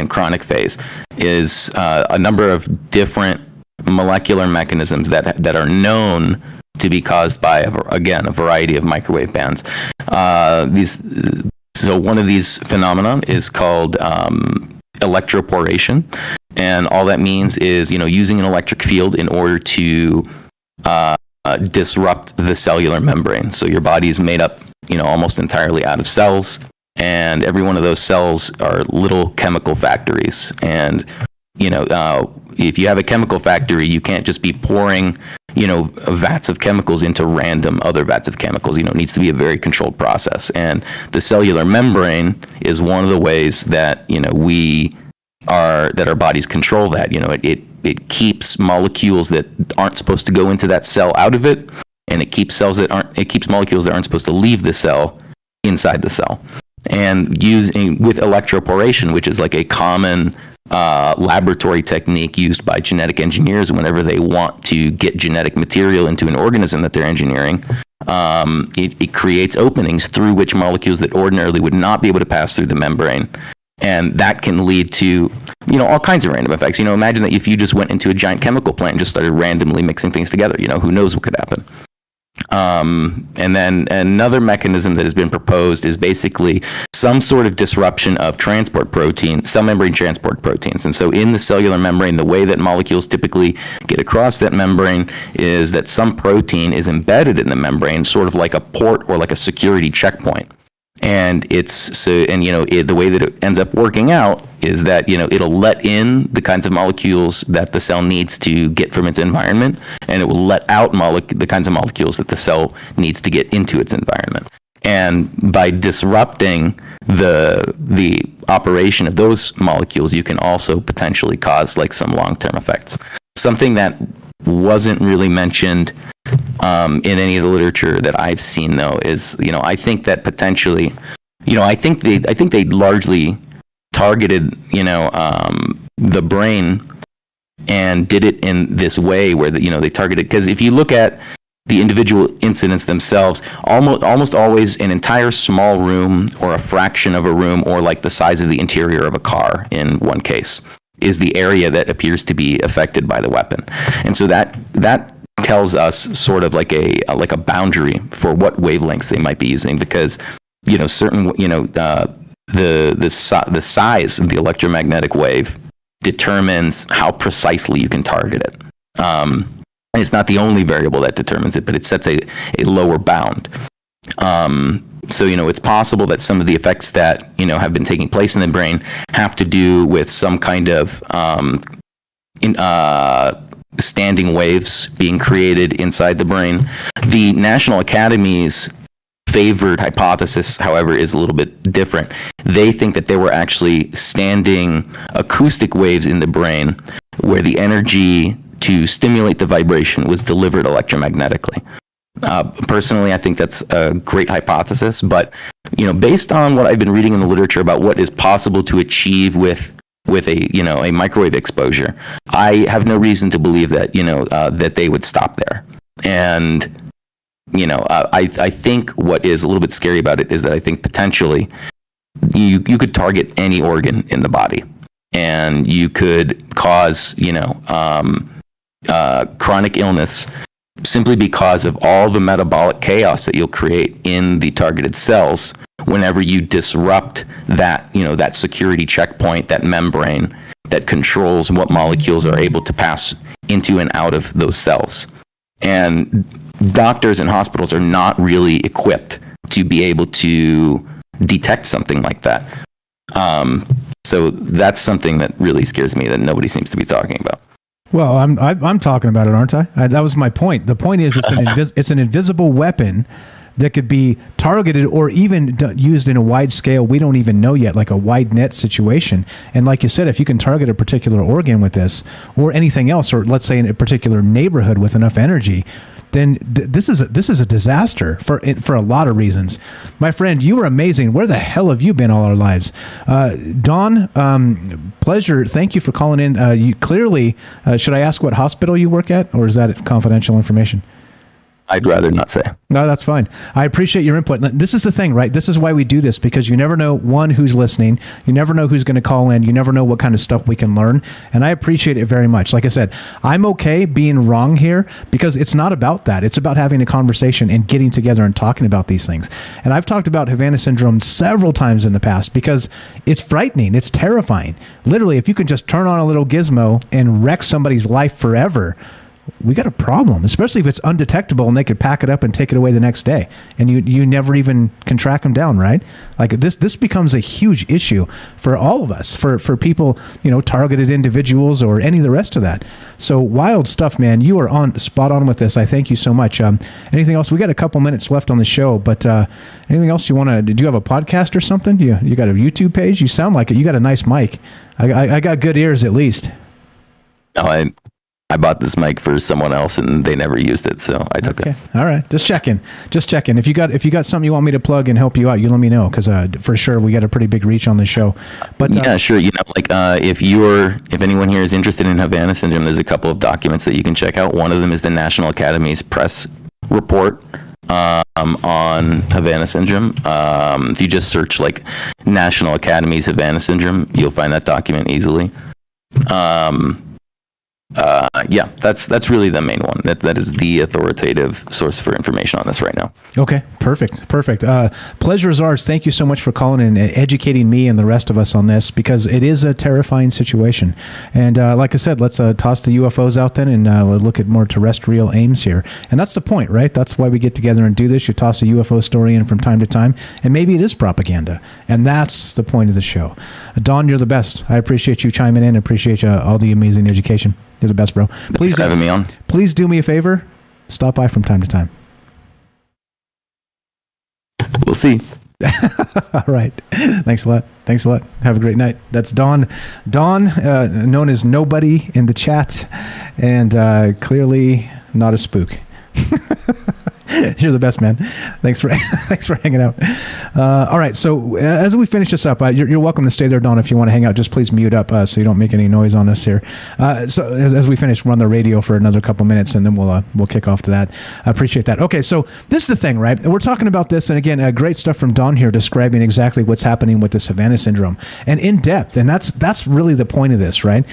chronic phase, is a number of different molecular mechanisms that are known to be caused by a variety of microwave bands. So one of these phenomena is called electroporation, and all that means is using an electric field in order to disrupt the cellular membrane. So your body is made up almost entirely out of cells, and every one of those cells are little chemical factories. And if you have a chemical factory, you can't just be pouring vats of chemicals into random other vats of chemicals. It needs to be a very controlled process, and the cellular membrane is one of the ways that our bodies control that. It keeps molecules that aren't supposed to go into that cell out of it, and it keeps molecules that aren't supposed to leave the cell inside the cell. And with electroporation, which is a common laboratory technique used by genetic engineers whenever they want to get genetic material into an organism that they're engineering. It creates openings through which molecules that ordinarily would not be able to pass through the membrane. And that can lead to, all kinds of random effects. Imagine that if you just went into a giant chemical plant and just started randomly mixing things together, who knows what could happen. And then another mechanism that has been proposed is basically some sort of disruption of transport protein, cell membrane transport proteins. And so in the cellular membrane, the way that molecules typically get across that membrane is that some protein is embedded in the membrane, sort of like a port or like a security checkpoint. And the way that it ends up working out is that, it'll let in the kinds of molecules that the cell needs to get from its environment, and it will let out the kinds of molecules that the cell needs to get into its environment. And by disrupting the operation of those molecules, you can also potentially cause like some long-term effects. Something that wasn't really mentioned in any of the literature that I've seen, though, is I think that potentially, I think they largely targeted the brain and did it in this way where they targeted, because if you look at the individual incidents themselves, almost always an entire small room or a fraction of a room or like the size of the interior of a car in one case is the area that appears to be affected by the weapon. And so that tells us sort of like a boundary for what wavelengths they might be using, because certain the size of the electromagnetic wave determines how precisely you can target it. And it's not the only variable that determines it, but it sets a lower bound. So it's possible that some of the effects that have been taking place in the brain have to do with some kind of standing waves being created inside the brain. The National Academy's favored hypothesis, however, is a little bit different. They think that there were actually standing acoustic waves in the brain where the energy to stimulate the vibration was delivered electromagnetically. Personally, I think that's a great hypothesis, but based on what I've been reading in the literature about what is possible to achieve with a microwave exposure, I have no reason to believe that that they would stop there. And I think what is a little bit scary about it is that I think potentially you could target any organ in the body, and you could cause chronic illness simply because of all the metabolic chaos that you'll create in the targeted cells whenever you disrupt that that security checkpoint, that membrane that controls what molecules are able to pass into and out of those cells. And doctors and hospitals are not really equipped to be able to detect something like that. So that's something that really scares me that nobody seems to be talking about. Well, I'm talking about it, aren't I? That was my point. The point is it's an invisible weapon that could be targeted or even used in a wide scale. We don't even know yet, like a wide net situation. And like you said, if you can target a particular organ with this or anything else, or let's say in a particular neighborhood with enough energy, then this is a disaster for a lot of reasons. My friend, you were amazing. Where the hell have you been all our lives? Don, pleasure. Thank you for calling in. You clearly, should I ask what hospital you work at, or is that confidential information? I'd rather not say. No, that's fine. I appreciate your input. This is the thing, right? This is why we do this, because you never know, one, who's listening. You never know who's going to call in. You never know what kind of stuff we can learn. And I appreciate it very much. Like I said, I'm okay being wrong here because it's not about that. It's about having a conversation and getting together and talking about these things. And I've talked about Havana Syndrome several times in the past because it's frightening. It's terrifying. Literally, if you can just turn on a little gizmo and wreck somebody's life forever, we got a problem, especially if it's undetectable and they could pack it up and take it away the next day and you never even can track them down, right? Like this becomes a huge issue for all of us, for people, targeted individuals or any of the rest of that. So wild stuff, man. You are spot on with this. I thank you so much. Anything else? We got a couple minutes left on the show, but anything else you want to, do you have a podcast or something? You got a YouTube page? You sound like it. You got a nice mic. I got good ears at least. No, I bought this mic for someone else and they never used it, so I took it. All right, just checking. If you got something you want me to plug and help you out, you let me know, because for sure we got a pretty big reach on this show. But yeah, sure. If anyone here is interested in Havana Syndrome, there's a couple of documents that you can check out. One of them is the National Academy's press report on Havana Syndrome. If you just search like National Academy's Havana Syndrome, you'll find that document easily. Yeah, that's really the main one. That is the authoritative source for information on this right now. Okay, perfect. Pleasure is ours. Thank you so much for calling and educating me and the rest of us on this, because it is a terrifying situation. And like I said, let's toss the UFOs out then and look at more terrestrial aims here. And that's the point, right? That's why we get together and do this. You toss a UFO story in from time to time, and maybe it is propaganda. And that's the point of the show. Don, you're the best. I appreciate you chiming in. I appreciate all the amazing education. You're the best, bro. Thanks for having me on. Please do me a favor. Stop by from time to time. We'll see. All right. Thanks a lot. Have a great night. That's Don. Known as Nobody in the chat, and clearly not a spook. You're the best, man. Thanks for hanging out. All right, so as we finish this up, you're welcome to stay there, Don. If you want to hang out, just please mute up so you don't make any noise on us here. So as we finish, we're on the radio for another couple minutes, and then we'll kick off to that. I appreciate that. Okay, so this is the thing, right? We're talking about this, and again, great stuff from Don here describing exactly what's happening with this Havana Syndrome, and in depth. And that's really the point of this, right?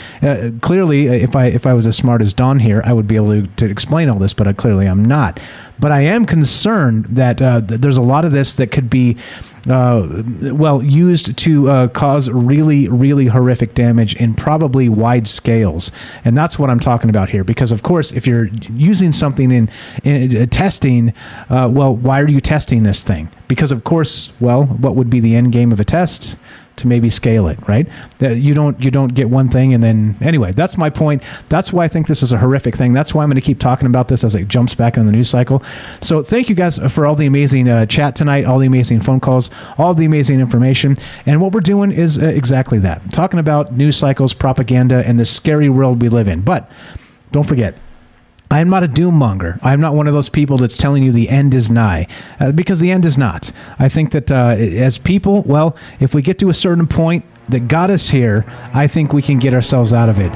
Clearly, if I was as smart as Don here, I would be able to explain all this, but clearly I'm not. But I am concerned that there's a lot of this that could be used to cause really, really horrific damage in probably wide scales. And that's what I'm talking about here. Because, of course, if you're using something in testing, why are you testing this thing? Because, of course, what would be the end game of a test? To maybe scale it, right? You don't get one thing and then anyway. That's my point. That's why I think this is a horrific thing. That's why I'm going to keep talking about this as it jumps back into the news cycle. So thank you guys for all the amazing chat tonight, all the amazing phone calls, all the amazing information. And what we're doing is exactly that, talking about news cycles, propaganda, and the scary world we live in. But don't forget, I am not a doom monger. I am not one of those people that's telling you the end is nigh, because the end is not. I think that as people, if we get to a certain point that got us here, I think we can get ourselves out of it.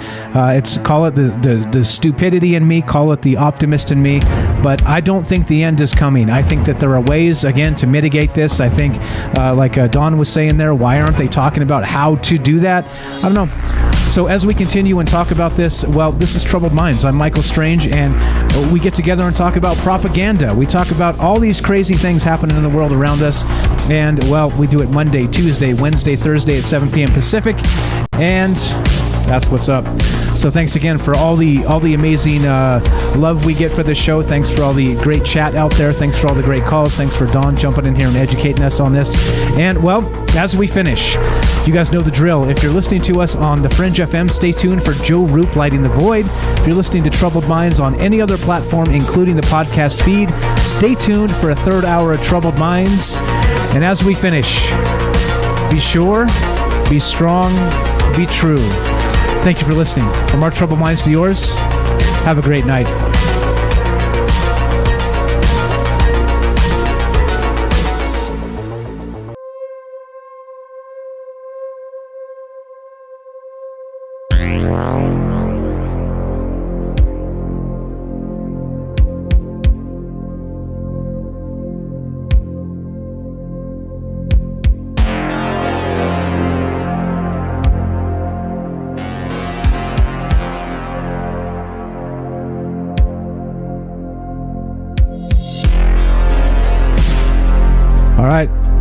Call it the stupidity in me, call it the optimist in me, but I don't think the end is coming. I think that there are ways, again, to mitigate this. I think, like Don was saying there, why aren't they talking about how to do that? I don't know. So as we continue and talk about this, this is Troubled Minds. I'm Michael Strange, and we get together and talk about propaganda. We talk about all these crazy things happening in the world around us, and, we do it Monday, Tuesday, Wednesday, Thursday at 7 p.m. Pacific, and that's what's up. So thanks again for all the amazing love we get for this show. Thanks for all the great chat out there. Thanks for all the great calls. Thanks for Don jumping in here and educating us on this. And, as we finish, you guys know the drill. If you're listening to us on the Fringe FM, stay tuned for Joe Roop Lighting the Void. If you're listening to Troubled Minds on any other platform, including the podcast feed, stay tuned for a third hour of Troubled Minds. And as we finish, be sure, be strong, be true. Thank you for listening. From our Troubled Minds to yours, have a great night.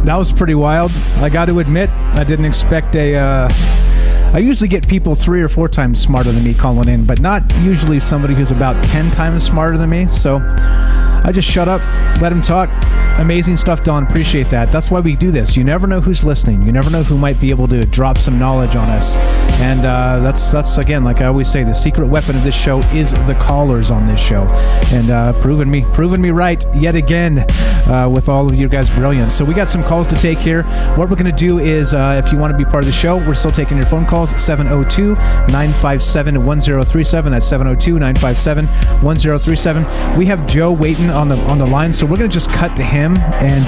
That was pretty wild. I got to admit, I didn't expect I usually get people 3 or 4 times smarter than me calling in, but not usually somebody who's about 10 times smarter than me. So I just shut up, let him talk. Amazing stuff, Don. Appreciate that. That's why we do this. You never know who's listening. You never know who might be able to drop some knowledge on us. And that's again, like I always say, the secret weapon of this show is the callers on this show, and proving me right yet again with all of you guys' brilliance. So we got some calls to take here. What we're going to do is, if you want to be part of the show, we're still taking your phone calls. 702-957-1037. That's 702-957-1037. We have Joe waiting on the line, so we're going to just cut to him, and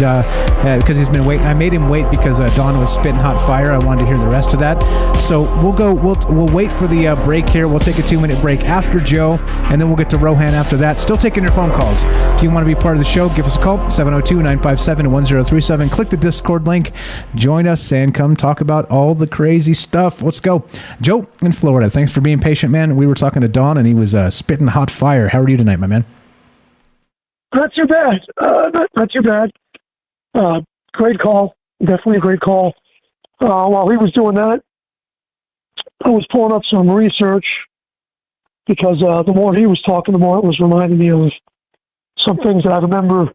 because he's been waiting. I made him wait because Don was spitting hot fire. I wanted to hear the rest of that. So we'll wait for the break here. We'll take a 2-minute break after Joe, and then we'll get to Rohan after that. Still taking your phone calls. If you want to be part of the show, give us a call. 702-957-1037. Click the Discord link. Join us and come talk about all the crazy stuff. Let's go. Joe in Florida. Thanks for being patient, man. We were talking to Don, and he was spitting hot fire. How are you tonight, my man? Not too bad. Not too bad. Great call. Definitely a great call. While he was doing that, I was pulling up some research because the more he was talking, the more it was reminding me of some things that I remember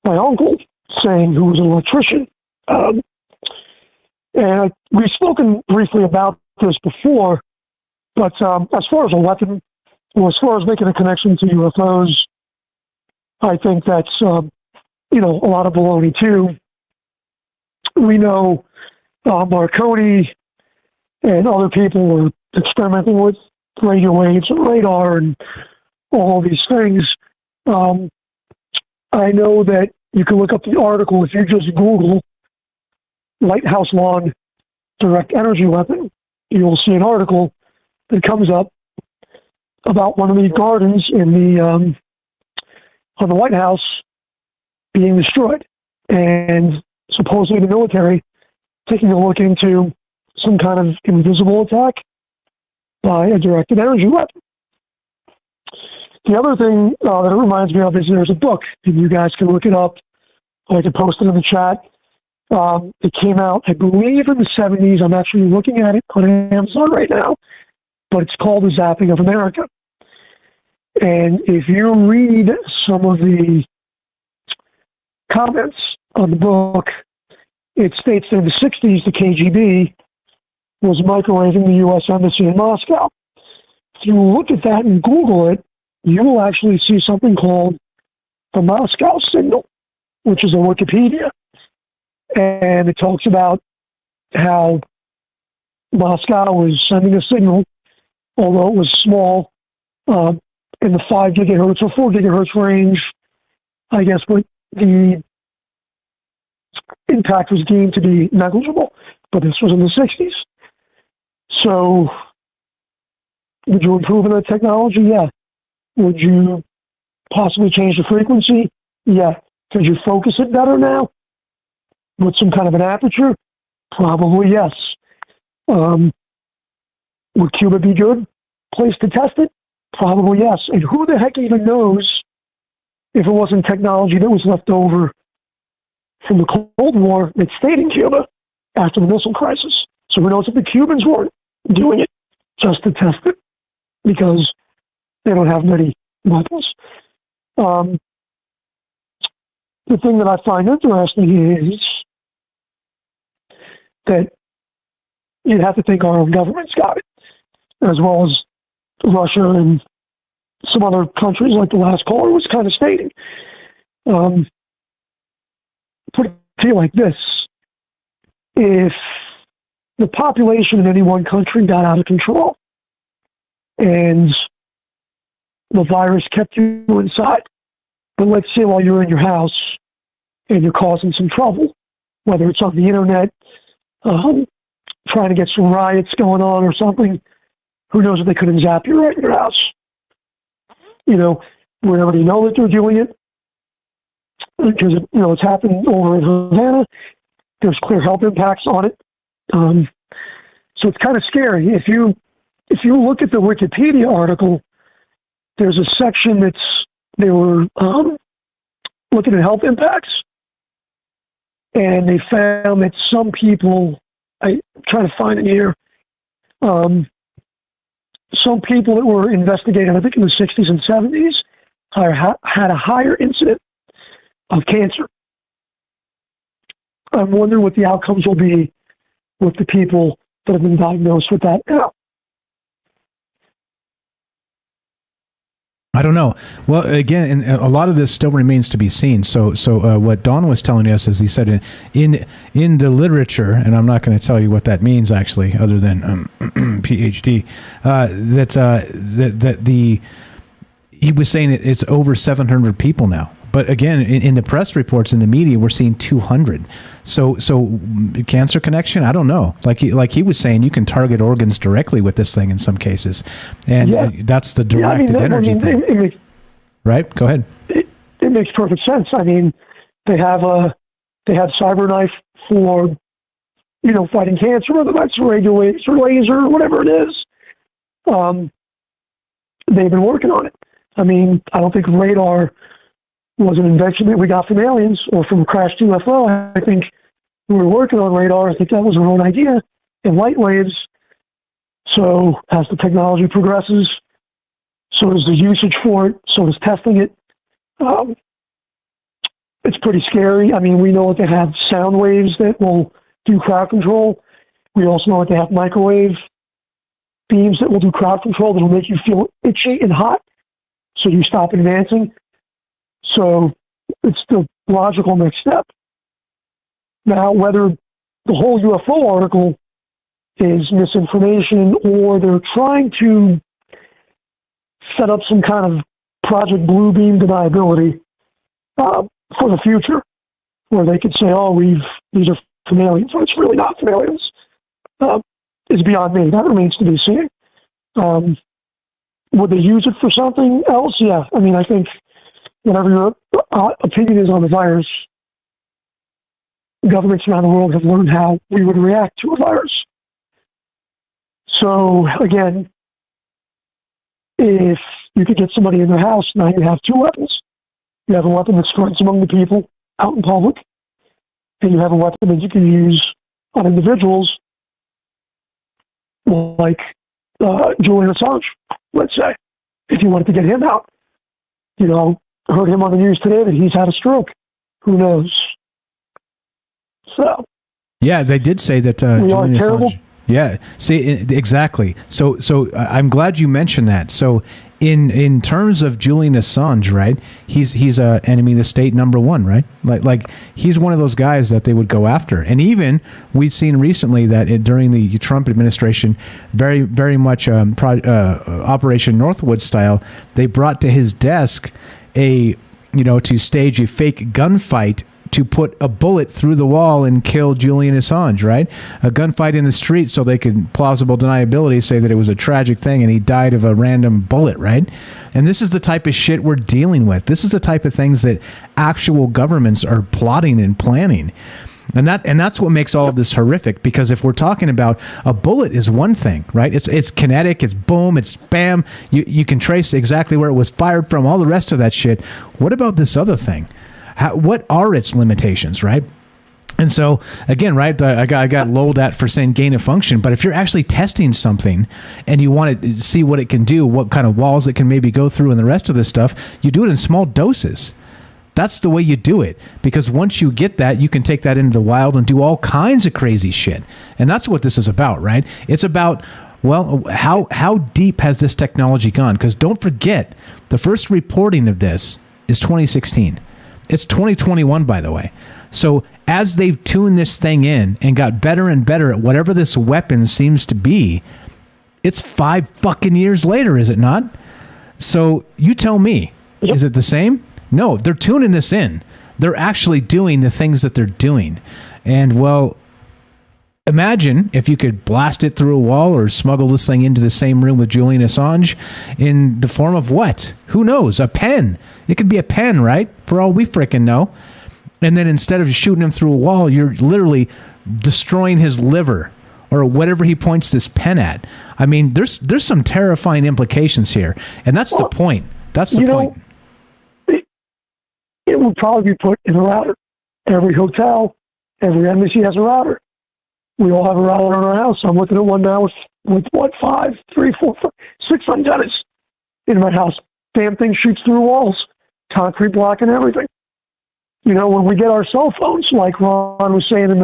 my uncle saying, who was an electrician. And we've spoken briefly about this before, but as far as a weapon, or as far as making a connection to UFOs, I think that's, a lot of baloney too. We know Marconi and other people were experimenting with radio waves and radar and all these things. I know that you can look up the article if you just Google Lighthouse Lawn Direct Energy Weapon. You'll see an article that comes up about one of the gardens in the on the White House being destroyed, and supposedly the military taking a look into some kind of invisible attack by a directed energy weapon. The other thing that it reminds me of is there's a book, and you guys can look it up. I can post it in the chat. It came out, I believe, in the 70s. I'm actually looking at it on Amazon right now, but it's called The Zapping of America. And if you read some of the comments on the book, it states that in the 60s, the KGB was microwaving the U.S. Embassy in Moscow. If you look at that and Google it, you will actually see something called the Moscow signal, which is on Wikipedia. And it talks about how Moscow was sending a signal, although it was small, in the 5 gigahertz or 4 gigahertz range, I guess, but the impact was deemed to be negligible. But this was in the 60s. So, would you improve on that technology? Yeah. Would you possibly change the frequency? Yeah. Could you focus it better now? With some kind of an aperture? Probably yes. Would Cuba be a good place to test it? Probably yes. And who the heck even knows if it wasn't technology that was left over from the Cold War that stayed in Cuba after the missile crisis. So who knows if the Cubans weren't doing it just to test it because they don't have many weapons. The thing that I find interesting is that you'd have to think our own government's got it, as well as Russia and some other countries, like the last caller was kind of stating. Put it to you like this: if the population in any one country got out of control and the virus kept you inside, but let's say while you're in your house and you're causing some trouble, whether it's on the internet, trying to get some riots going on or something, who knows if they couldn't zap you right in your house? We already know that they're doing it because, it's happened over in Havana. There's clear health impacts on it. So it's kind of scary. If you look at the Wikipedia article, there's a section they were looking at health impacts, and they found that some people, I'm trying to find it here, some people that were investigated, I think in the 60s and 70s, had a higher incident of cancer. I'm wondering what the outcomes will be with the people that have been diagnosed with that now. I don't know. Well, again, and a lot of this still remains to be seen. So what Don was telling us is he said in the literature, and I'm not going to tell you what that means actually, other than PhD, he was saying it's over 700 people now. But again, in the press reports in the media, we're seeing 200. So cancer connection, I don't know. Like he was saying, you can target organs directly with this thing in some cases, and that's the directed energy thing. Right? Go ahead. It makes perfect sense. I mean, they have CyberKnife for fighting cancer, whether that's radio waves or laser or whatever it is. They've been working on it. I mean, I don't think radar was an invention that we got from aliens or from a crashed UFO. I think we were working on radar. I think that was our own idea, and light waves. So as the technology progresses, so does the usage for it, so does testing it. It's pretty scary. I mean, we know that they have sound waves that will do crowd control. We also know that they have microwave beams that will do crowd control that will make you feel itchy and hot, so you stop advancing. So it's the logical next step. Now, whether the whole UFO article is misinformation or they're trying to set up some kind of Project Bluebeam deniability for the future, where they could say, "Oh, these are from aliens," when it's really not from aliens, is beyond me. That remains to be seen. Would they use it for something else? Yeah. I mean, I think whatever your opinion is on the virus, governments around the world have learned how we would react to a virus. So, again, if you could get somebody in their house, now you have two weapons. You have a weapon that spreads among the people out in public, and you have a weapon that you can use on individuals like Julian Assange, let's say, if you wanted to get him out. I heard him on the news today that he's had a stroke. Who knows? So. Yeah, they did say that Julian Assange. Yeah, see, exactly. So I'm glad you mentioned that. So in terms of Julian Assange, right? He's a enemy of the state #1, right? Like he's one of those guys that they would go after. And even we've seen recently that during the Trump administration, very very much Operation Northwood style, they brought to his desk to stage a fake gunfight to put a bullet through the wall and kill Julian Assange, right? A gunfight in the street so they could plausible deniability say that it was a tragic thing and he died of a random bullet, right? And this is the type of shit we're dealing with. This is the type of things that actual governments are plotting and planning. And that's what makes all of this horrific, because if we're talking about a bullet is one thing, right? It's kinetic, it's boom, it's bam. You can trace exactly where it was fired from, all the rest of that shit. What about this other thing? What are its limitations, right? And so, again, right, I got lolled at for saying gain of function, but if you're actually testing something and you want to see what it can do, what kind of walls it can maybe go through and the rest of this stuff, you do it in small doses. That's the way you do it, because once you get that, you can take that into the wild and do all kinds of crazy shit. And that's what this is about, right? It's about, well, how deep has this technology gone? Because don't forget, the first reporting of this is 2016. It's 2021, by the way. So as they've tuned this thing in and got better and better at whatever this weapon seems to be, it's 5 fucking years later, is it not? So you tell me, Is it the same? No, they're tuning this in. They're actually doing the things that they're doing. And, well, imagine if you could blast it through a wall or smuggle this thing into the same room with Julian Assange in the form of what? Who knows? A pen. It could be a pen, right? For all we frickin' know. And then instead of shooting him through a wall, you're literally destroying his liver or whatever he points this pen at. I mean, there's some terrifying implications here. And that's the point. That's the point. It would probably be put in a router. Every hotel, every embassy has a router. We all have a router in our house. I'm looking at one now with 5, 3, 4, 5, 6 antennas in my house. Damn thing shoots through walls, concrete block and everything. when we get our cell phones, like Robert was saying in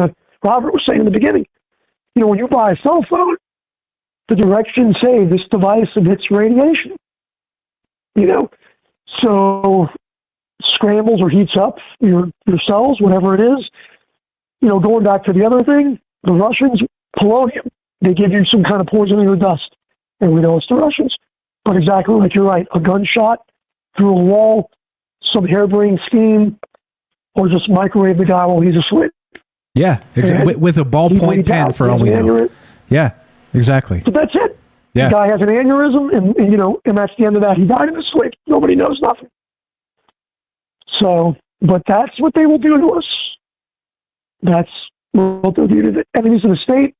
the beginning, when you buy a cell phone, the directions say this device emits radiation. So scrambles or heats up your cells, whatever it is. Going back to the other thing, the Russians, polonium, they give you some kind of poisoning or dust, and we know it's the Russians. But exactly like you're right, a gunshot through a wall, some harebrained scheme, or just microwave the guy while he's asleep. Yeah, exactly. With a ballpoint pen, for all we know. Yeah, exactly. So that's it. Yeah. The guy has an aneurysm, and that's the end of that. He died in his sleep. Nobody knows nothing. So, but that's what they will do to us. That's what they'll do to the enemies of the state.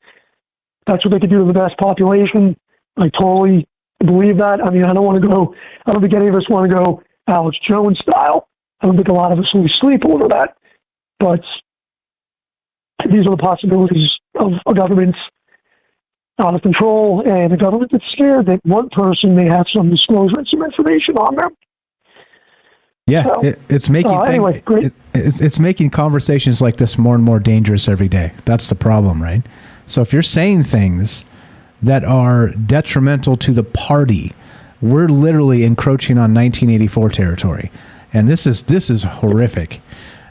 That's what they could do to the vast population. I totally believe that. I mean, I don't think any of us want to go Alex Jones style. I don't think a lot of us will sleep over that. But these are the possibilities of a government out of control and a government that's scared that one person may have some disclosure and some information on them. Yeah, so, it's making it's making conversations like this more and more dangerous every day. That's the problem, right? So if you're saying things that are detrimental to the party, we're literally encroaching on 1984 territory, and this is horrific.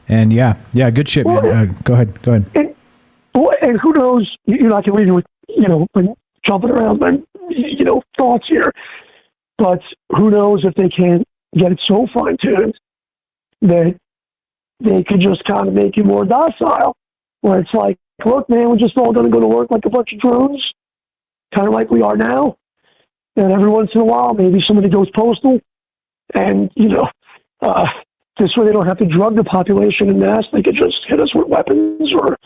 And yeah, good shit, man. Go ahead. And who knows? I can leave you with jumping around my thoughts here, but who knows if they can't get it so fine-tuned that they could just kind of make you more docile, where it's like, look, man, we're just all going to go to work like a bunch of drones, kind of like we are now, and every once in a while, maybe somebody goes postal, and, this way they don't have to drug the population in mass. They could just hit us with weapons, or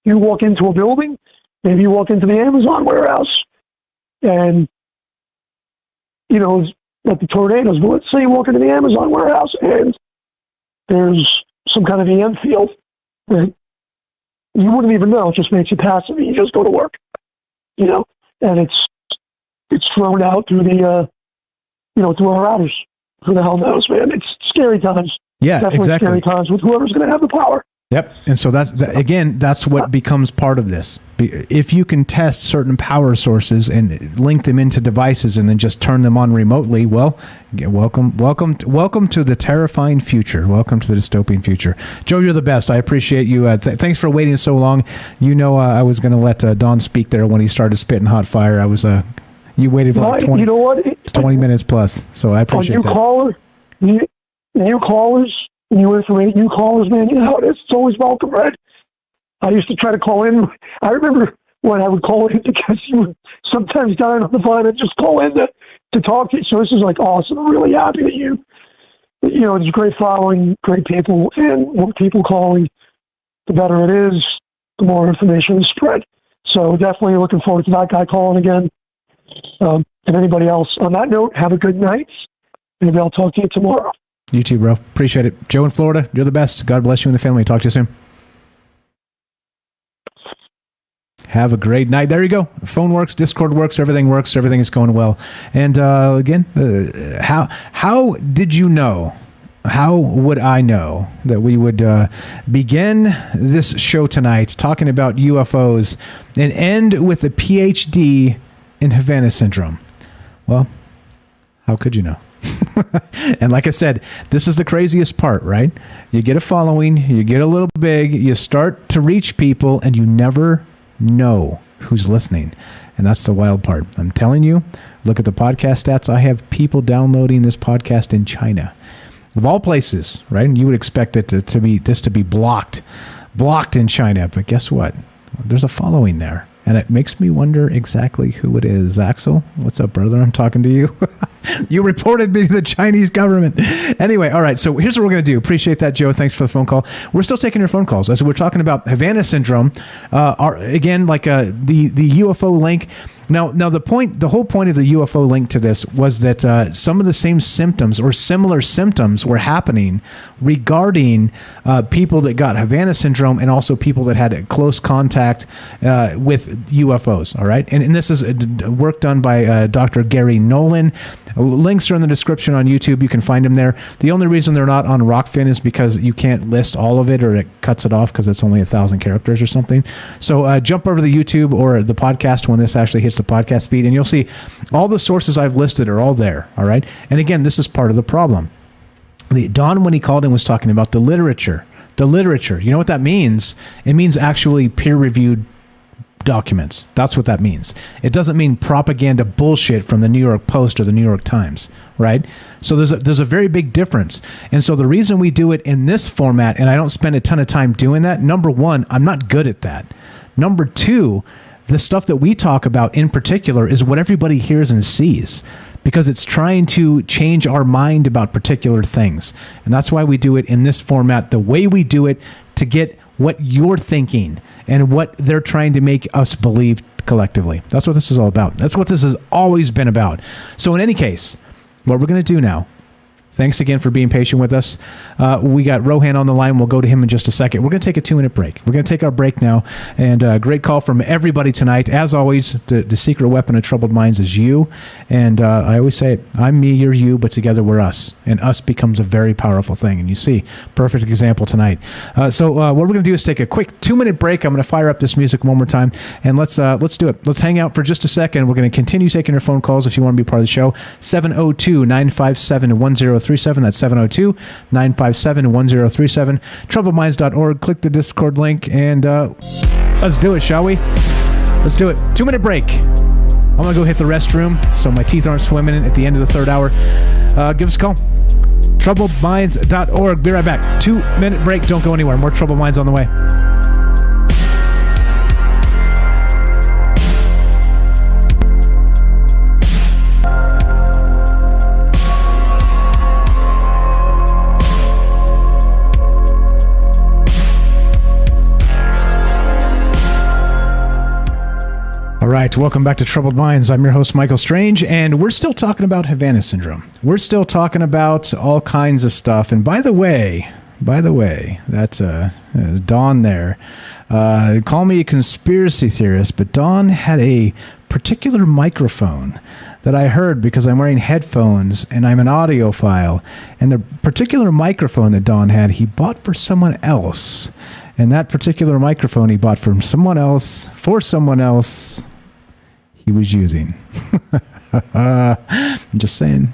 you walk into a building, maybe you walk into the Amazon warehouse, and, like the tornadoes, but let's say you walk into the Amazon warehouse and there's some kind of EM field that you wouldn't even know. It just makes you passive. You just go to work, and it's thrown out through the, through our routers. Who the hell knows, man? It's scary times. Yeah, definitely exactly. Scary times with whoever's going to have the power. Yep. And so that's what becomes part of this. If you can test certain power sources and link them into devices and then just turn them on remotely, well, welcome to the terrifying future. Welcome to the dystopian future. Joe, you're the best. I appreciate you. Thanks for waiting so long. I was going to let Don speak there when he started spitting hot fire. I was you waited for like 20 minutes plus. So I appreciate that. New callers, new information, new callers, man, you know how it is. It's always welcome, right? I used to try to call in. I remember when I would call in because you were sometimes dying on the phone and just call in to talk to you. So this is like awesome. I'm really happy that it's a great following, great people, and more people calling, the better it is, the more information is spread. So definitely looking forward to that guy calling again. And anybody else. On that note, have a good night. Maybe I'll talk to you tomorrow. You too, bro. Appreciate it. Joe in Florida, you're the best. God bless you and the family. Talk to you soon. Have a great night. There you go. Phone works, Discord works, everything is going well. And again, how did you know? How would I know that we would begin this show tonight talking about UFOs and end with a PhD in Havana Syndrome? Well, how could you know? And like I said, this is the craziest part, right? You get a following, you get a little big, you start to reach people, and you never know who's listening. And that's the wild part. I'm telling you, look at the podcast stats. I have people downloading this podcast in China, of all places, right? And you would expect it to be blocked in China. But guess what? There's a following there. And it makes me wonder exactly who it is. Axel, what's up, brother? I'm talking to you. You reported me to the Chinese government. Anyway, all right. So here's what we're going to do. Appreciate that, Joe. Thanks for the phone call. We're still taking your phone calls. As we're talking about Havana Syndrome, again, like the UFO link. Now the whole point of the UFO link to this was that some of the same symptoms or similar symptoms were happening regarding people that got Havana Syndrome and also people that had close contact with UFOs. All right, and this is work done by Dr. Gary Nolan. Links are in the description on YouTube. You can find them there. The only reason they're not on Rockfin is because you can't list all of it, or it cuts it off because it's only 1,000 characters or something. So jump over to the YouTube or the podcast when this actually hits the podcast feed, and you'll see all the sources I've listed are all there. All right. And again, this is part of the problem. Don, when he called in, was talking about the literature. The literature. You know what that means? It means actually peer-reviewed documents. That's what that means. It doesn't mean propaganda bullshit from the New York Post or the New York Times, right? So there's a very big difference. And so the reason we do it in this format, and I don't spend a ton of time doing that, number one, I'm not good at that. Number two, the stuff that we talk about in particular is what everybody hears and sees, because it's trying to change our mind about particular things. And that's why we do it in this format, the way we do it, to get what you're thinking and what they're trying to make us believe collectively. That's what this is all about. That's what this has always been about. So in any case, what we're going to do now, thanks again for being patient with us. We got Rohan on the line. We'll go to him in just a second. We're going to take a 2-minute break. We're going to take our break now. And great call from everybody tonight. As always, the secret weapon of troubled minds is you. And I always say it, I'm me, you're you, but together we're us. And us becomes a very powerful thing. And you see, perfect example tonight. So what we're going to do is take a quick 2-minute break. I'm going to fire up this music one more time. And let's do it. Let's hang out for just a second. We're going to continue taking your phone calls if you want to be part of the show. 702-957-1037. That's 702-957-1037. Troubledminds.org. Click the Discord link and let's do it, shall we? Let's do it. 2-minute break. I'm going to go hit the restroom so my teeth aren't swimming at the end of the third hour. Give us a call. Troubledminds.org. Be right back. 2-minute break. Don't go anywhere. More Troubled Minds on the way. All right, welcome back to Troubled Minds. I'm your host, Michael Strange, and we're still talking about Havana Syndrome. We're still talking about all kinds of stuff. And by the way, that's Dawn there. Call me a conspiracy theorist, but Dawn had a particular microphone that I heard because I'm wearing headphones and I'm an audiophile. And the particular microphone that Dawn had, he bought for someone else. And that particular microphone he bought from someone else, for someone else, he was using. I'm just saying.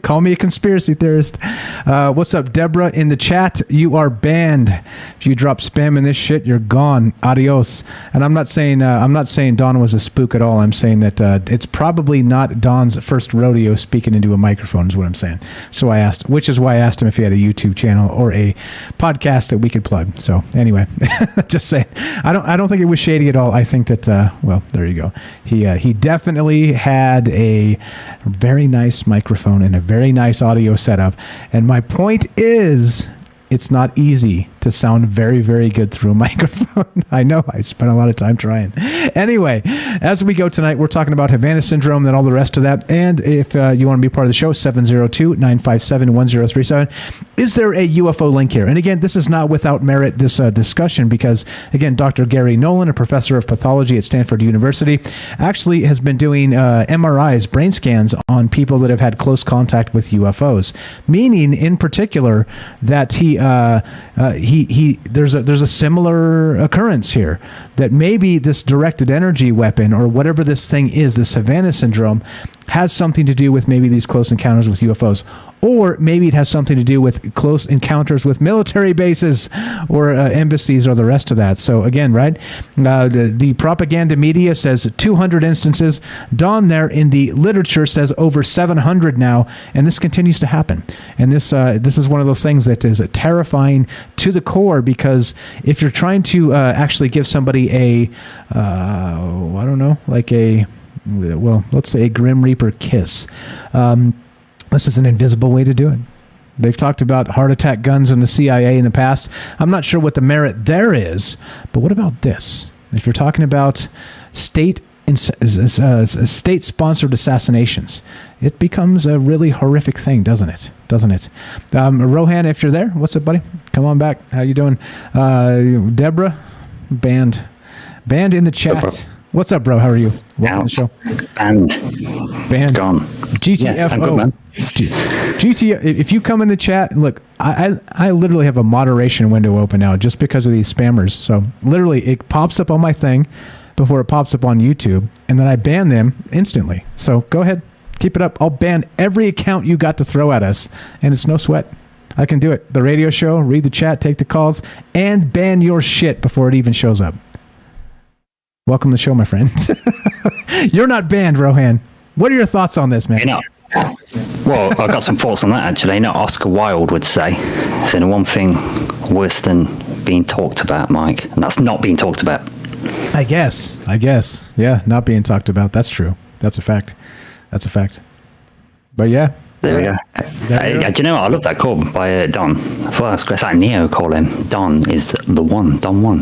Call me a conspiracy theorist. What's up, Deborah, in the chat? You are banned. If you drop spam in this shit, you're gone. Adios. And I'm not saying Dawn was a spook at all. I'm saying that it's probably not Dawn's first rodeo speaking into a microphone, is what I'm saying. Which is why I asked him if he had a YouTube channel or a podcast that we could plug. So anyway, just saying. I don't think it was shady at all. I think that well, there you go. He definitely had a very nice microphone and a very nice audio setup. And my point is, it's not easy to sound very, very good through a microphone. I know. I spent a lot of time trying. Anyway, as we go tonight, we're talking about Havana Syndrome and all the rest of that. And if you want to be part of the show, 702-957-1037. Is there a UFO link here? And again, this is not without merit, this discussion, because, again, Dr. Gary Nolan, a professor of pathology at Stanford University, actually has been doing MRIs, brain scans, on people that have had close contact with UFOs, meaning, in particular, that there's a similar occurrence here, that maybe this directed energy weapon or whatever this thing is, this Havana Syndrome, has something to do with maybe these close encounters with UFOs. Or maybe it has something to do with close encounters with military bases or embassies or the rest of that. So again, right, the propaganda media says 200 instances. Dawn there in the literature says over 700 now, and this continues to happen. And this is one of those things that is terrifying to the core, because if you're trying to actually give somebody a, I don't know, like let's say a Grim Reaper kiss. This is an invisible way to do it. They've talked about heart attack guns in the CIA in the past. I'm not sure what the merit there is, but what about this? If you're talking about state-sponsored assassinations, it becomes a really horrific thing, doesn't it? Rohan, if you're there, what's up, buddy? Come on back. How you doing? Deborah, banned in the chat. What's up, bro? How are you? Welcome to the show. Banned. Gone. GTFO. Yeah, I'm good, man. GT. If you come in the chat, look, I literally have a moderation window open now just because of these spammers. So literally, it pops up on my thing before it pops up on YouTube, and then I ban them instantly. So go ahead, keep it up. I'll ban every account you got to throw at us, and it's no sweat. I can do it. The radio show, read the chat, take the calls, and ban your shit before it even shows up. Welcome to the show, my friend. You're not banned, Rohan. What are your thoughts on this, man? Well, I've got some thoughts on that, actually. Oscar Wilde would say, so the one thing worse than being talked about, Mike, and that's not being talked about. I guess. Yeah, not being talked about. That's true. That's a fact. But yeah. There we go. Do you know what? I love that call by Don. I thought I was going to say Neo call him. Don is the one. Don one.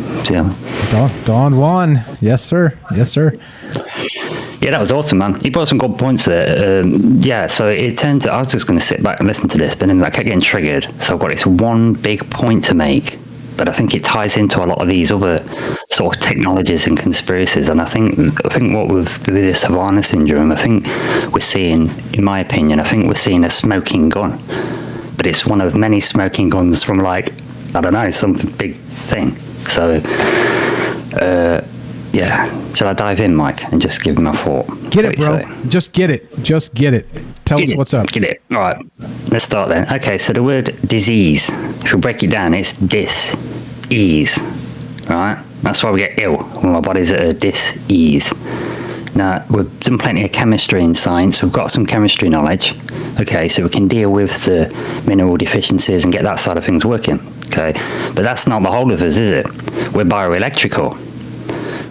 Don one. Yes, sir. Yeah, that was awesome, man. He brought some good points there. So it turns out I was just going to sit back and listen to this, but then I kept getting triggered. So I've got this one big point to make, but I think it ties into a lot of these other sort of technologies and conspiracies. And I think what with this Havana Syndrome, I think we're seeing, in my opinion, we're seeing a smoking gun. But it's one of many smoking guns from, like, I don't know, some big thing. So, shall I dive in, Mike, and just give him a thought? Get it, bro. Just get it. Tell us what's up. Get it. All right. Let's start then. Okay, so the word disease, if we break it down, it's dis-ease. Right? That's why we get ill when our body's at a dis-ease. Now, we've done plenty of chemistry in science. We've got some chemistry knowledge. Okay, so we can deal with the mineral deficiencies and get that side of things working. Okay, but that's not the whole of us, is it? We're bioelectrical.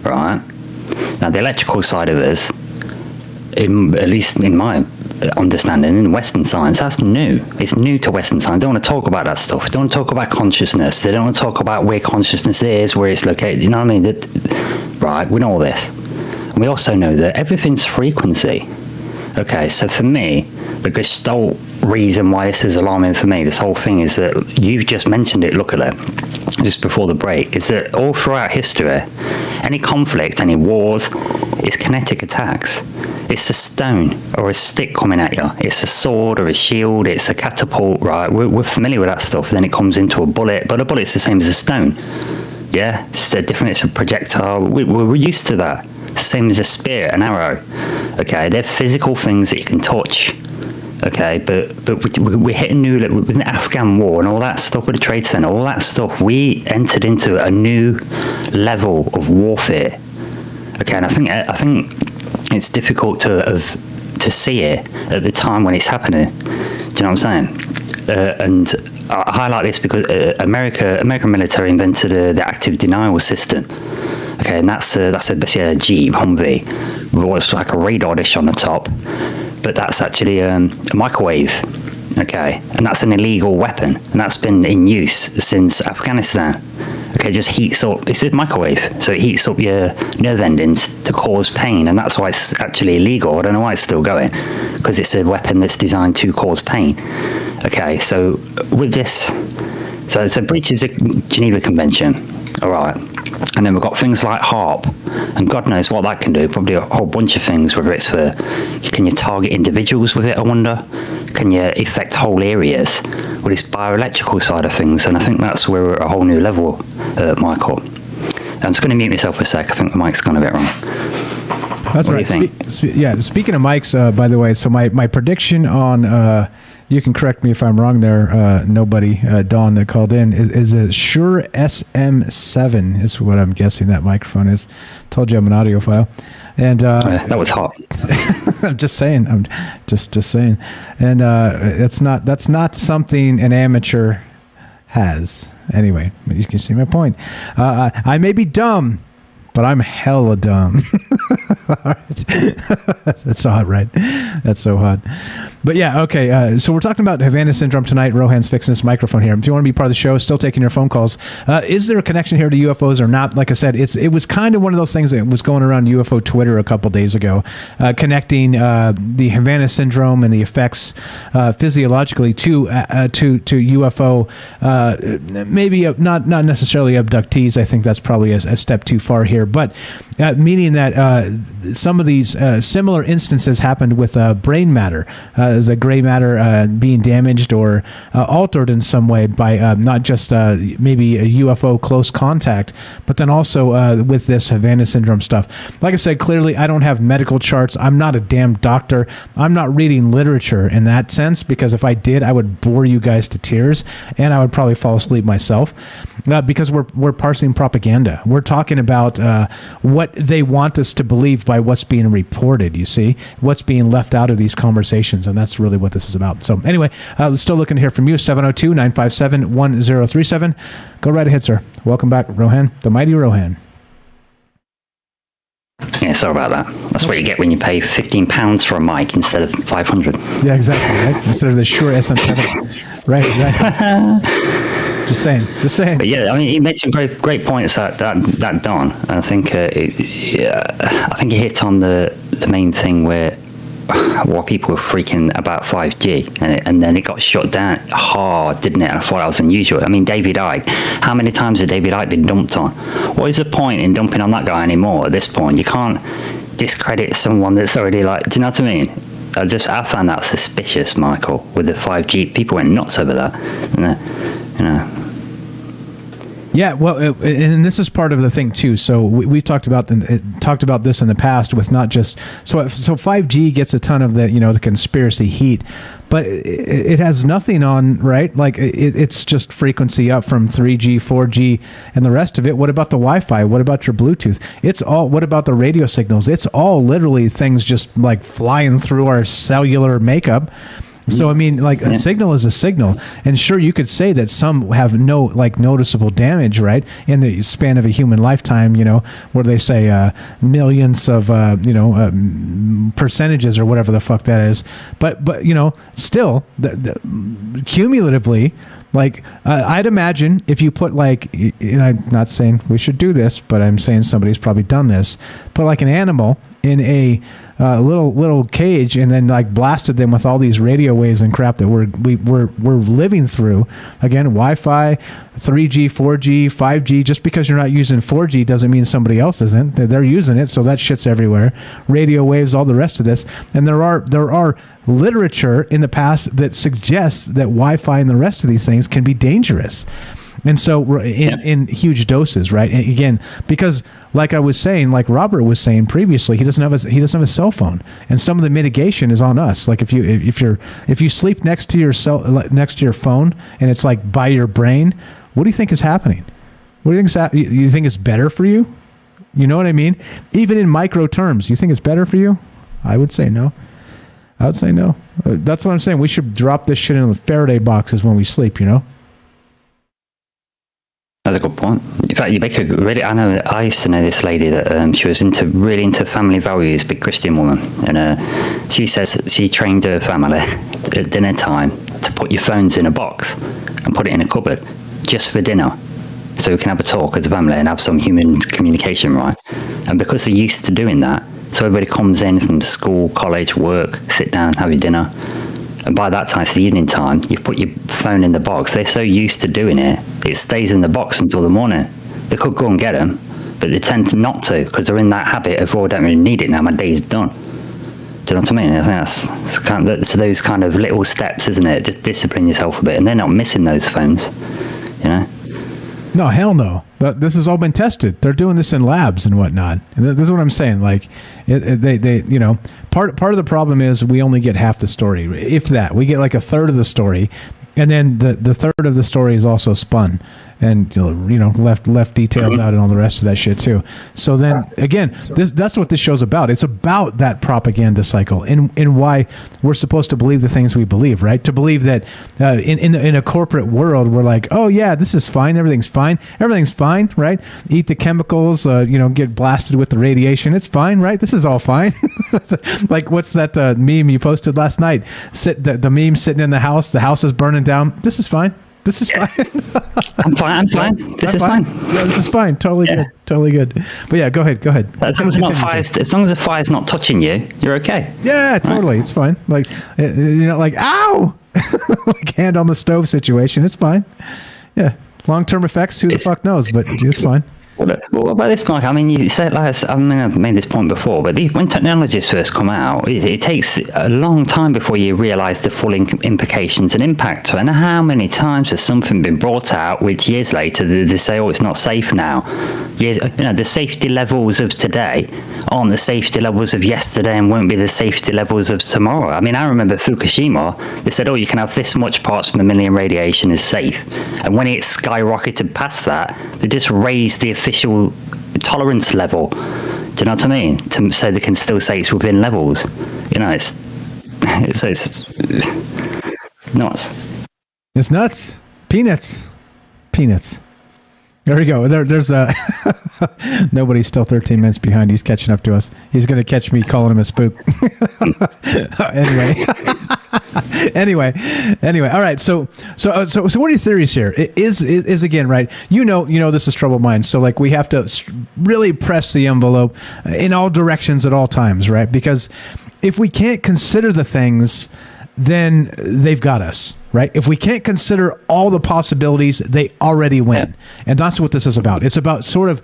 Right? Now, the electrical side of us, at least in my understanding in Western science, that's new. It's new to Western science. They don't want to talk about that stuff. They don't want to talk about consciousness. They don't want to talk about where consciousness is, where it's located. You know what I mean? Right, we know all this. And we also know that everything's frequency. Okay, so for me, the Gestalt reason why this is alarming for me, this whole thing, is that you've just mentioned it, look at it, just before the break, is that all throughout history, any conflict, any wars, it's kinetic attacks. It's a stone or a stick coming at you. It's a sword or a shield. It's a catapult, right? We're familiar with that stuff. Then it comes into a bullet, but a bullet's the same as a stone. Yeah, it's different. It's a projectile. We're used to that. Same as a spear, an arrow. Okay, they're physical things that you can touch. Okay, but we're hitting new, with the Afghan war and all that stuff with the Trade Center, all that stuff. We entered into a new level of warfare. Okay, and I think it's difficult to see it at the time when it's happening. Do you know what I'm saying? And I highlight this because American military invented the active denial system. Okay, and that's basically a Jeep Humvee with what's like a radar dish on the top, but that's actually a microwave. Okay, and that's an illegal weapon, and that's been in use since Afghanistan. Okay, it just heats up. It's a microwave, so it heats up your nerve endings to cause pain, and that's why it's actually illegal. I don't know why it's still going, because it's a weapon that's designed to cause pain. Okay, so with this, so it breaches the Geneva Convention. All right, and then we've got things like HARP, and God knows what that can do. Probably a whole bunch of things. Whether it's for, can you target individuals with it? I wonder. Can you affect whole areas with this bioelectrical side of things? And I think that's where we're at a whole new level, Michael. I'm just going to mute myself for a sec. I think the mic's gone a bit wrong. That's right. Speaking of mics, by the way, so my prediction on, you can correct me if I'm wrong there, nobody, Dawn that called in, is a Shure SM7 is what I'm guessing that microphone is. Told you I'm an audiophile. And that was hot. I'm just saying. I'm just saying. And that's not something an amateur has. Anyway, you can see my point. I may be dumb, but I'm hella dumb. All right. That's so hot, right? That's so hot. But yeah, okay. So we're talking about Havana Syndrome tonight. Rohan's fixing this microphone here. If you want to be part of the show, still taking your phone calls. Is there a connection here to UFOs or not? Like I said, it was kind of one of those things that was going around UFO Twitter a couple days ago, connecting the Havana Syndrome and the effects physiologically to UFO. Maybe not necessarily abductees. I think that's probably a step too far here, but meaning that some of these similar instances happened with brain matter. The gray matter being damaged or altered in some way by not just maybe a UFO close contact, but then also with this Havana Syndrome stuff. Like I said, clearly I don't have medical charts. I'm not a damn doctor. I'm not reading literature in that sense, because if I did, I would bore you guys to tears and I would probably fall asleep myself, because we're parsing propaganda. We're talking about what they want us to believe by what's being reported, you see, what's being left out of these conversations, and that's really what this is about. So anyway, still looking to hear from you, 702-957-1037. Go right ahead, sir. Welcome back, Rohan, the mighty Rohan. Yeah, sorry about that. That's what you get when you pay £15 for a mic instead of 500. Yeah, exactly, right? Instead of the Shure SM7. Right. Just saying. But yeah, I mean, he made some great points that Don. And I think he hit on the main thing where people were freaking about 5G, and then it got shut down hard, didn't it? And I thought that was unusual. I mean, David Icke, how many times has David Icke been dumped on? What is the point in dumping on that guy anymore at this point? You can't discredit someone that's already do you know what I mean? I found that suspicious, Michael, with the 5G. People went nuts over that, Yeah, well, and this is part of the thing too. So we've talked about this in the past with not just so 5G gets a ton of the the conspiracy heat, but it has nothing on, right? Like it's just frequency up from 3G, 4G, and the rest of it. What about the Wi-Fi? What about your Bluetooth? It's all. What about the radio signals? It's all literally things just like flying through our cellular makeup. So, I mean, like a signal is a signal. And sure, you could say that some have no noticeable damage, right? In the span of a human lifetime, where they say millions of, percentages or whatever the fuck that is. But still, cumulatively, I'd imagine if you put and I'm not saying we should do this, but I'm saying somebody's probably done this, put an animal in a little cage and then blasted them with all these radio waves and crap that we're living through. Again, Wi-Fi, 3G, 4G, 5G. Just because you're not using 4G doesn't mean somebody else isn't. They're using it, so that shit's everywhere. Radio waves, all the rest of this, and there are literature in the past that suggests that Wi-Fi and the rest of these things can be dangerous. And so we're in huge doses, right? And again, because like I was saying, like Robert was saying previously, he doesn't have a cell phone, and some of the mitigation is on us. Like if you sleep next to your phone and it's by your brain, what do you think is happening? What do you think you think it's better for you? You know what I mean? Even in micro terms, you think it's better for you? I would say no. That's what I'm saying. We should drop this shit in the Faraday boxes when we sleep. That's a good point. In fact, you make I used to know this lady that she was really into family values, big Christian woman, and she says she trained her family at dinner time to put your phones in a box and put it in a cupboard just for dinner, so we can have a talk as a family and have some human communication, right? And because they're used to doing that, so everybody comes in from school, college, work, sit down, have your dinner. And by that time, it's the evening time, you put your phone in the box. They're so used to doing it, it stays in the box until the morning. They could go and get them, but they tend not to because they're in that habit of, I don't really need it now, my day's done. Do you know what I mean? I think that's it's those kind of little steps, isn't it? Just discipline yourself a bit, and they're not missing those phones, No, hell no. This has all been tested. They're doing this in labs and whatnot. And this is what I'm saying. Part of the problem is we only get half the story. If that, we get a third of the story, and then the third of the story is also spun. and left details out and all the rest of that shit too. So then again, that's what this show's about. It's about that propaganda cycle and why we're supposed to believe the things we believe, right? To believe that in a corporate world, we're like, oh yeah, this is fine, everything's fine, right? Eat the chemicals, get blasted with the radiation, it's fine, right? This is all fine. Like, what's that meme you posted last night? The meme sitting in the house is burning down. This is fine. This is fine. I'm fine. This is fine. Yeah, this is fine. Totally good. But yeah, go ahead. As long as the fire's not touching you, you're okay. Yeah, totally. Right? It's fine. Like, like, ow! Like hand on the stove situation. It's fine. Yeah. Long-term effects, who the fuck knows? But it's fine. Well, what about this, Mike? I mean, you said, I've made this point before, but when technologies first come out, it takes a long time before you realise the full implications and impact. And how many times has something been brought out, which years later they say, "Oh, it's not safe now." The safety levels of today aren't the safety levels of yesterday, and won't be the safety levels of tomorrow. I mean, I remember Fukushima. They said, "Oh, you can have this much parts per million radiation is safe," and when it skyrocketed past that, they just raised the official tolerance level. Do you know what I mean? So they can still say it's within levels. It's nuts. It's nuts. Peanuts. There we go. There's nobody's still 13 minutes behind. He's catching up to us. He's going to catch me calling him a spook. Anyway. All right. So what are your theories here? It is again, right? This is Troubled Minds. So like we have to really press the envelope in all directions at all times, right? Because if we can't consider the things, then they've got us, right? If we can't consider all the possibilities, they already win. Yeah. And that's what this is about. It's about sort of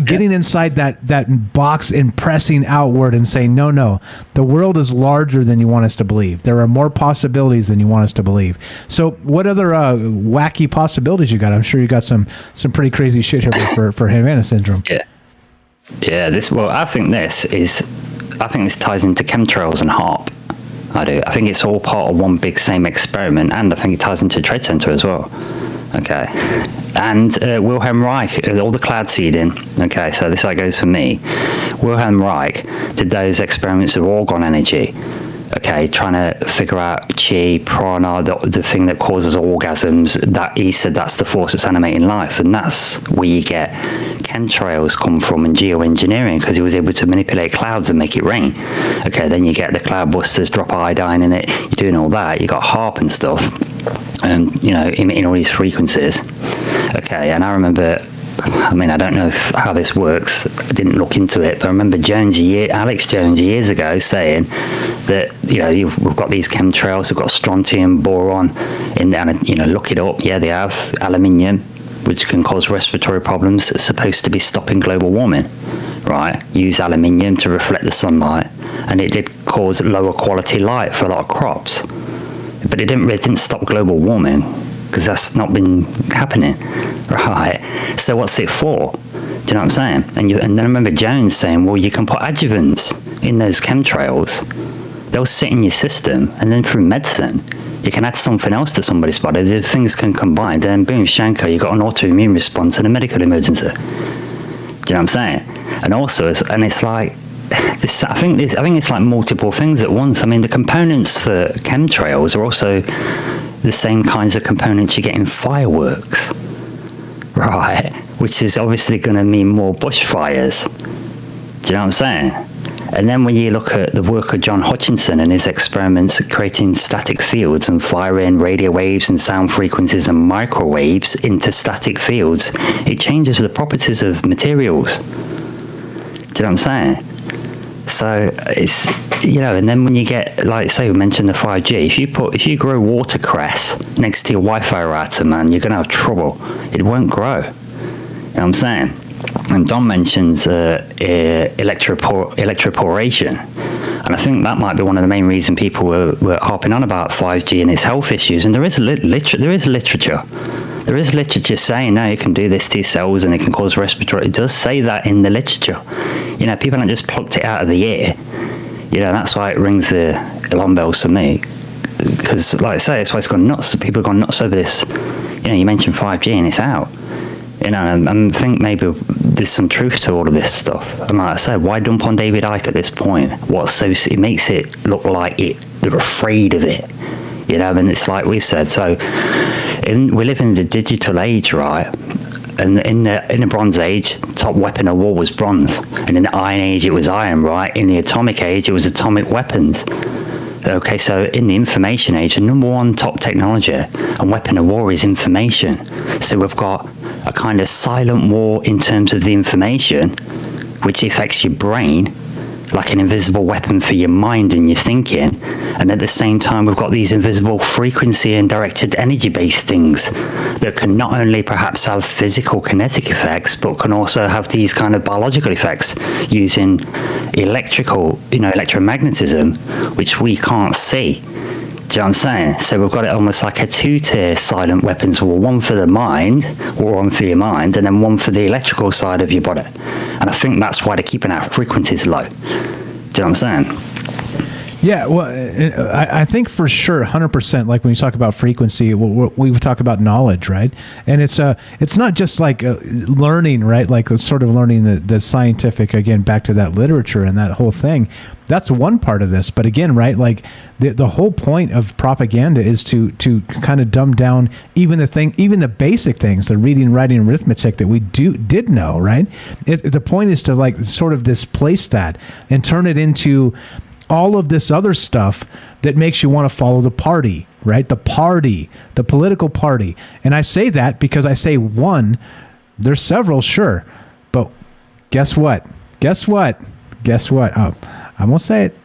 getting inside that box and pressing outward and saying, no, the world is larger than you want us to believe. There are more possibilities than you want us to believe. So what other wacky possibilities you got? I'm sure you got some pretty crazy shit here for Havana Syndrome. Yeah. I think this ties into chemtrails and HAARP. I do. I think it's all part of one big same experiment, and I think it ties into the Trade Center as well. Okay. And Wilhelm Reich, all the cloud seeding. Okay, so this is how it goes for me. Wilhelm Reich did those experiments of orgone energy. Okay, trying to figure out chi, prana, the thing that causes orgasms. That he said that's the force that's animating life, and that's where you get chemtrails come from and geoengineering, because he was able to manipulate clouds and make it rain. Okay, then you get the cloud busters, drop iodine in it. You're doing all that. You got HAARP and stuff, and in all these frequencies. Okay, and I remember. I mean, I don't know how this works. I didn't look into it, but I remember Alex Jones years ago saying that we've got these chemtrails. We've got strontium, boron in there. And, look it up. Yeah, they have aluminium, which can cause respiratory problems. It's supposed to be stopping global warming, right? Use aluminium to reflect the sunlight, and it did cause lower quality light for a lot of crops, but it didn't stop global warming, because that's not been happening, right? So what's it for? Do you know what I'm saying? And then I remember Jones saying, well, you can put adjuvants in those chemtrails. They'll sit in your system, and then through medicine, you can add something else to somebody's body. The things can combine. Then boom, Shanko, you got an autoimmune response and a medical emergency. Do you know what I'm saying? And also, it's like, I think it's like multiple things at once. I mean, the components for chemtrails are also the same kinds of components you get in fireworks, right? Which is obviously going to mean more bushfires. Do you know what I'm saying? And then when you look at the work of John Hutchinson and his experiments creating static fields and firing radio waves and sound frequencies and microwaves into static fields, it changes the properties of materials. Do you know what I'm saying? So it's, and then when you get, like, say we mentioned the 5G, if you grow watercress next to your Wi-Fi router, man, you're going to have trouble. It won't grow. You know what I'm saying? And Don mentions electroporation, and I think that might be one of the main reasons people were harping on about 5G and its health issues. And there is literature. There is literature saying, no, you can do this to your cells and it can cause respiratory. It does say that in the literature. People haven't just plucked it out of the air. That's why it rings the alarm bells for me. Because, like I say, it's why it's gone nuts. People have gone nuts over this. You mentioned 5G and it's out. You know, and I think maybe there's some truth to all of this stuff. And like I said, why dump on David Icke at this point? It makes it look like they're afraid of it. You know, and it's like we said. So we live in the digital age, right? And in the Bronze Age, top weapon of war was bronze, and in the Iron Age, it was iron, right? In the Atomic Age, it was atomic weapons. Okay, so in the information age, the number one top technology and weapon of war is information. So we've got a kind of silent war in terms of the information, which affects your brain, like an invisible weapon for your mind and your thinking. And at the same time, we've got these invisible frequency and directed energy-based things that can not only perhaps have physical kinetic effects, but can also have these kind of biological effects using electromagnetism, which we can't see. Do you know what I'm saying? So we've got it almost like a two-tier silent weapons war, one for the mind, or one for your mind, and then one for the electrical side of your body. And I think that's why they're keeping our frequencies low. Do you know what I'm saying? Yeah, well, I think for sure, 100%. Like when you talk about frequency, we talk about knowledge, right? And it's not just like learning, right? Like sort of learning the scientific, again, back to that literature and that whole thing. That's one part of this. But again, right, like the whole point of propaganda is to kind of dumb down even the basic things, the reading, writing, arithmetic that we did know, right? The point is to like sort of displace that and turn it into all of this other stuff that makes you want to follow the party, right? The political party. And I say that because I say one, there's several, sure. But guess what? Oh, I won't say it.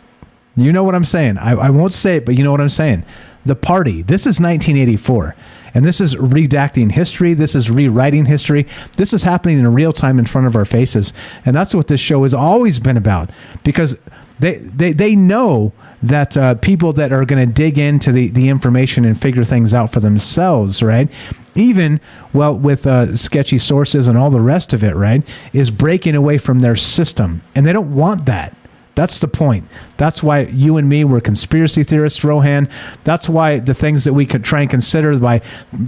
You know what I'm saying. I won't say it, but you know what I'm saying. The party. This is 1984. And this is redacting history. This is rewriting history. This is happening in real time in front of our faces. And that's what this show has always been about. Because they know that people that are going to dig into the information and figure things out for themselves, right? Even, well, with sketchy sources and all the rest of it, right, is breaking away from their system. And they don't want that. That's the point. That's why you and me were conspiracy theorists, Rohan. That's why the things that we could try and consider by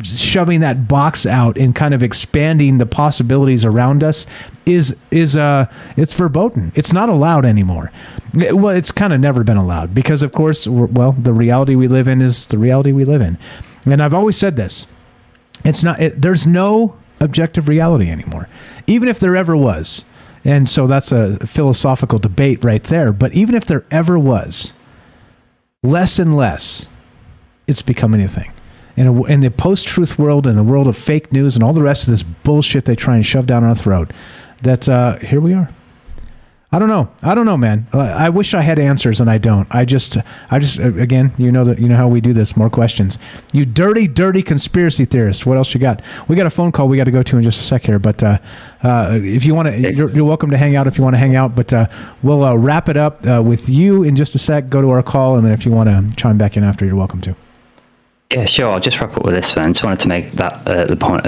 shoving that box out and kind of expanding the possibilities around us is it's verboten. It's not allowed anymore. Well, it's kind of never been allowed because, of course, the reality we live in is the reality we live in. And I've always said this. There's no objective reality anymore, even if there ever was. And so that's a philosophical debate right there. But even if there ever was, less and less, it's becoming a thing. In the post-truth world and the world of fake news and all the rest of this bullshit they try and shove down our throat, that here we are. I don't know, man. I wish I had answers, and I don't. I just again, you know how we do this. More questions. You dirty conspiracy theorist. What else you got? We got a phone call we got to go to in just a sec here. But if you want to, you're welcome to hang out if you want to hang out. But we'll wrap it up with you in just a sec. Go to our call, and then if you want to chime back in after, you're welcome to. Yeah, sure. I'll just wrap up with this then. Just wanted to make that the point.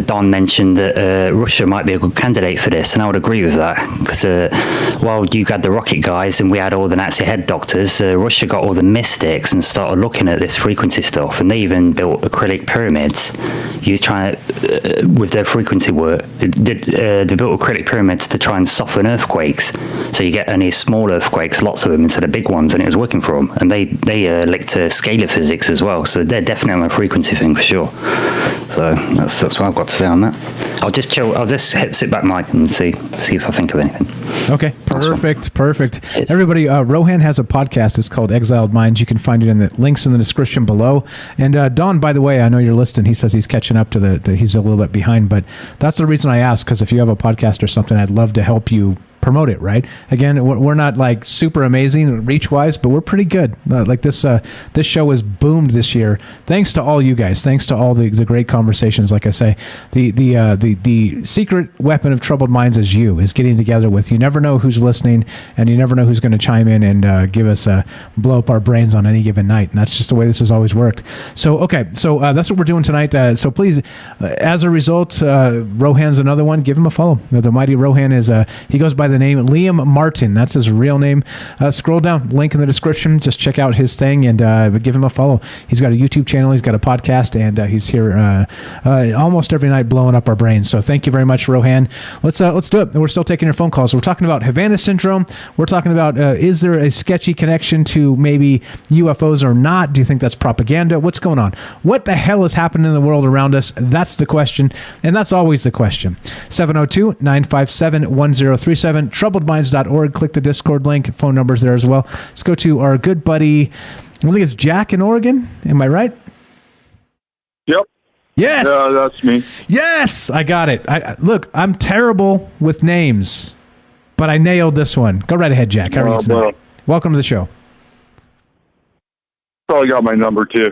Don mentioned that Russia might be a good candidate for this, and I would agree with that because while you had the rocket guys and we had all the Nazi head doctors, Russia got all the mystics and started looking at this frequency stuff, and they even built acrylic pyramids. You try with their frequency work. They built acrylic pyramids to try and soften earthquakes, so you get only small earthquakes, lots of them instead of big ones, and it was working for them. And they linked to scalar physics as well, so they're definitely on a frequency thing for sure. So that's what I've got to say on that. I'll just chill. I'll just sit back, Mike, and see if I think of anything. Okay, perfect. Yes. Everybody, Rohan has a podcast. It's called Exiled Minds. You can find it in the links in the description below. And Don, by the way, I know you're listening. He says he's catching up to he's a little bit behind, but that's the reason I asked, because if you have a podcast or something, I'd love to help you promote it, right? Again, we're not like super amazing reach wise, but we're pretty good. Like this show has boomed this year, thanks to all you guys, thanks to all the great conversations. Like I say, the secret weapon of troubled minds is getting together with. You never know who's listening, and you never know who's going to chime in and give us blow up our brains on any given night. And that's just the way this has always worked. So okay, so that's what we're doing tonight. So please, as a result, Rohan's another one. Give him a follow. The mighty Rohan he goes by the the name. Liam Martin, that's his real name. Scroll down, link in the description. Just check out his thing and give him a follow. He's got a YouTube channel, he's got a podcast, and he's here almost every night blowing up our brains. So thank you very much, Rohan. Let's do it. We're still taking your phone calls. We're talking about Havana Syndrome. We're talking about is there a sketchy connection to maybe UFOs or not? Do you think that's propaganda? What's going on? What the hell is happening in the world around us? That's the question, and that's always the question. 702-957-1037, troubledminds.org. Click the Discord link. Phone number's there as well. Let's go to our good buddy, I think it's Jack in Oregon. Am I right? Yep. Yes. That's me. Yes, I got it. Look, I'm terrible with names, but I nailed this one. Go right ahead, Jack. How are you tonight? Welcome to the show. Probably got my number too.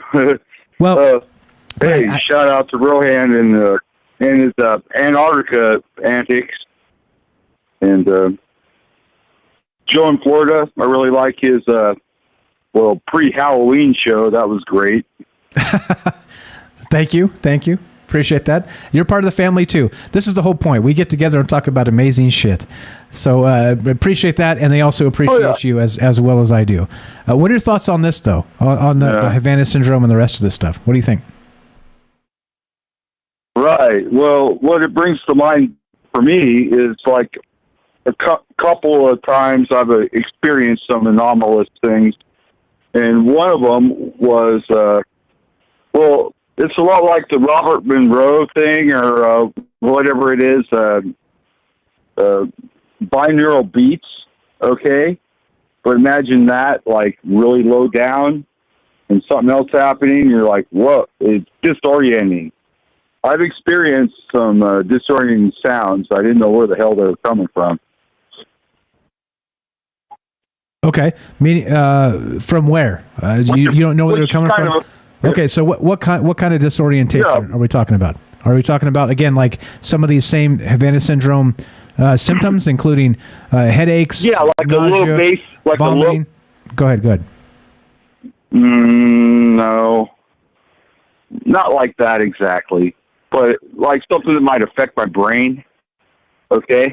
Well, hey, shout out to Rohan and his Antarctica antics, and Joe in Florida. I really like his pre-Halloween show. That was great. Thank you. Appreciate that. You're part of the family too. This is the whole point. We get together and talk about amazing shit. So appreciate that, and they also appreciate you as well as I do. What are your thoughts on this, though, on the Havana Syndrome and the rest of this stuff? What do you think? Right. Well, what it brings to mind for me is like a couple of times I've experienced some anomalous things, and one of them was, it's a lot like the Robert Monroe thing or whatever it is, binaural beats, okay? But imagine that, like, really low down and something else happening. You're like, whoa, it's disorienting. I've experienced some disorienting sounds. I didn't know where the hell they were coming from. Okay. From where? You don't know where they're coming from? Okay, so what kind of disorientation are we talking about? Are we talking about, again, like some of these same Havana Syndrome symptoms, including headaches, like nausea, a little bass, like vomiting? Go ahead. No. Not like that exactly, but like something that might affect my brain, okay?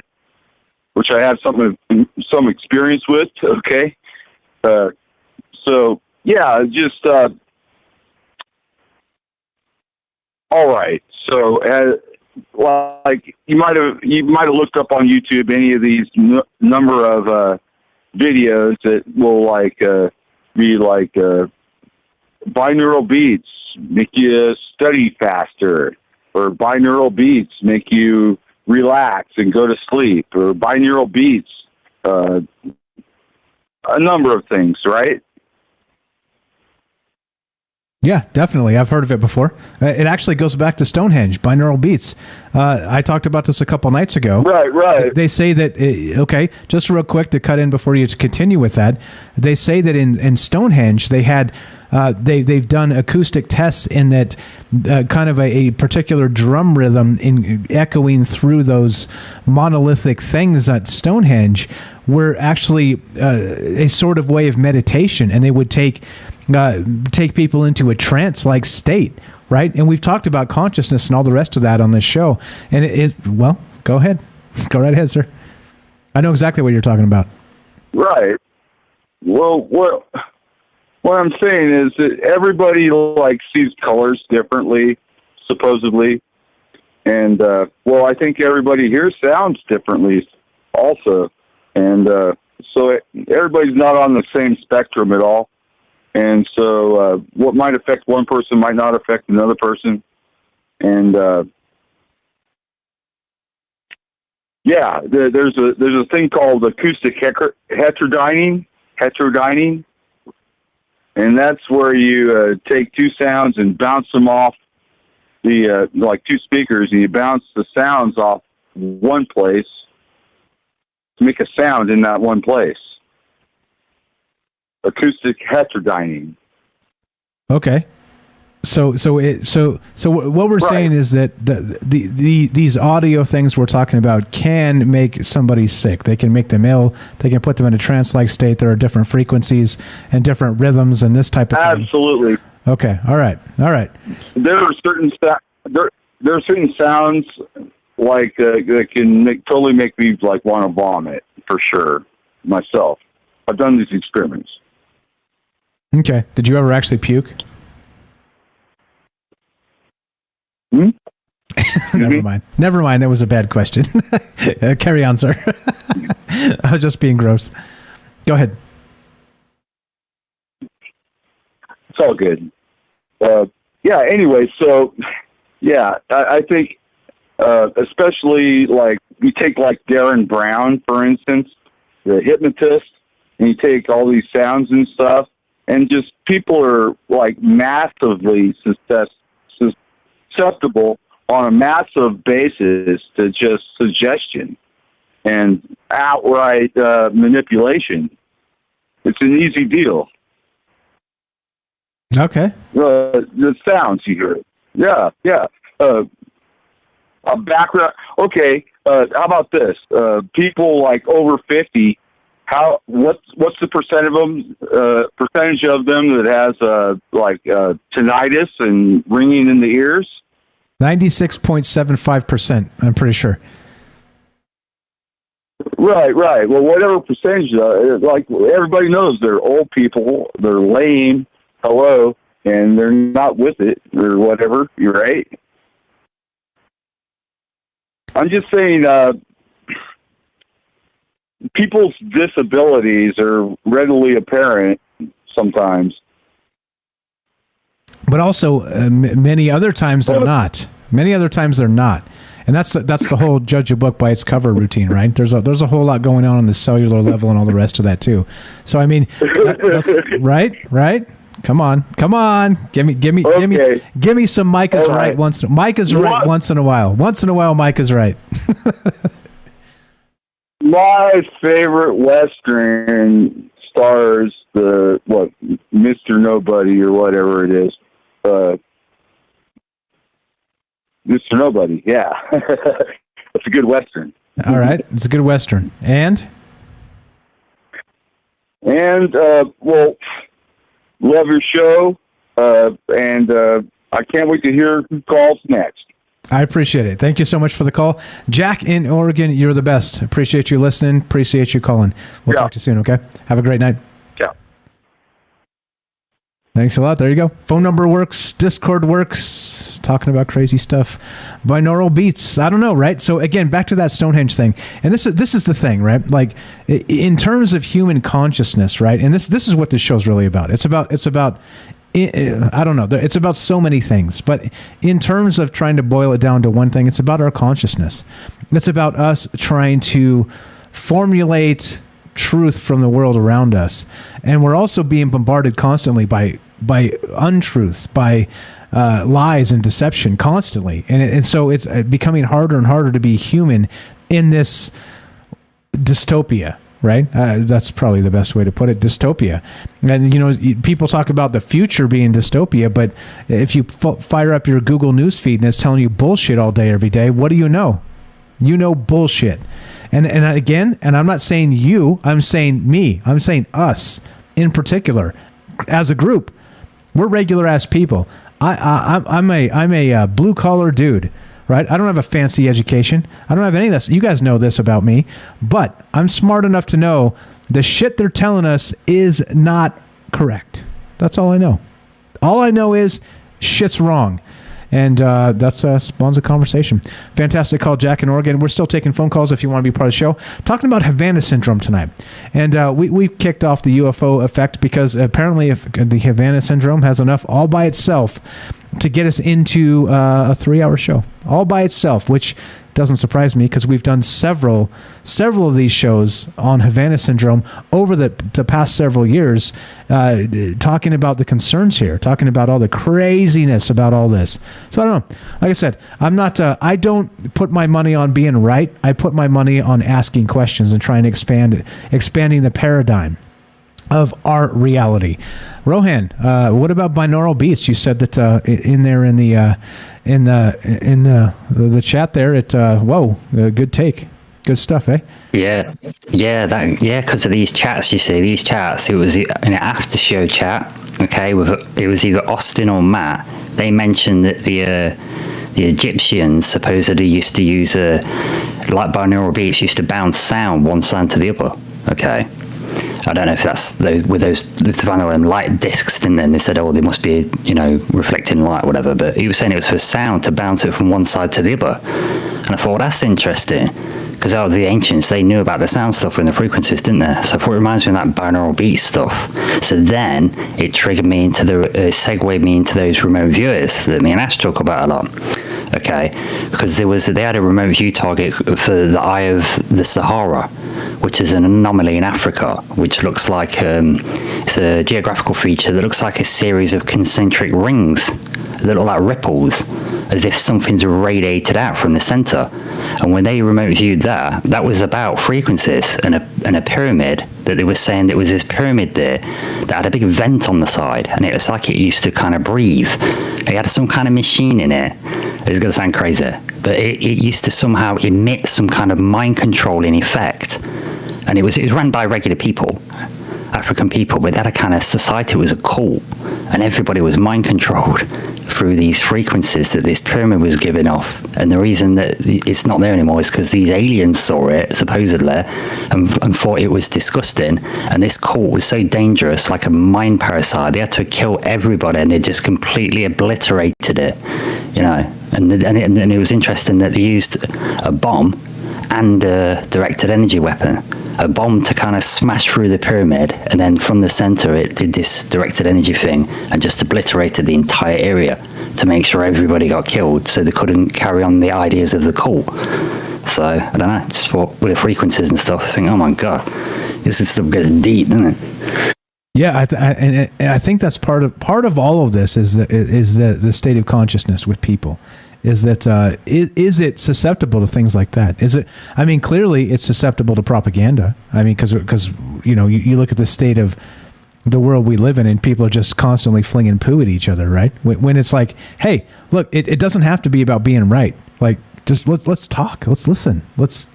Which I have some experience with, okay? So, yeah, just... all right. So, like you might have looked up on YouTube any of these number of videos that will be like binaural beats make you study faster, or binaural beats make you relax and go to sleep, or binaural beats, a number of things, right? Yeah, definitely. I've heard of it before. It actually goes back to Stonehenge, binaural beats. I talked about this a couple nights ago. Right. They say that, just real quick to cut in before you continue with that, they say that in Stonehenge they had, they've done acoustic tests in that kind of a particular drum rhythm echoing through those monolithic things at Stonehenge were actually a sort of way of meditation, and they would take people into a trance-like state, right? And we've talked about consciousness and all the rest of that on this show. And it is, well, go ahead. Go right ahead, sir. I know exactly what you're talking about. Right. Well, what I'm saying is that everybody sees colors differently, supposedly. And, I think everybody hears sounds differently also. And so everybody's not on the same spectrum at all. And so what might affect one person might not affect another person. And there's a thing called acoustic heterodyning, and that's where you take two sounds and bounce them off the like two speakers, and you bounce the sounds off one place to make a sound in that one place. Acoustic heterodyning. Okay. So what we're saying is that these audio things we're talking about can make somebody sick. They can make them ill. They can put them in a trance-like state. There are different frequencies and different rhythms and this type of thing. Absolutely. Okay. All right. There are certain sounds that can totally make me want to vomit for sure myself. I've done these experiments. Okay. Did you ever actually puke? Never mind. Never mind. That was a bad question. Carry on, sir. I was just being gross. Go ahead. It's all good. Yeah, anyway, so, yeah, I think, especially, like, you take, like, Darren Brown, for instance, the hypnotist, and you take all these sounds and stuff, and just people are, like, massively susceptible on a massive basis to just suggestion and outright manipulation. It's an easy deal. Okay. The sounds you hear. Yeah. A background. Okay. How about this? People like over 50. What's the percentage of them that has tinnitus and ringing in the ears? 96.75%. I'm pretty sure. Right. Well, whatever percentage, like everybody knows, they're old people. They're lame. Hello, and they're not with it or whatever. You're right. I'm just saying, people's disabilities are readily apparent sometimes. But also, many other times they're not. Many other times they're not. And that's the whole judge a book by its cover routine, right? There's a whole lot going on the cellular level and all the rest of that too. So I mean, right? Come on. Give me some Micah's right once in a while. Once in a while, Micah's right. My favorite Western stars Mr. Nobody or whatever it is. Mr. Nobody, yeah. That's a good Western. All right. It's a good Western. And well, love your show, and I can't wait to hear who calls next. I appreciate it. Thank you so much for the call. Jack in Oregon, you're the best. Appreciate you listening. Appreciate you calling. We'll talk to you soon, okay? Have a great night. Yeah. Thanks a lot. There you go. Phone number works. Discord works. Talking about crazy stuff. Binaural beats. I don't know, right? So again, back to that Stonehenge thing. And this is the thing, right? Like in terms of human consciousness, right? And this is what this show's really about. It's about I don't know. It's about so many things, but in terms of trying to boil it down to one thing, it's about our consciousness. It's about us trying to formulate truth from the world around us. And we're also being bombarded constantly by untruths, by lies and deception constantly. And so it's becoming harder and harder to be human in this dystopia. Right? That's probably the best way to put it. Dystopia. And, people talk about the future being dystopia, but if you fire up your Google News feed and it's telling you bullshit all day, every day, what do you know? You know bullshit. And again, and I'm not saying you, I'm saying me. I'm saying us in particular. As a group, we're regular ass people. I'm a blue collar dude. Right? I don't have a fancy education. I don't have any of this. You guys know this about me, but I'm smart enough to know the shit they're telling us is not correct. That's all I know. All I know is shit's wrong. And that's spawns a conversation. Fantastic call, Jack in Oregon. We're still taking phone calls if you want to be part of the show. Talking about Havana Syndrome tonight. And we kicked off the UFO effect because apparently if the Havana Syndrome has enough all by itself to get us into a 3-hour show. All by itself, which doesn't surprise me because we've done several of these shows on Havana Syndrome over the past several years, talking about the concerns here, talking about all the craziness about all this. So I don't know. Like I said, I'm not. I don't put my money on being right. I put my money on asking questions and trying to expanding the paradigm of our reality. Rohan, what about binaural beats? You said that in the chat there. Good take, good stuff, eh? Yeah, because of these chats. You see, these chats. It was in an after show chat. Okay, it was either Austin or Matt. They mentioned that the Egyptians supposedly used to use like binaural beats used to bounce sound one side to the other. Okay. I don't know if that's with them light discs, didn't they? And they said, oh, they must be, reflecting light or whatever. But he was saying it was for sound to bounce it from one side to the other. And I thought, well, that's interesting. Because the ancients, they knew about the sound stuff and the frequencies, didn't they? So I thought it reminds me of that binaural beat stuff. So then it triggered me into segued me into those remote viewers that me and Ash talk about a lot. Okay, because they had a remote view target for the Eye of the Sahara, which is an anomaly in Africa, which looks like it's a geographical feature that looks like a series of concentric rings that look like ripples, as if something's radiated out from the center. And when they remote viewed that was about frequencies and a pyramid that they were saying there was this pyramid there that had a big vent on the side, and it was like it used to kind of breathe. It had some kind of machine in it. It's going to sound crazy, but it used to somehow emit some kind of mind controlling effect. And it was run by regular people, African people, but that kind of society was a cult, and everybody was mind controlled through these frequencies that this pyramid was giving off. And the reason that it's not there anymore is because these aliens saw it, supposedly, and thought it was disgusting. And this cult was so dangerous, like a mind parasite, they had to kill everybody, and they just completely obliterated it, And it was interesting that they used a bomb and a directed energy weapon. A bomb to kind of smash through the pyramid, and then from the center it did this directed energy thing and just obliterated the entire area to make sure everybody got killed, so they couldn't carry on the ideas of the cult. So I don't know, just with the frequencies and stuff, I think, oh my god, this stuff goes deep, doesn't it? Yeah, I think that's part of all of this is the state of consciousness with people. Is that is it susceptible to things like that? Is it? I mean, clearly it's susceptible to propaganda. I mean, because you look at the state of the world we live in, and people are just constantly flinging poo at each other, right? When it's like, hey, look, it doesn't have to be about being right. Like, just let's talk, let's listen, let's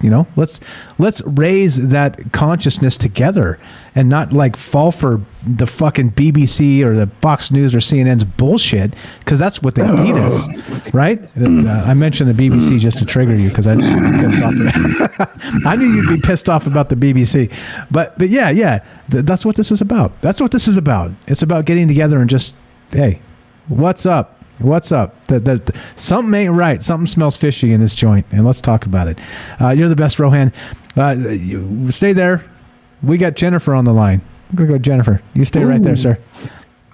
raise that consciousness together, and not like fall for the fucking BBC or the Fox News or CNN's bullshit, because that's what they feed us, right? I mentioned the BBC just to trigger you because I'd be pissed off. I knew you'd be pissed off about the BBC, but yeah, that's what this is about. That's what this is about. It's about getting together and just, hey, what's up? What's up? Something ain't right. Something smells fishy in this joint, and let's talk about it. You're the best, Rohan. Stay there. We got Jennifer on the line. I'm going to go Jennifer. You stay right there, sir.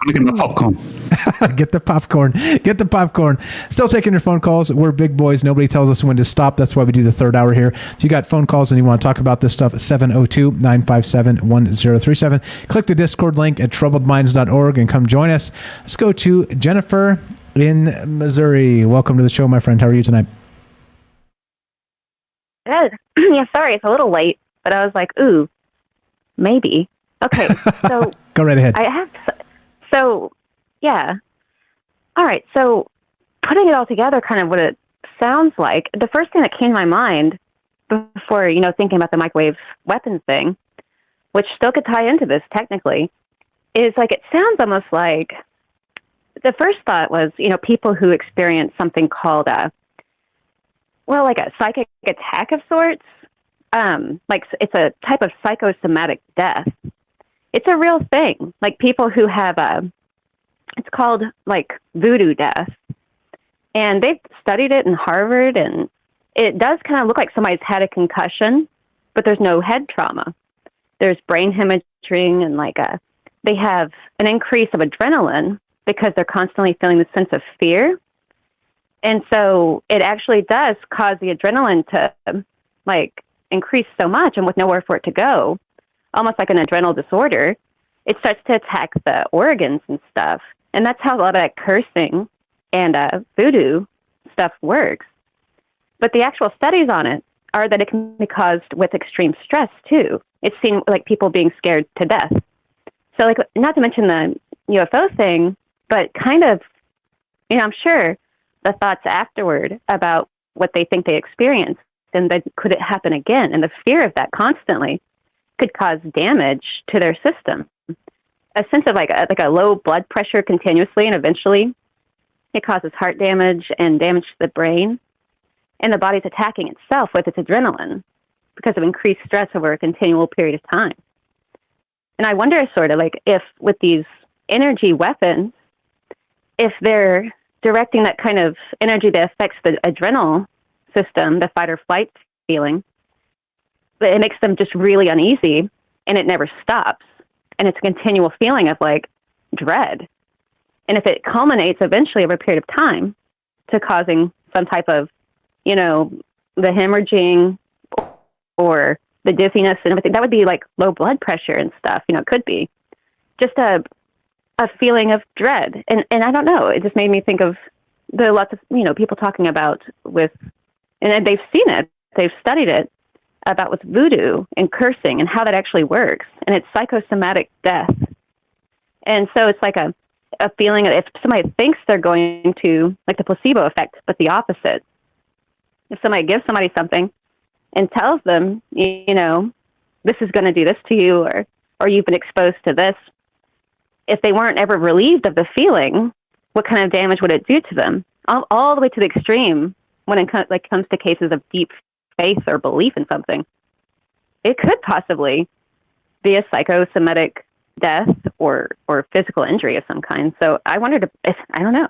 I'm getting the popcorn. Get the popcorn. Get the popcorn. Still taking your phone calls. We're big boys. Nobody tells us when to stop. That's why we do the third hour here. If you got phone calls and you want to talk about this stuff, 702-957-1037. Click the Discord link at troubledminds.org and come join us. Let's go to Jennifer in Missouri. Welcome to the show, my friend. How are you tonight? Good. Yeah, sorry, it's a little late, but I was like, ooh, maybe. Okay, so go right ahead. Yeah. All right, so putting it all together, kind of what it sounds like, the first thing that came to my mind before, thinking about the microwave weapons thing, which still could tie into this technically, is like, it sounds almost like, the first thought was, people who experience something called like a psychic attack of sorts. Like it's a type of psychosomatic death. It's a real thing. Like people who have it's called like voodoo death. And they've studied it in Harvard, and it does kind of look like somebody's had a concussion, but there's no head trauma. There's brain hemorrhaging, and they have an increase of adrenaline because they're constantly feeling the sense of fear. And so it actually does cause the adrenaline to increase so much, and with nowhere for it to go, almost like an adrenal disorder, it starts to attack the organs and stuff. And that's how a lot of that cursing and voodoo stuff works. But the actual studies on it are that it can be caused with extreme stress too. It's seen like people being scared to death. So not to mention the UFO thing, but kind of, I'm sure the thoughts afterward about what they think they experienced, and then could it happen again? And the fear of that constantly could cause damage to their system. A sense of like a low blood pressure continuously, and eventually it causes heart damage and damage to the brain. And the body's attacking itself with its adrenaline because of increased stress over a continual period of time. And I wonder sort of like if with these energy weapons, if they're directing that kind of energy that affects the adrenal system, the fight or flight feeling, but it makes them just really uneasy and it never stops. And it's a continual feeling of like dread. And if it culminates eventually over a period of time to causing some type of, you know, the hemorrhaging or the dizziness and everything, that would be like low blood pressure and stuff, you know, it could be just a feeling of dread. And I don't know, it just made me think of the lots of, you know, people talking about with, and they've seen it, they've studied it, about with voodoo and cursing and how that actually works. And it's psychosomatic death. And so it's like a feeling of if somebody thinks they're going to, like the placebo effect, but the opposite. If somebody gives somebody something and tells them, you know, this is going to do this to you, or you've been exposed to this, if they weren't ever relieved of the feeling, what kind of damage would it do to them? All the way to the extreme when it comes to cases of deep faith or belief in something. It could possibly be a psychosomatic death or physical injury of some kind. So I wondered if, I don't know,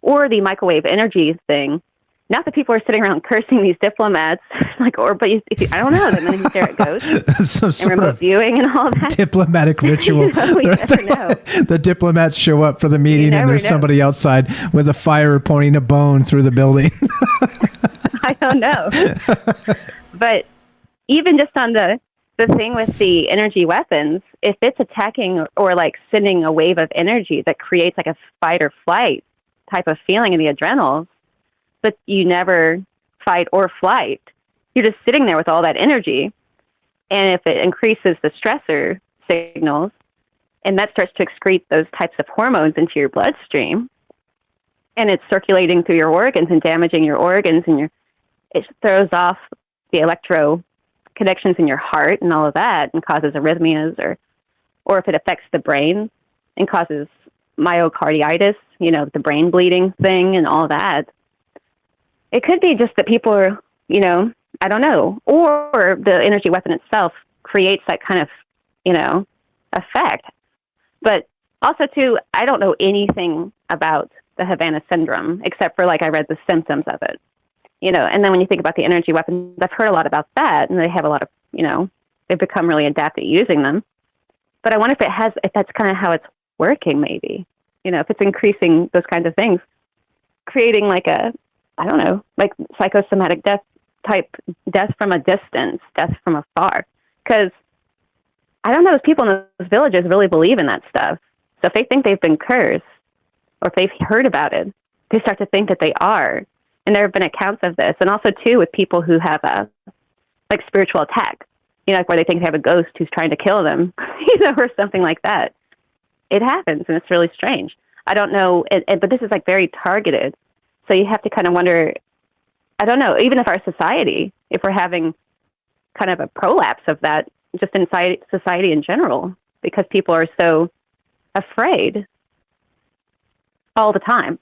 or the microwave energy thing. Not that people are sitting around cursing these diplomats, like, or, but if you, I don't know, then there it goes. Some and remote viewing and all that. Diplomatic ritual. You never know. The diplomats show up for the meeting and there's somebody outside with a fire pointing a bone through the building. I don't know. But even just on the thing with the energy weapons, if it's attacking or like sending a wave of energy that creates like a fight or flight type of feeling in the adrenals, but you never fight or flight, you're just sitting there with all that energy. And if it increases the stressor signals, and that starts to excrete those types of hormones into your bloodstream, and it's circulating through your organs and damaging your organs, and it throws off the electro connections in your heart and all of that, and causes arrhythmias, or if it affects the brain and causes myocarditis, you know, the brain bleeding thing and all that. It could be just that people are, you know, I don't know, or the energy weapon itself creates that kind of, you know, effect. But also, too, I don't know anything about the Havana Syndrome, except for, like, I read the symptoms of it, you know. And then when you think about the energy weapons, I've heard a lot about that, and they have a lot of, you know, they've become really adept at using them. But I wonder if that's kind of how it's working, maybe, you know, if it's increasing those kinds of things, creating like a, I don't know, like psychosomatic death from a distance, death from afar. Because I don't know if people in those villages really believe in that stuff. So if they think they've been cursed, or if they've heard about it, they start to think that they are. And there have been accounts of this. And also, too, with people who have a, like, spiritual attack, you know, like where they think they have a ghost who's trying to kill them, you know, or something like that. It happens, and it's really strange. I don't know, but this is, like, very targeted. So you have to kind of wonder, I don't know, even if our society, if we're having kind of a prolapse of that, just in society in general, because people are so afraid all the time.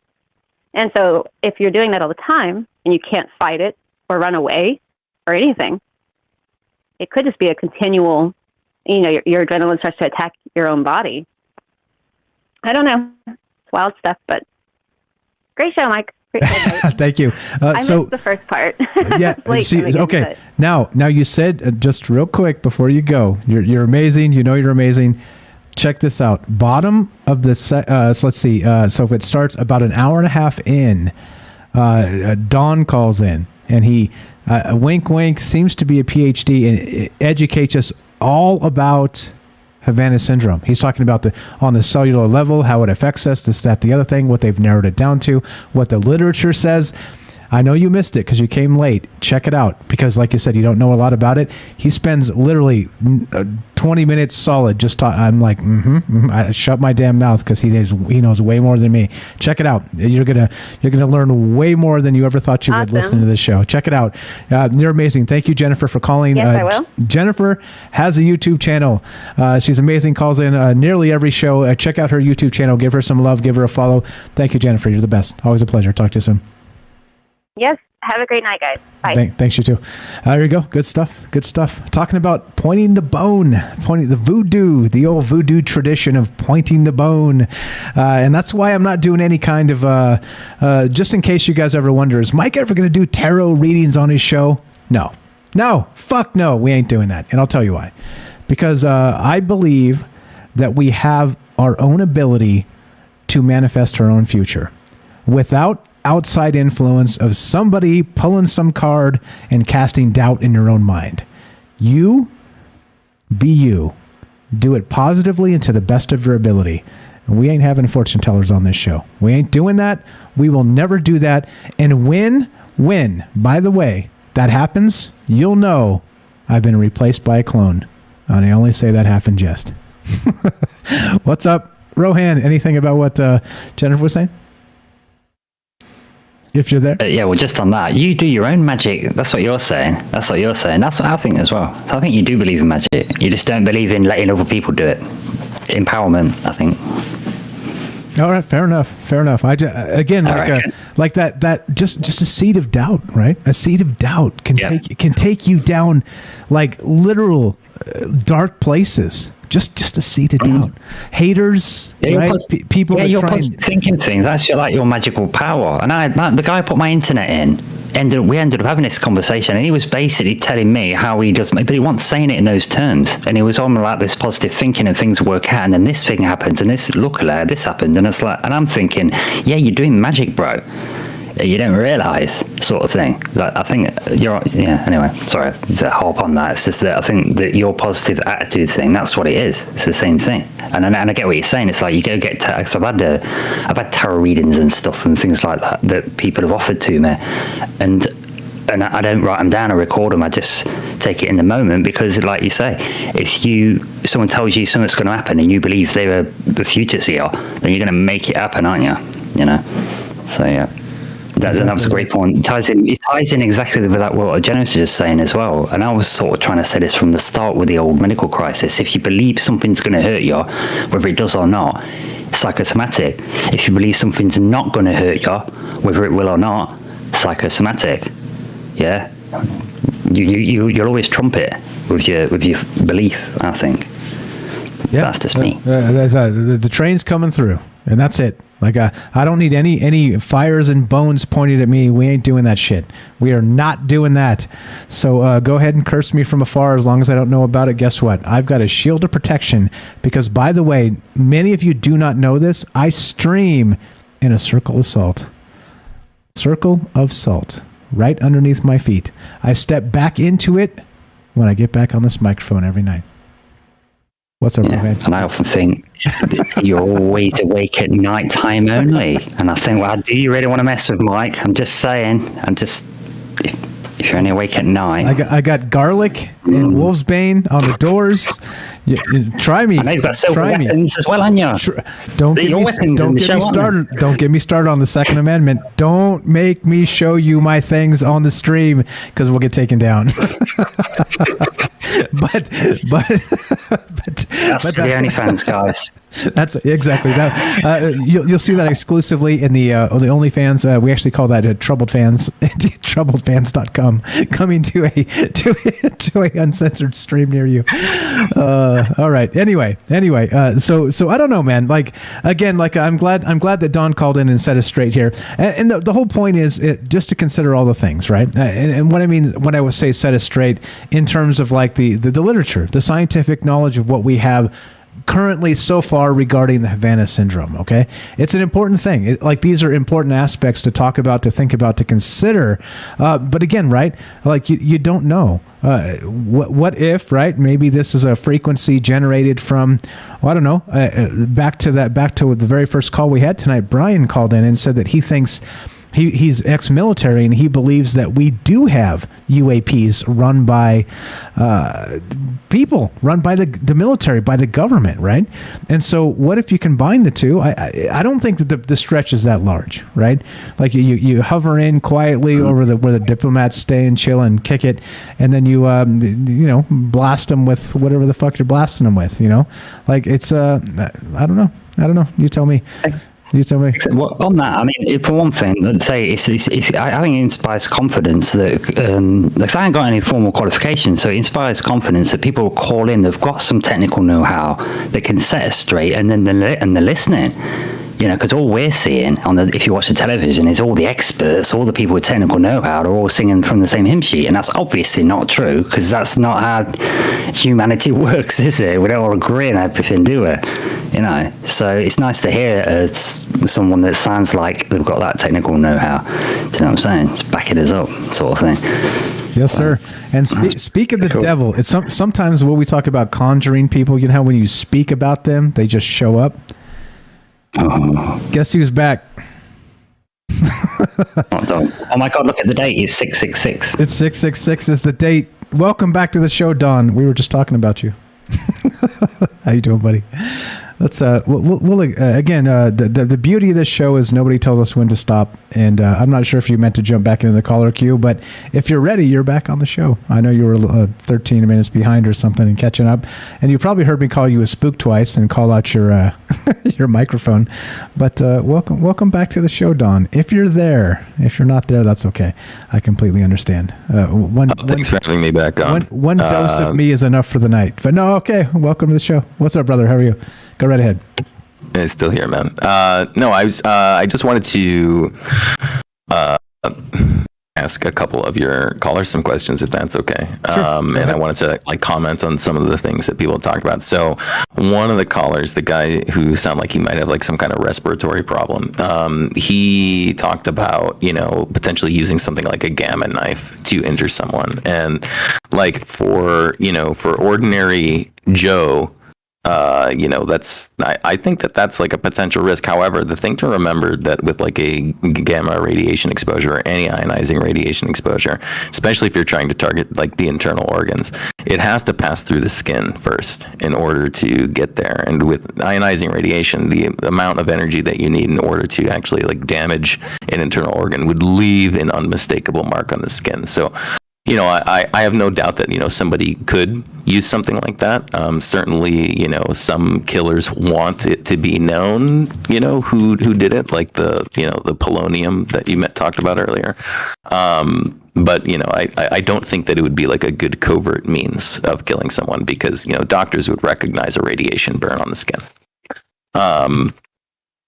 And so if you're doing that all the time and you can't fight it or run away or anything, it could just be a continual, you know, your adrenaline starts to attack your own body. I don't know. It's wild stuff, but great show, Mike. Thank you. I missed the first part. Yeah. Okay. Now you said, just real quick before you go, you're amazing. You know you're amazing. Check this out. Bottom of the so let's see. So if it starts about an hour and a half in, Don calls in, and he wink wink seems to be a PhD and educates us all about Havana Syndrome. He's talking about on the cellular level, how it affects us, this, that, the other thing, what they've narrowed it down to, what the literature says. I know you missed it because you came late. Check it out because, like you said, you don't know a lot about it. He spends literally 20 minutes solid just talk. I'm like, I shut my damn mouth because he knows way more than me. Check it out. You're gonna learn way more than you ever thought you would listening to this show. Check it out. You're amazing. Thank you, Jennifer, for calling. Yes, I will. Jennifer has a YouTube channel. She's amazing. Calls in nearly every show. Check out her YouTube channel. Give her some love. Give her a follow. Thank you, Jennifer. You're the best. Always a pleasure. Talk to you soon. Yes. Have a great night, guys. Bye. Thanks, you too. There you go. Good stuff. Good stuff. Talking about pointing the bone, the old voodoo tradition of pointing the bone. And that's why I'm not doing any kind of, just in case you guys ever wonder, is Mike ever going to do tarot readings on his show? No. Fuck no. We ain't doing that. And I'll tell you why. Because I believe that we have our own ability to manifest our own future without outside influence of somebody pulling some card and casting doubt in your own mind. You be you. Do it positively and to the best of your ability. And we ain't having fortune tellers on this show. We ain't doing that. We will never do that. And when, by the way, that happens, you'll know I've been replaced by a clone. And I only say that half in jest. What's up, Rohan? Anything about what Jennifer was saying? If you're there. Yeah, well, just on that, you do your own magic. That's what you're saying. That's what I think as well. So I think you do believe in magic. You just don't believe in letting other people do it. Empowerment, I think. All right, fair enough. I like that just a seed of doubt, right? A seed of doubt can take you down like literal dark places. Just a seed of doubt. Haters, right? People that you're try thinking things. That's like your magical power. And the guy put my internet in. We ended up having this conversation, and he was basically telling me how he does, but he wasn't saying it in those terms. And he was on like this positive thinking, and things work out, and then this thing happens, and this this happened, and it's like, and I'm thinking, yeah, you're doing magic, bro. You don't realise, sort of thing. Like, I think anyway, sorry to harp on that. It's just that I think that your positive attitude thing, that's what it is. It's the same thing. And I get what you're saying. It's like you go get because I've had tarot readings and stuff and things like that people have offered to me, and I don't write them down or record them. I just take it in the moment because, like you say, if someone tells you something's going to happen and you believe they're the future seer, then you're going to make it happen, aren't you? You know. So yeah. That's a great point. It ties in exactly with that what Jennifer was just saying as well. And I was sort of trying to say this from the start with the old medical crisis. If you believe something's going to hurt you, whether it does or not, psychosomatic. If you believe something's not going to hurt you, whether it will or not, psychosomatic. Yeah, you'll always trump it with your belief. I think. Yeah, that's just me. The train's coming through, and that's it. Like I don't need any fires and bones pointed at me. We ain't doing that shit. We are not doing that. So go ahead and curse me from afar as long as I don't know about it. Guess what? I've got a shield of protection because, by the way, many of you do not know this. I stream in a circle of salt. Circle of salt right underneath my feet. I step back into it when I get back on this microphone every night. What's up, Rohan? And I often think you're always awake at night time only. And I think, well, do you really want to mess with Mike? I'm just saying. If you're only awake at night. I got garlic and wolfsbane on the doors. Try me. I know you've got silver weapons as well, haven't you? Don't get me started. Don't get me started on the Second Amendment. Don't make me show you my things on the stream because we'll get taken down. but that's for the OnlyFans guys. That's exactly that. You'll see that exclusively in the OnlyFans. We actually call that Troubled Fans. Troubledfans.com coming to a uncensored stream near you. All right. Anyway. So I don't know, man. Like again, I'm glad that Don called in and set us straight here. And the whole point is just to consider all the things, right? And what I mean when I would say set us straight in terms of like the literature, the scientific knowledge of what we have currently so far regarding the Havana Syndrome. Okay, it's an important thing. These are important aspects to talk about, to think about, to consider. But again, right? Like you don't know. What if, right? Maybe this is a frequency generated from, well, I don't know. Back to the very first call we had tonight. Brian called in and said that he thinks he's ex-military, and he believes that we do have UAPs run by people, run by the military, by the government, right? And so what if you combine the two? I don't think that the stretch is that large, right? Like you hover in quietly over where the diplomats stay and chill and kick it, and then you blast them with whatever the fuck you're blasting them with, like it's I don't know. You tell me. Well, on that, I mean, for one thing, let's say I think it inspires confidence that because I haven't got any formal qualifications, so it inspires confidence that people will call in. They've got some technical know-how that can set us straight, and then they're listening. Because all we're seeing if you watch the television, is all the experts, all the people with technical know-how, are all singing from the same hymn sheet, and that's obviously not true, because that's not how humanity works, is it? We don't all agree on everything, do we? So it's nice to hear someone that sounds like they've got that technical know-how. Do you know what I'm saying? It's backing us up, sort of thing. Yes, sir. And speak of the devil, it's sometimes when we talk about conjuring people, how when you speak about them, they just show up. Guess who's back? Oh my God, look at the date. It's 666. It's 666 is the date. Welcome back to the show, Don. We were just talking about you. How you doing, buddy? Let's we'll again, the beauty of this show is nobody tells us when to stop, and I'm not sure if you meant to jump back into the caller queue, but if you're ready, you're back on the show. I know you were 13 minutes behind or something and catching up, and you probably heard me call you a spook twice and call out your your microphone, but welcome back to the show, Don. If you're there, if you're not there, that's okay. I completely understand. Thanks for having me back on. One dose of me is enough for the night, but no, okay. Welcome to the show. What's up, brother? How are you? Go right ahead. It's still here, man. No, I just wanted to ask a couple of your callers some questions, if that's okay. Sure. And I wanted to comment on some of the things that people talked about. So one of the callers, the guy who sounded like he might have some kind of respiratory problem, he talked about, potentially using something like a gamma knife to injure someone. And for ordinary Joe, I think that's a potential risk. However, the thing to remember that with a gamma radiation exposure or any ionizing radiation exposure, especially if you're trying to target the internal organs, it has to pass through the skin first in order to get there. And with ionizing radiation, the amount of energy that you need in order to actually damage an internal organ would leave an unmistakable mark on the skin. So I have no doubt that, somebody could use something like that. Certainly, some killers want it to be known, who did it, like the polonium that you talked about earlier. But, I don't think that it would be a good covert means of killing someone because, doctors would recognize a radiation burn on the skin.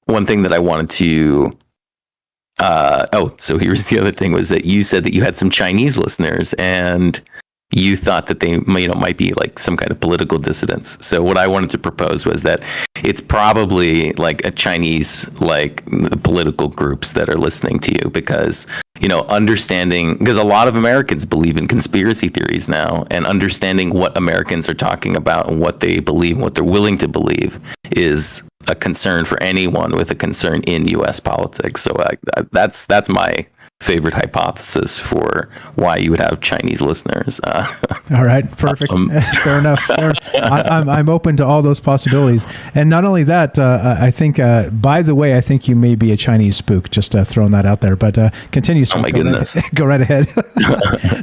One thing that I wanted to... so here's the other thing was that you said that you had some Chinese listeners and you thought that they might be some kind of political dissidents. So what I wanted to propose was that it's probably a Chinese political groups that are listening to you because understanding, because a lot of Americans believe in conspiracy theories now, and understanding what Americans are talking about and what they believe and what they're willing to believe is a concern for anyone with a concern in U.S. politics. So that's my favorite hypothesis for why you would have Chinese listeners. All right, perfect. Fair enough. I'm open to all those possibilities. And not only that, I think, by the way, I think you may be a Chinese spook, just throwing that out there. But continue. Oh my goodness. Go right ahead.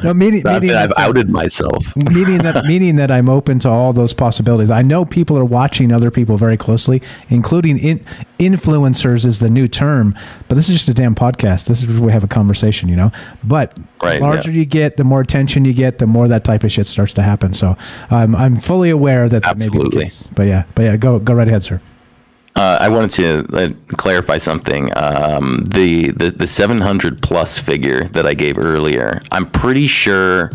No, meaning I've outed myself. meaning that I'm open to all those possibilities. I know people are watching other people very closely, including influencers is the new term, but this is just a damn podcast. This is where we have a conversation, but the larger you get, the more attention you get, the more that type of shit starts to happen. So I'm fully aware that may be the case. But yeah, go right ahead, sir. I wanted to clarify something. The 700 plus figure that I gave earlier, I'm pretty sure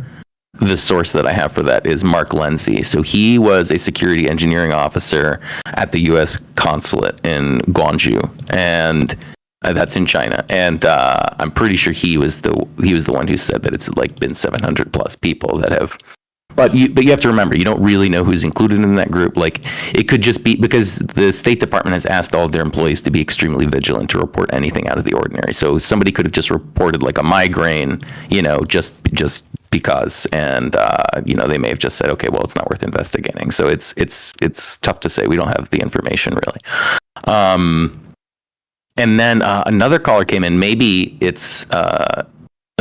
the source that I have for that is Mark Lindsay. So he was a security engineering officer at the U.S. consulate in Guangzhou, and that's in China. And I'm pretty sure he was the one who said that it's been 700 plus people that have But you have to remember, you don't really know who's included in that group. Like, it could just be because the State Department has asked all of their employees to be extremely vigilant to report anything out of the ordinary. So somebody could have just reported like a migraine, just because, and they may have just said, okay, well, it's not worth investigating. So it's tough to say. We don't have the information really. And then another caller came in. Maybe it's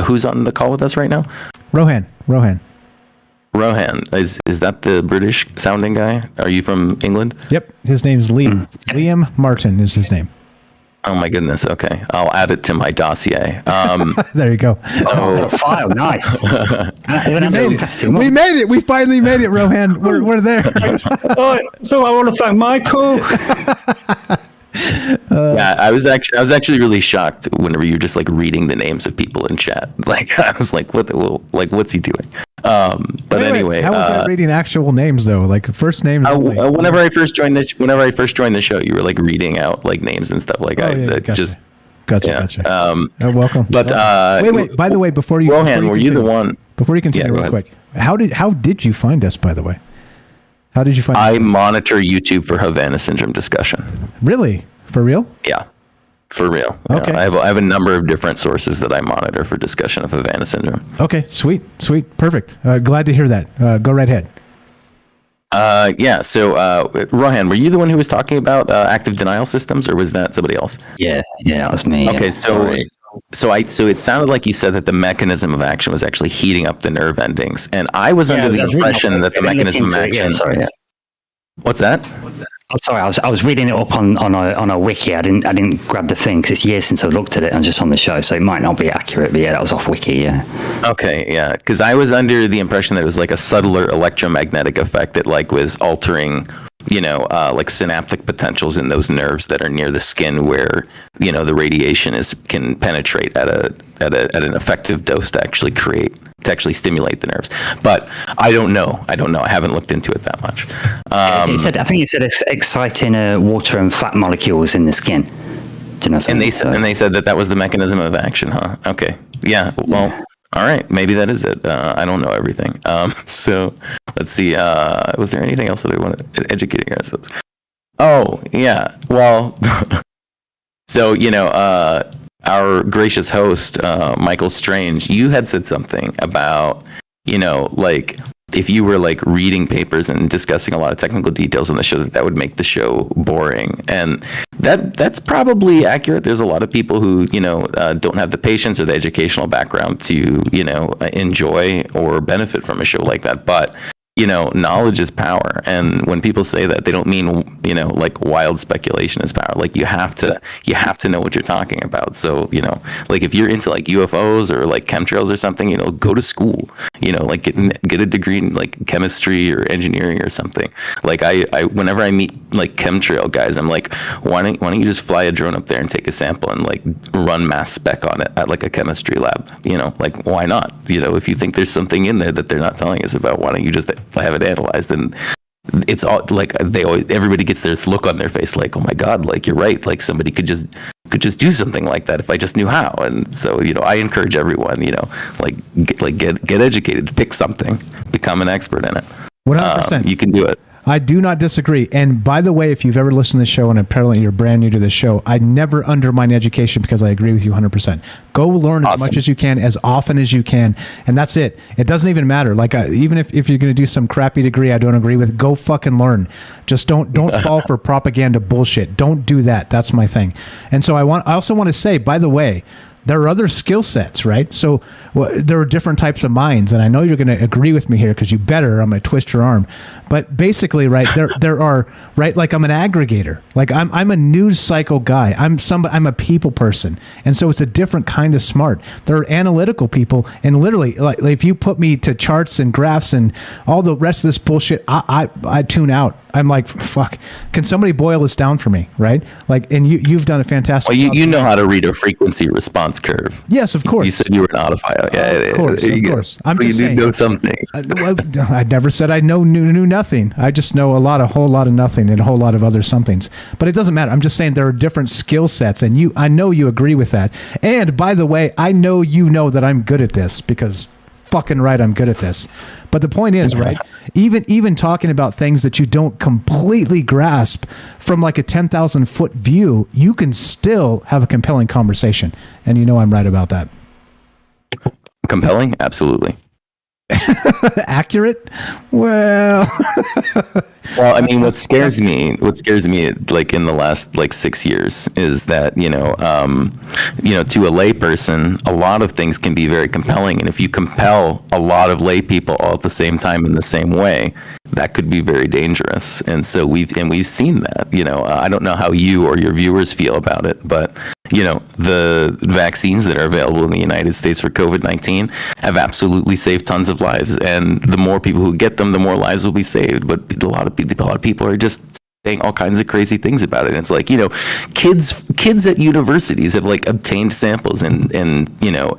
who's on the call with us right now? Rohan. Rohan, is that the British sounding guy? Are you from England? Yep, his name's Liam. Liam Martin is his name. Oh my goodness. Okay, I'll add it to my dossier. There you go. So, file, nice. We made it. We finally made it, Rohan. We're there. So I want to thank Michael. Yeah, I was actually really shocked whenever you're just like reading the names of people in chat. Like, I was like, what's he doing? But anyway, how was that reading actual names though? Like first names. Whenever I first joined the show, you were like reading out like names and stuff. Like Gotcha. Welcome. But wait. By the way, before you, Rohan, were you the one? Before you continue, real quick, how did you find us? By the way, how did you find? I monitor YouTube for Havana Syndrome discussion. Really? For real? Yeah. For real. Okay. I have a number of different sources that I monitor for discussion of Havana Syndrome. Okay, sweet, perfect. Glad to hear that. Go right ahead. Yeah. So, Rohan, were you the one who was talking about active denial systems, or was that somebody else? Yeah, that was me. Okay, yeah. so it sounded like you said that the mechanism of action was actually heating up the nerve endings, and I was under the impression that the mechanism of action. What's that? Oh, sorry, I was reading it up on a wiki. I didn't grab the thing because it's years since I looked at it and just on the show, so it might not be accurate. But yeah, that was off wiki. Yeah. Okay, yeah, because I was under the impression that it was like a subtler electromagnetic effect that like was altering, like synaptic potentials in those nerves that are near the skin, where the radiation can penetrate at an effective dose to actually stimulate the nerves. But I don't know. I haven't looked into it that much. I think it said it's exciting water and fat molecules in the skin. And they said that was the mechanism of action, huh? Okay. Yeah. Well. Yeah. All right. Maybe that is it. I don't know everything. So let's see. Was there anything else that I wanted educating ourselves? Oh yeah. Well. So our gracious host, Michael Strange, you had said something about, like if you were like reading papers and discussing a lot of technical details on the show, that would make the show boring. And that's probably accurate. There's a lot of people who, don't have the patience or the educational background to, enjoy or benefit from a show like that. But knowledge is power, and when people say that, they don't mean like wild speculation is power. Like you have to know what you're talking about. So like if you're into like UFOs or like chemtrails or something, go to school. Like get a degree in like chemistry or engineering or something. Like I whenever I meet like chemtrail guys, I'm like, why don't you just fly a drone up there and take a sample and like run mass spec on it at like a chemistry lab? Like why not? If you think there's something in there that they're not telling us about, why don't you just have it analyzed? And it's all like everybody gets this look on their face like, oh my god, like you're right, like somebody could just do something like that if I just knew how. And so I encourage everyone, get educated, pick something, become an expert in it. 100%. You can do it. I do not disagree. And by the way, if you've ever listened to the show and apparently you're brand new to the show, I never undermine education because I agree with you 100%. Go learn as much as you can, as often as you can. And that's it. It doesn't even matter. Like even if you're going to do some crappy degree I don't agree with, go fucking learn. Just don't fall for propaganda bullshit. Don't do that. That's my thing. And so I also want to say, by the way, there are other skill sets, right? So there are different types of minds, and I know you're going to agree with me here because you better. I'm going to twist your arm. But basically, right, there are, right, like I'm an aggregator. Like I'm a news cycle guy. I'm a people person, and so it's a different kind of smart. There are analytical people, and literally, like if you put me to charts and graphs and all the rest of this bullshit, I tune out. I'm like, fuck. Can somebody boil this down for me, right? Like, and you've done a fantastic. Well, you know how to read a frequency response curve. Yes, of course. You said you were an audiophile. Yeah, of course. I'm so just you saying, do know some things. I never said I knew nothing. I just know a whole lot of nothing, and a whole lot of other somethings. But it doesn't matter. I'm just saying there are different skill sets, and I know you agree with that. And by the way, I know you know that I'm good at this because fucking right, I'm good at this. But the point is, right, even talking about things that you don't completely grasp from like a 10,000 foot view, you can still have a compelling conversation. And you know I'm right about that. Compelling? Absolutely. Accurate? Well, well, I mean, what scares me, like in the last like 6 years, is that to a lay person, a lot of things can be very compelling, and if you compel a lot of lay people all at the same time in the same way, that could be very dangerous. And so we've seen that. I don't know how you or your viewers feel about it, but the vaccines that are available in the United States for COVID-19 have absolutely saved tons of lives, and the more people who get them, the more lives will be saved. But a lot of people are just saying all kinds of crazy things about it. And it's like, kids at universities have like obtained samples and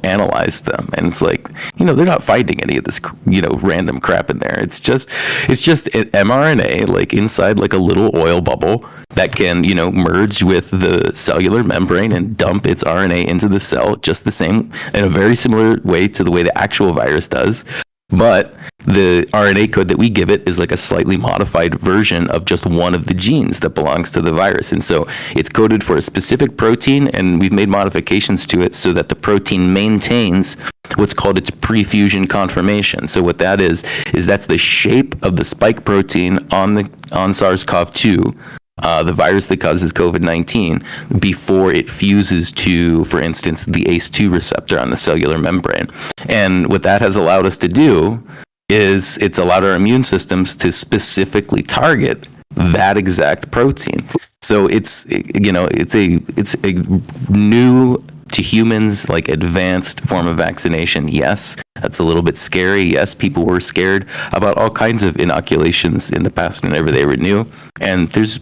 analyzed them, and it's like, they're not finding any of this random crap in there. It's just an mRNA like inside like a little oil bubble that can merge with the cellular membrane and dump its RNA into the cell, just the same, in a very similar way to the way the actual virus does. But the RNA code that we give it is like a slightly modified version of just one of the genes that belongs to the virus. And so it's coded for a specific protein, and we've made modifications to it so that the protein maintains what's called its pre-fusion conformation. So what that is that's the shape of the spike protein on SARS-CoV-2, the virus that causes COVID-19, before it fuses to, for instance, the ACE2 receptor on the cellular membrane. And what that has allowed us to do is it's allowed our immune systems to specifically target that exact protein. So it's a new to humans, like advanced form of vaccination. Yes, that's a little bit scary. Yes, people were scared about all kinds of inoculations in the past whenever they were new. And there's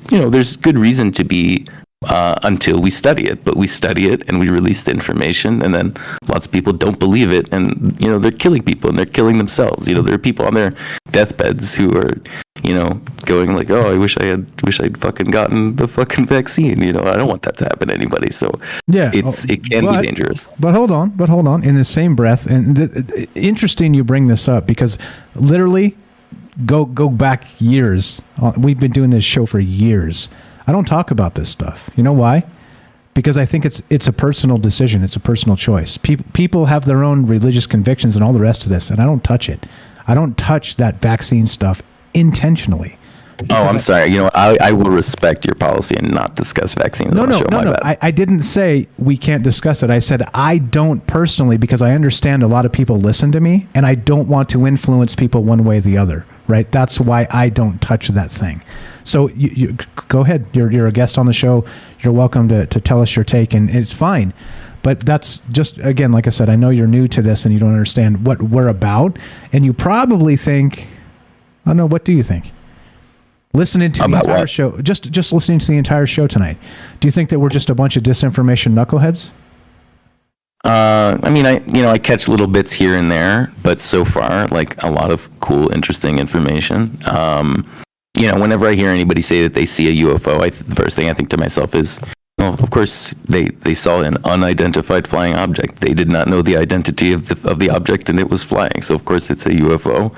good reason to be until we study it. But we study it and we release the information, and then lots of people don't believe it, and they're killing people and they're killing themselves. There are people on their deathbeds who are going like, oh, I wish I'd fucking gotten the fucking vaccine. I don't want that to happen to anybody. So yeah, it can be dangerous. But hold on. In the same breath, and interesting you bring this up, because literally go back years. We've been doing this show for years. I don't talk about this stuff. You know why? Because I think it's a personal decision. It's a personal choice. People have their own religious convictions and all the rest of this, and I don't touch it. I don't touch that vaccine stuff intentionally. Oh, I'm sorry. I will respect your policy and not discuss vaccines. No. I didn't say we can't discuss it. I said I don't personally, because I understand a lot of people listen to me, and I don't want to influence people one way or the other. Right? That's why I don't touch that thing. So you go ahead. You're a guest on the show. You're welcome to tell us your take, and it's fine. But that's just, again, like I said, I know you're new to this and you don't understand what we're about, and you probably think, I don't know, what do you think? Listening to the entire show, just listening to the entire show tonight, do you think that we're just a bunch of disinformation knuckleheads? I catch little bits here and there, but so far, like, a lot of cool, interesting information. Whenever I hear anybody say that they see a UFO, the first thing I think to myself is, well, of course, they saw an unidentified flying object. They did not know the identity of the object, and it was flying. So of course, it's a UFO.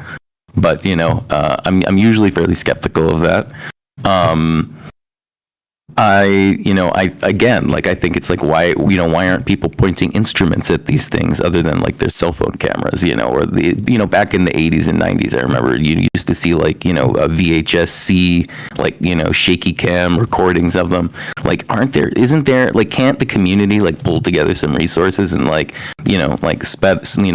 But I'm usually fairly skeptical of that. I think it's like, why aren't people pointing instruments at these things other than like their cell phone cameras, or back in the 80s and 90s, I remember you used to see like, a VHS-C, like, shaky cam recordings of them. Like, isn't there, like, can't the community like pull together some resources and like,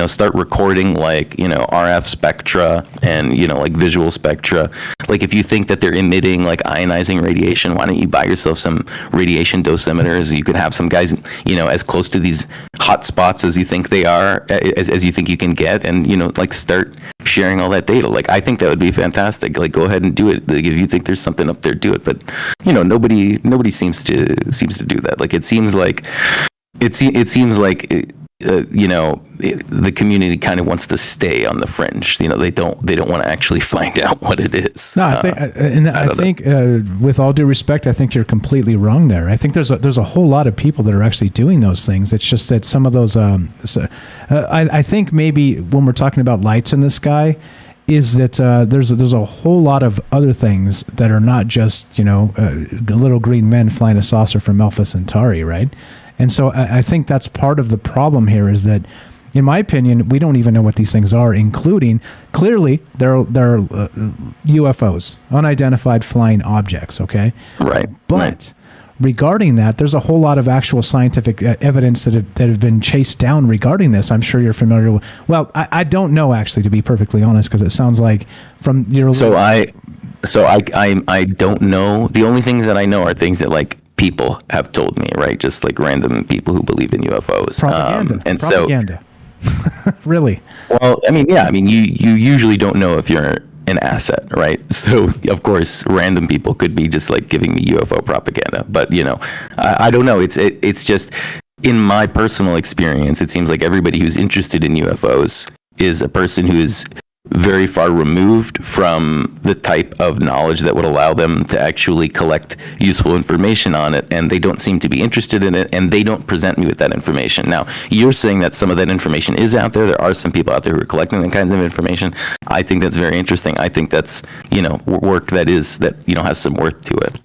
start recording like, RF spectra and, like visual spectra. Like, if you think that they're emitting like ionizing radiation, why don't you buy yourself some radiation dosimeters? You could have some guys, as close to these hot spots as you think they are, as you think you can get, and like start sharing all that data. Like, I think that would be fantastic. Like, go ahead and do it. Like, if you think there's something up there, do it. But nobody seems to do that. Like, it seems like the community kind of wants to stay on the fringe. They don't want to actually find out what it is. No, I think, with all due respect, I think you're completely wrong there. I think there's a whole lot of people that are actually doing those things. It's just that some of those, I think maybe when we're talking about lights in the sky, is that there's a whole lot of other things that are not just little green men flying a saucer from Alpha Centauri, right? And so I think that's part of the problem here, is that, in my opinion, we don't even know what these things are, including, clearly, they're UFOs, unidentified flying objects, okay? Right. But regarding that, there's a whole lot of actual scientific evidence that have been chased down regarding this. I'm sure you're familiar with. Well, I don't know, actually, to be perfectly honest, because it sounds like from your... I don't know. The only things that I know are things that, like, people have told me, right? Just like random people who believe in UFOs. Propaganda. Really? Well, you usually don't know if you're an asset, right? So, of course, random people could be just like giving me UFO propaganda. But, I don't know. It's just, in my personal experience, it seems like everybody who's interested in UFOs is a person who is very far removed from the type of knowledge that would allow them to actually collect useful information on it, and they don't seem to be interested in it, and they don't present me with that information. Now, you're saying that some of that information is out there. There are some people out there who are collecting that kinds of information. I think that's very interesting. I think that's, work that has some worth to it.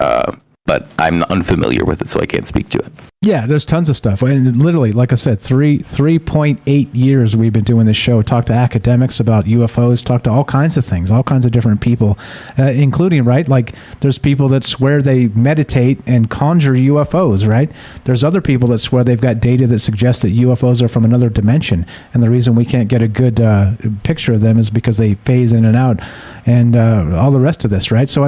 But I'm unfamiliar with it, so I can't speak to it. Yeah, there's tons of stuff. And literally, like I said, 3.8 years we've been doing this show. Talk to academics about UFOs, talk to all kinds of things, all kinds of different people, including, right, like there's people that swear they meditate and conjure UFOs, right? There's other people that swear they've got data that suggests that UFOs are from another dimension. And the reason we can't get a good picture of them is because they phase in and out and all the rest of this, right? So,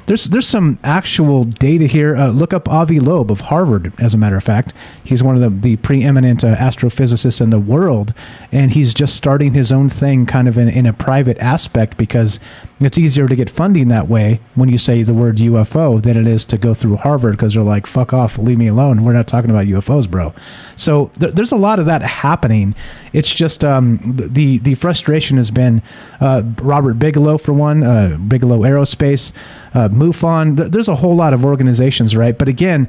there's some actual data here. Look up Avi Loeb of Harvard, as a matter of fact. He's one of the preeminent astrophysicists in the world, and he's just starting his own thing kind of in a private aspect, because it's easier to get funding that way when you say the word UFO than it is to go through Harvard, because they're like, fuck off, leave me alone. We're not talking about UFOs, bro. So there's a lot of that happening. It's just the frustration has been Robert Bigelow, for one, Bigelow Aerospace, MUFON. There's a whole lot of organizations, right? But again,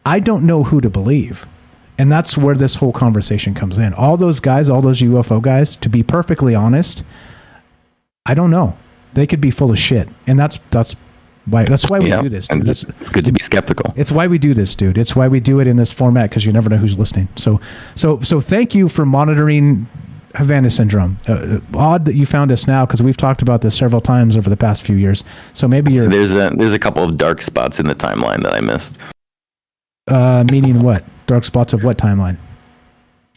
I don't know who to believe. And that's where this whole conversation comes in. All those guys, all those UFO guys, to be perfectly honest, I don't know. They could be full of shit. And that's why we do this, dude. It's good to be skeptical. It's why we do this, dude. It's why we do it in this format, because you never know who's listening. So thank you for monitoring Havana Syndrome. Odd that you found us now, because we've talked about this several times over the past few years. So maybe there's a couple of dark spots in the timeline that I missed. Meaning what? Dark spots of what timeline?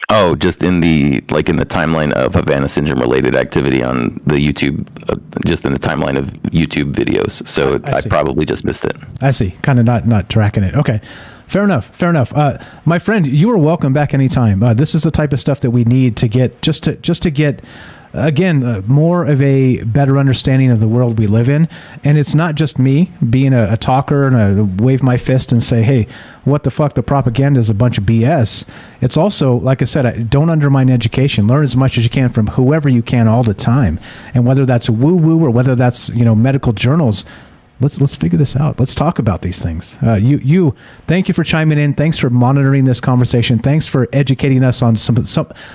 Oh, just in the timeline of Havana Syndrome related activity on the YouTube, just in the timeline of YouTube videos. So I probably just missed it. I see. Kind of not tracking it. Okay. Fair enough. My friend, you are welcome back anytime. This is the type of stuff that we need to get, just to get, again, more of a better understanding of the world we live in. And it's not just me being a talker and a wave my fist and say, hey, what the fuck, the propaganda is a bunch of BS. It's also, like I said, don't undermine education. Learn as much as you can from whoever you can all the time. And whether that's woo-woo or whether that's, medical journals, let's figure this out. Let's talk about these things. Thank you for chiming in. Thanks for monitoring this conversation. Thanks for educating us on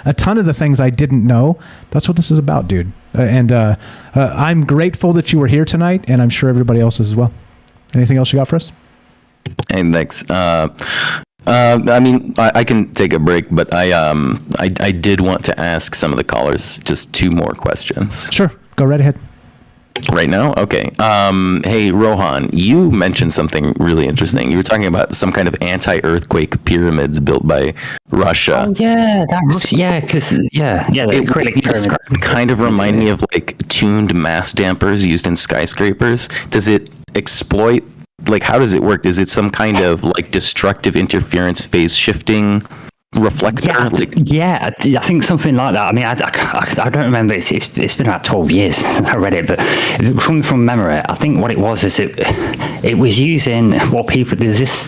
a ton of the things I didn't know. That's what this is about, dude. I'm grateful that you were here tonight, and I'm sure everybody else is as well. Anything else you got for us? Hey, thanks. I can take a break, but I did want to ask some of the callers just two more questions. Sure, go right ahead. Right now? Okay. Hey, Rohan, you mentioned something really interesting. You were talking about some kind of anti-earthquake pyramids built by Russia. Oh, yeah, it kind of remind me of like tuned mass dampers used in skyscrapers. Does it exploit, how does it work? Is it some kind of destructive interference phase shifting reflector? I think something like that. I don't remember. It's been about 12 years since I read it, but from memory, I think what it was is it was using there's this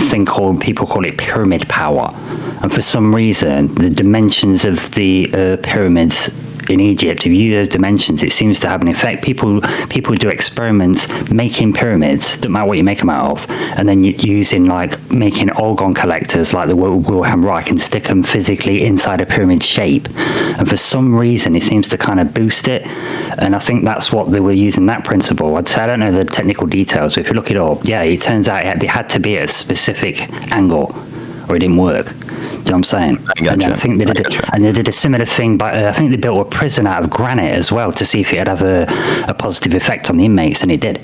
thing people call it pyramid power, And for some reason, the dimensions of the pyramids in Egypt, if you use those dimensions, it seems to have an effect. People do experiments making pyramids, don't matter what you make them out of, and then using like making organ collectors like the Wilhelm Reich and stick them physically inside a pyramid shape. And for some reason, it seems to kind of boost it. And I think that's what they were using, that principle. I'd say I don't know the technical details, but if you look it up, yeah, it turns out it had to be at a specific angle or it didn't work. Do you know what I'm saying? I gotcha. And I think they did a similar thing, but I think they built a prison out of granite as well to see if it would have a positive effect on the inmates, and it did.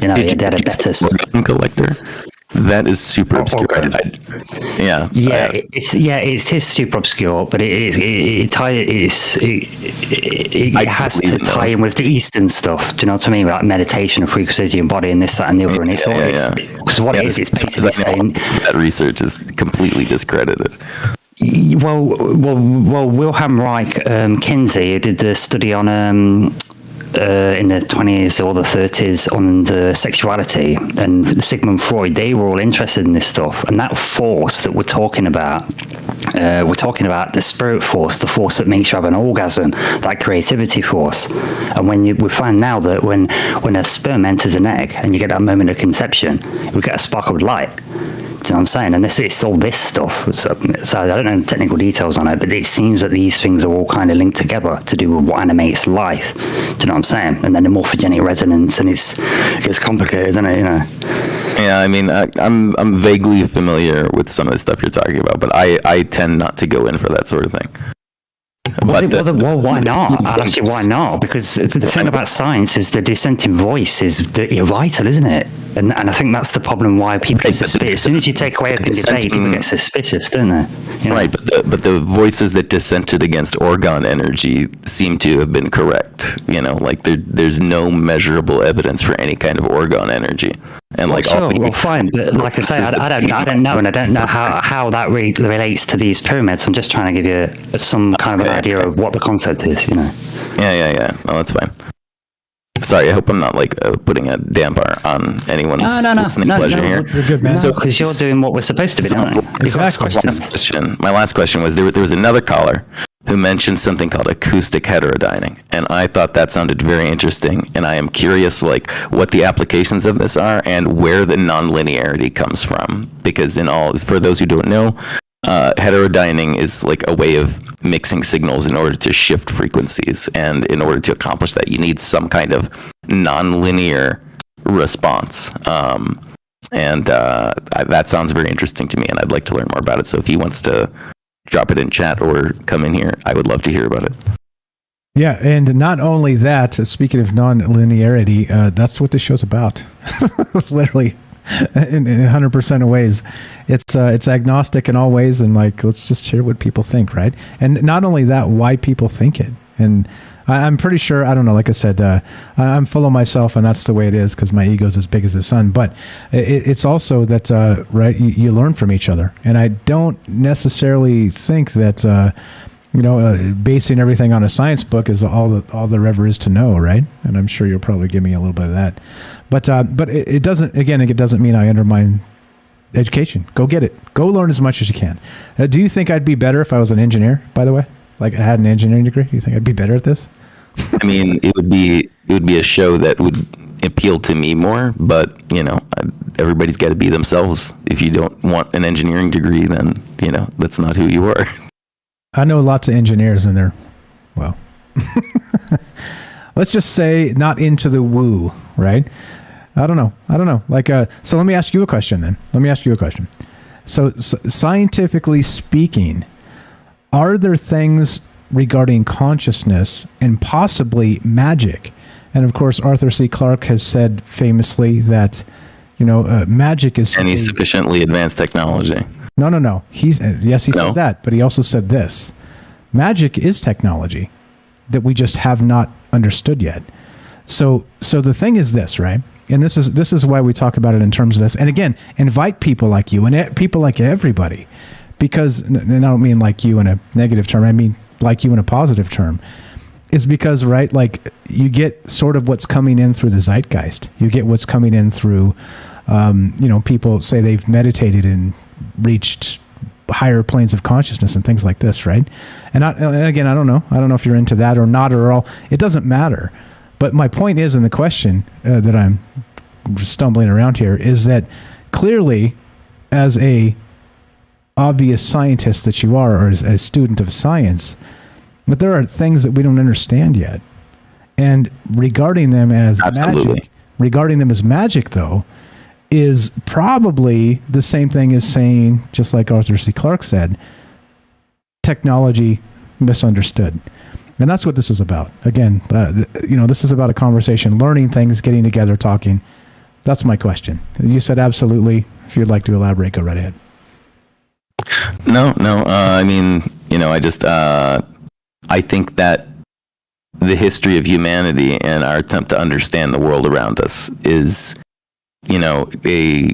You know, it had a better collector. That is super obscure. It is super obscure, but it has to tie in with the Eastern stuff. Do you know what I mean? Like meditation and frequency and body and this, that, and the other. And it's because what it is, it's basically saying that research is completely discredited. Well, Wilhelm Reich, Kinsey, who did the study on in the 20s or the 30s on sexuality, and Sigmund Freud, they were all interested in this stuff. And that force that we're talking about the spirit force, the force that makes you have an orgasm, that creativity force. And we find now that when a sperm enters an egg and you get that moment of conception, we get a spark of light. Do you know what I'm saying? And it's all this stuff. So I don't know the technical details on it, but it seems that these things are all kind of linked together to do with what animates life. Do you know what I'm saying? And then the morphogenic resonance, and it's complicated, isn't it? You know. Yeah, I mean, I'm vaguely familiar with some of the stuff you're talking about, but I tend not to go in for that sort of thing. Well, why not? I'll ask you why not. Because the thing about science is the dissenting voice is vital, isn't it? And I think that's the problem why people get suspicious. As soon as you take away open debate, people get suspicious, don't they? You know? Right, but the voices that dissented against orgone energy seem to have been correct. You know, like there's no measurable evidence for any kind of orgone energy. And fine, but like I say, I don't know, and I don't know how that relates to these pyramids. I'm just trying to give you some kind of an idea of what the concept is, you know. Yeah. No, that's fine. Sorry, I hope I'm not putting a damper on anyone's listening pleasure here. You're good, man. So, because you're doing what we're supposed to be doing. My last question was there was another caller who mentioned something called acoustic heterodyning, and I thought that sounded very interesting, and I am curious what the applications of this are and where the nonlinearity comes from, because for those who don't know, heterodyning is like a way of mixing signals in order to shift frequencies, and in order to accomplish that you need some kind of nonlinear response, and that sounds very interesting to me, and I'd like to learn more about it. So if he wants to drop it in chat or come in here, I would love to hear about it. Yeah, and not only that, speaking of non-linearity, that's what this show's about. Literally, in 100% of ways. It's agnostic in all ways, and let's just hear what people think, right? And not only that, why people think it. And I'm pretty sure, I don't know, like I said, I'm full of myself, and that's the way it is because my ego's as big as the sun. But it's also that, right, you learn from each other. And I don't necessarily think that, basing everything on a science book is all there ever is to know, right? And I'm sure you'll probably give me a little bit of that. But it doesn't, again, it doesn't mean I undermine education. Go get it. Go learn as much as you can. Do you think I'd be better if I was an engineer, by the way? Like I had an engineering degree? Do you think I'd be better at this? I mean, it would be a show that would appeal to me more, but everybody's got to be themselves. If you don't want an engineering degree, then that's not who you are. I know lots of engineers, and they're, well, let's just say not into the woo, right? I don't know. So let me ask you a question then. So scientifically speaking, are there things regarding consciousness and possibly magic? And of course, Arthur C. Clarke has said famously that, magic is any sufficiently advanced technology. No. He said that, but he also said this: magic is technology that we just have not understood yet. So the thing is this, right? And this is why we talk about it in terms of this. And again, invite people like you and people like everybody, because, and I don't mean like you in a negative term, I mean like you in a positive term, is because, right, like you get sort of what's coming in through the zeitgeist. You get what's coming in through, people say they've meditated and reached higher planes of consciousness and things like this, right? And again, I don't know if you're into that or not or all. It doesn't matter. But my point is, in the question that I'm stumbling around here, is that clearly, as a obvious scientist that you are, or as a student of science, but there are things that we don't understand yet. And regarding them as magic, though, is probably the same thing as saying, just like Arthur C. Clarke said, technology misunderstood. And that's what this is about. Again, this is about a conversation, learning things, getting together, talking. That's my question. You said absolutely. If you'd like to elaborate, go right ahead. No. I mean, I think that the history of humanity and our attempt to understand the world around us is, a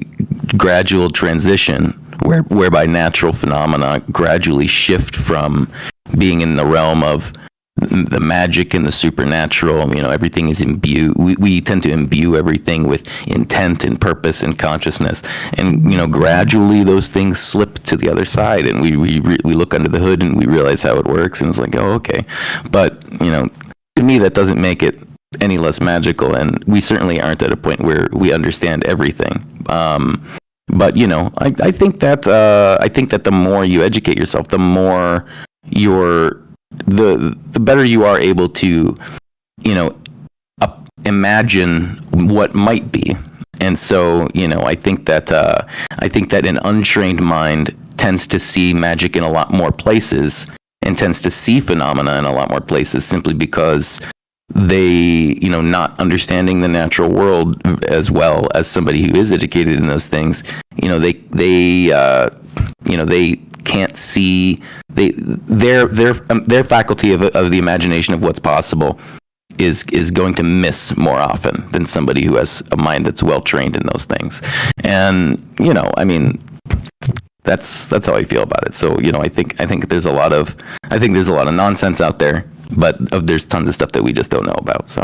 gradual transition whereby natural phenomena gradually shift from being in the realm of the magic and the supernatural. Everything is imbued. We tend to imbue everything with intent and purpose and consciousness, and gradually those things slip to the other side, and we look under the hood and we realize how it works, and it's like, oh, okay. But to me, that doesn't make it any less magical, and we certainly aren't at a point where we understand everything. But I think that the more you educate yourself, the more the better you are able to, imagine what might be. And so, I think that an untrained mind tends to see magic in a lot more places and tends to see phenomena in a lot more places, simply because they, not understanding the natural world as well as somebody who is educated in those things, they can't see their faculty of the imagination of what's possible is going to miss more often than somebody who has a mind that's well trained in those things. And that's how I feel about it. So I think there's a lot of nonsense out there, but there's tons of stuff that we just don't know about. So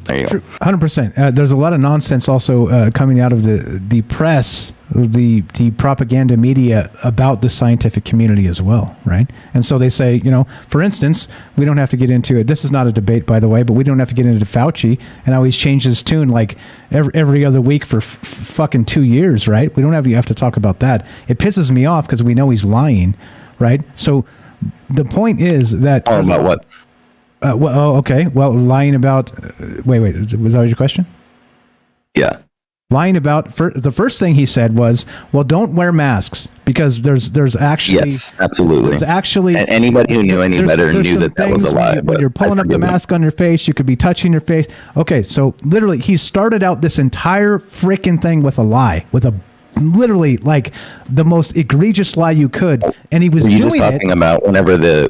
there you go. 100%. There's a lot of nonsense also coming out of the press, the propaganda media about the scientific community as well, right? And so they say, for instance, we don't have to get into it. This is not a debate, by the way, but we don't have to get into Fauci and how he's changed his tune like every other week for fucking 2 years, right? We don't have to talk about that. It pisses me off because we know he's lying, right? So the point is that... Oh, about what? Okay. Well, lying about... Wait. Was that your question? Yeah. Lying about... the first thing he said was, well, don't wear masks because there's actually... Yes, absolutely. There's actually... And anybody who knew any better knew that was a lie. When you're pulling up the mask on your face, you could be touching your face. Okay, so literally, he started out this entire freaking thing with a lie, with a literally like the most egregious lie you could, and he was doing it... Were you just talking about whenever the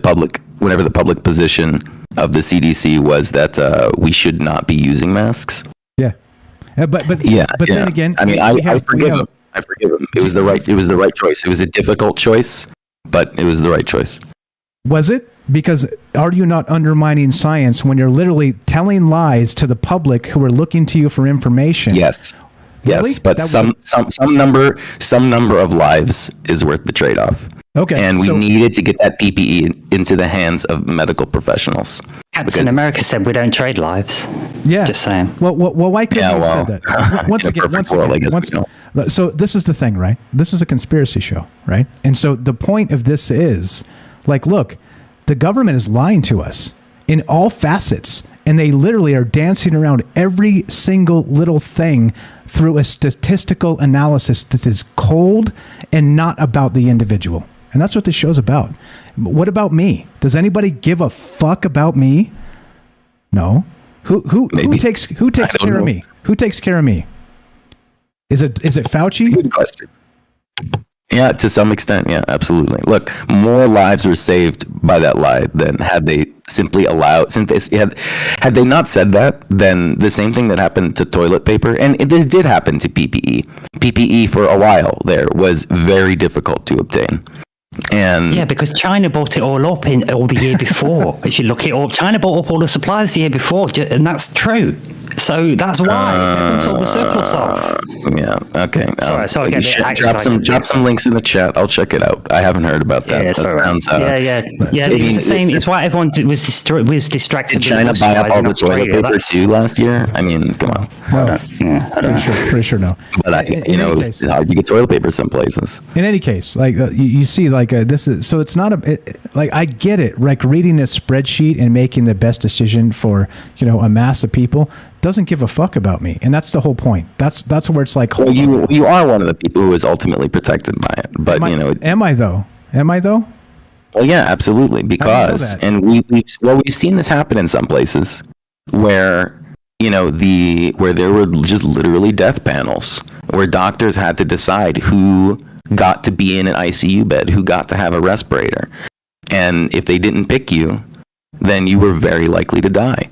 public position of the CDC was that we should not be using masks? Yeah. But then again, I mean, I forgive him. I forgive him. It was the right choice. It was a difficult choice, but it was the right choice. Was it? Because are you not undermining science when you're literally telling lies to the public who are looking to you for information? Yes. Really? Yes, but some number of lives is worth the trade-off. Okay, and we needed to get that PPE into the hands of medical professionals. Captain America said we don't trade lives. Yeah, just saying. Well, why couldn't you have said that? Once again. So this is the thing, right? This is a conspiracy show, right? And so the point of this is, like, look, the government is lying to us in all facets, and they literally are dancing around every single little thing through a statistical analysis that is cold and not about the individual. And that's what this show's about. What about me? Does anybody give a fuck about me? No. Who takes care of me? Who takes care of me? Is it Fauci? Good question. Yeah, to some extent, yeah, absolutely. Look, more lives were saved by that lie than had they simply allowed. Had they not said that, then the same thing that happened to toilet paper, and this did happen to PPE. PPE for a while there was very difficult to obtain. And yeah, because China bought it all up all the year before. If you look it up, China bought up all the supplies the year before, and that's true. So that's why everyone sold the surplus off. Yeah. Okay. Sorry. Drop some links in the chat. I'll check it out. I haven't heard about that. Yeah, that sounds, yeah. It's the same. It's why everyone was distracted. Did China buy up all the toilet paper too last year? I mean, come on. No. I don't know. Pretty sure no. But it's hard to get toilet paper some places. In any case, like you see, like this is so it's not like I get it. Like reading a spreadsheet and making the best decision for a mass of people doesn't give a fuck about me, and that's the whole point. That's where it's like. Well, you are one of the people who is ultimately protected by it, but Am I though? Well, yeah, absolutely. Because we've seen this happen in some places where where there were just literally death panels where doctors had to decide who got to be in an ICU bed, who got to have a respirator, and if they didn't pick you, then you were very likely to die.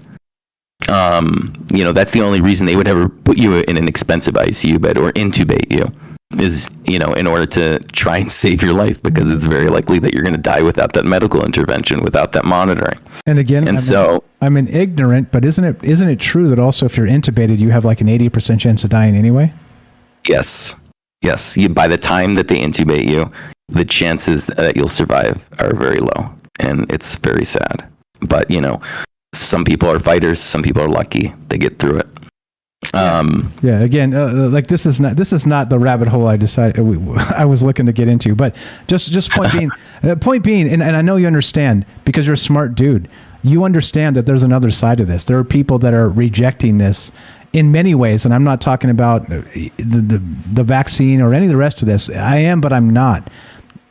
That's the only reason they would ever put you in an expensive ICU bed or intubate you is, in order to try and save your life, because it's very likely that you're going to die without that medical intervention, without that monitoring. And again, I'm an ignorant, but isn't it true that also if you're intubated, you have like an 80% chance of dying anyway? Yes. By the time that they intubate you, the chances that you'll survive are very low, and it's very sad. But some people are fighters. Some people are lucky; they get through it. Again, like this is not the rabbit hole I decided I was looking to get into. But just point being, and I know you understand because you're a smart dude. You understand that there's another side of this. There are people that are rejecting this in many ways, and I'm not talking about the vaccine or any of the rest of this. I am, but I'm not.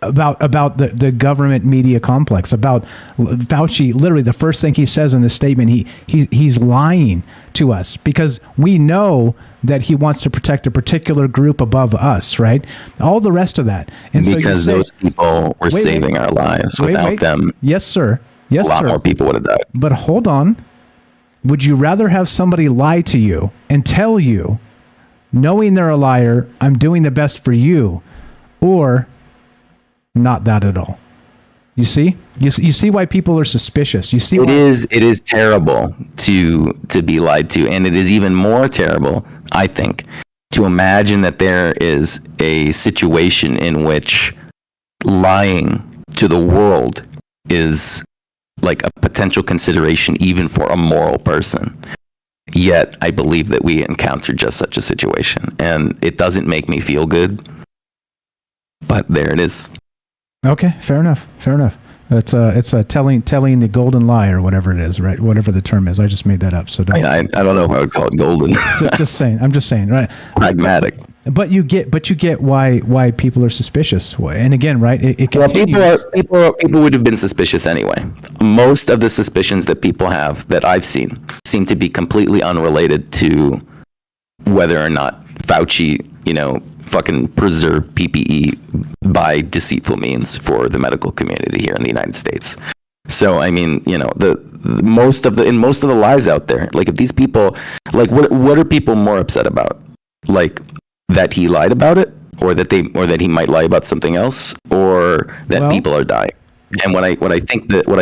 About the government media complex, about Fauci. Literally, the first thing he says in this statement, he's lying to us because we know that he wants to protect a particular group above us, right? All the rest of that, and because those people were saving our lives. Without them, yes, sir. Yes, a lot more people would have died. But hold on, would you rather have somebody lie to you and tell you, knowing they're a liar, I'm doing the best for you, or not that at all? You see why people are suspicious. You see it is terrible to be lied to, and it is even more terrible, I think, to imagine that there is a situation in which lying to the world is like a potential consideration even for a moral person. Yet I believe that we encountered just such a situation, and it doesn't make me feel good, but there it is. Okay, fair enough. It's telling the golden lie or whatever it is, right? Whatever the term is. I just made that up. So I don't know if I would call it golden. just saying. I'm just saying, right? Pragmatic. But you get why people are suspicious. And again, right? It continues. People would have been suspicious anyway. Most of the suspicions that people have that I've seen seem to be completely unrelated to whether or not Fauci, fucking preserve PPE by deceitful means for the medical community here in the United States. So I mean, most of the lies out there, like if these people, like what are people more upset about? Like that he lied about it, or that he might lie about something else, or that people are dying. And what I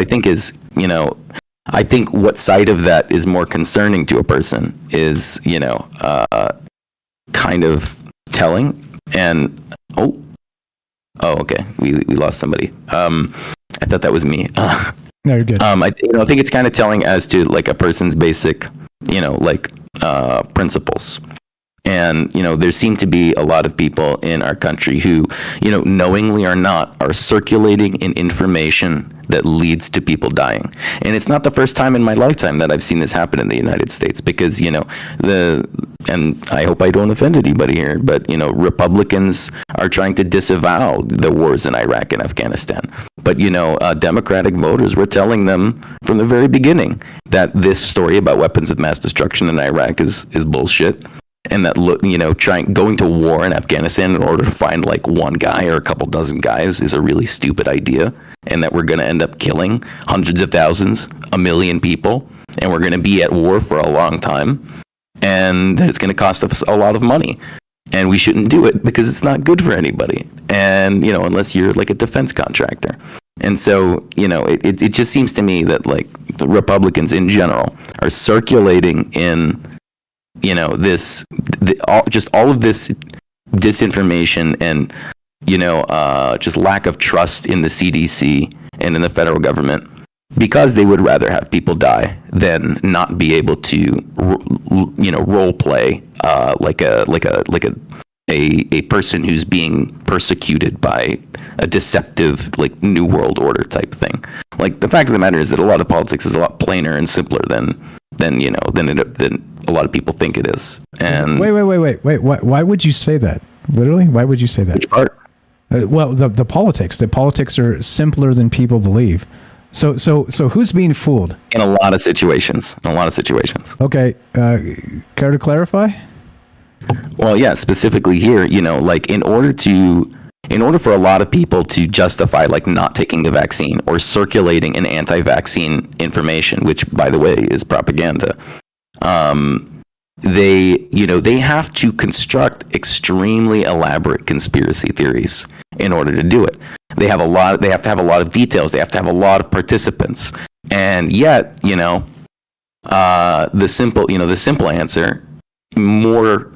think is, I think what side of that is more concerning to a person is, kind of telling. And okay, we lost somebody. I thought that was me. No, you're good. I think it's kind of telling as to like a person's basic, principles. And, there seem to be a lot of people in our country who, knowingly or not, are circulating in information that leads to people dying. And it's not the first time in my lifetime that I've seen this happen in the United States because, and I hope I don't offend anybody here, but, Republicans are trying to disavow the wars in Iraq and Afghanistan. But, Democratic voters were telling them from the very beginning that this story about weapons of mass destruction in Iraq is bullshit. And that, going to war in Afghanistan in order to find like one guy or a couple dozen guys is a really stupid idea. And that we're going to end up killing hundreds of thousands, 1 million people. And we're going to be at war for a long time. And that it's going to cost us a lot of money. And we shouldn't do it because it's not good for anybody. And, unless you're like a defense contractor. And so, it just seems to me that like the Republicans in general are circulating in all of this disinformation and just lack of trust in the CDC and in the federal government, because they would rather have people die than not be able to role play like a person who's being persecuted by a deceptive like new world order type thing. Like, the fact of the matter is that a lot of politics is a lot plainer and simpler than a lot of people think it is. And wait. Why would you say that? Literally, why would you say that? Which part? Well, the politics. The politics are simpler than people believe. So who's being fooled? In a lot of situations. Okay, care to clarify? Well, yeah, specifically here, like in order for a lot of people to justify like not taking the vaccine or circulating an anti-vaccine information, which by the way is propaganda, they have to construct extremely elaborate conspiracy theories in order to do it. They have to have a lot of details. They have to have a lot of participants. And yet, the simple answer more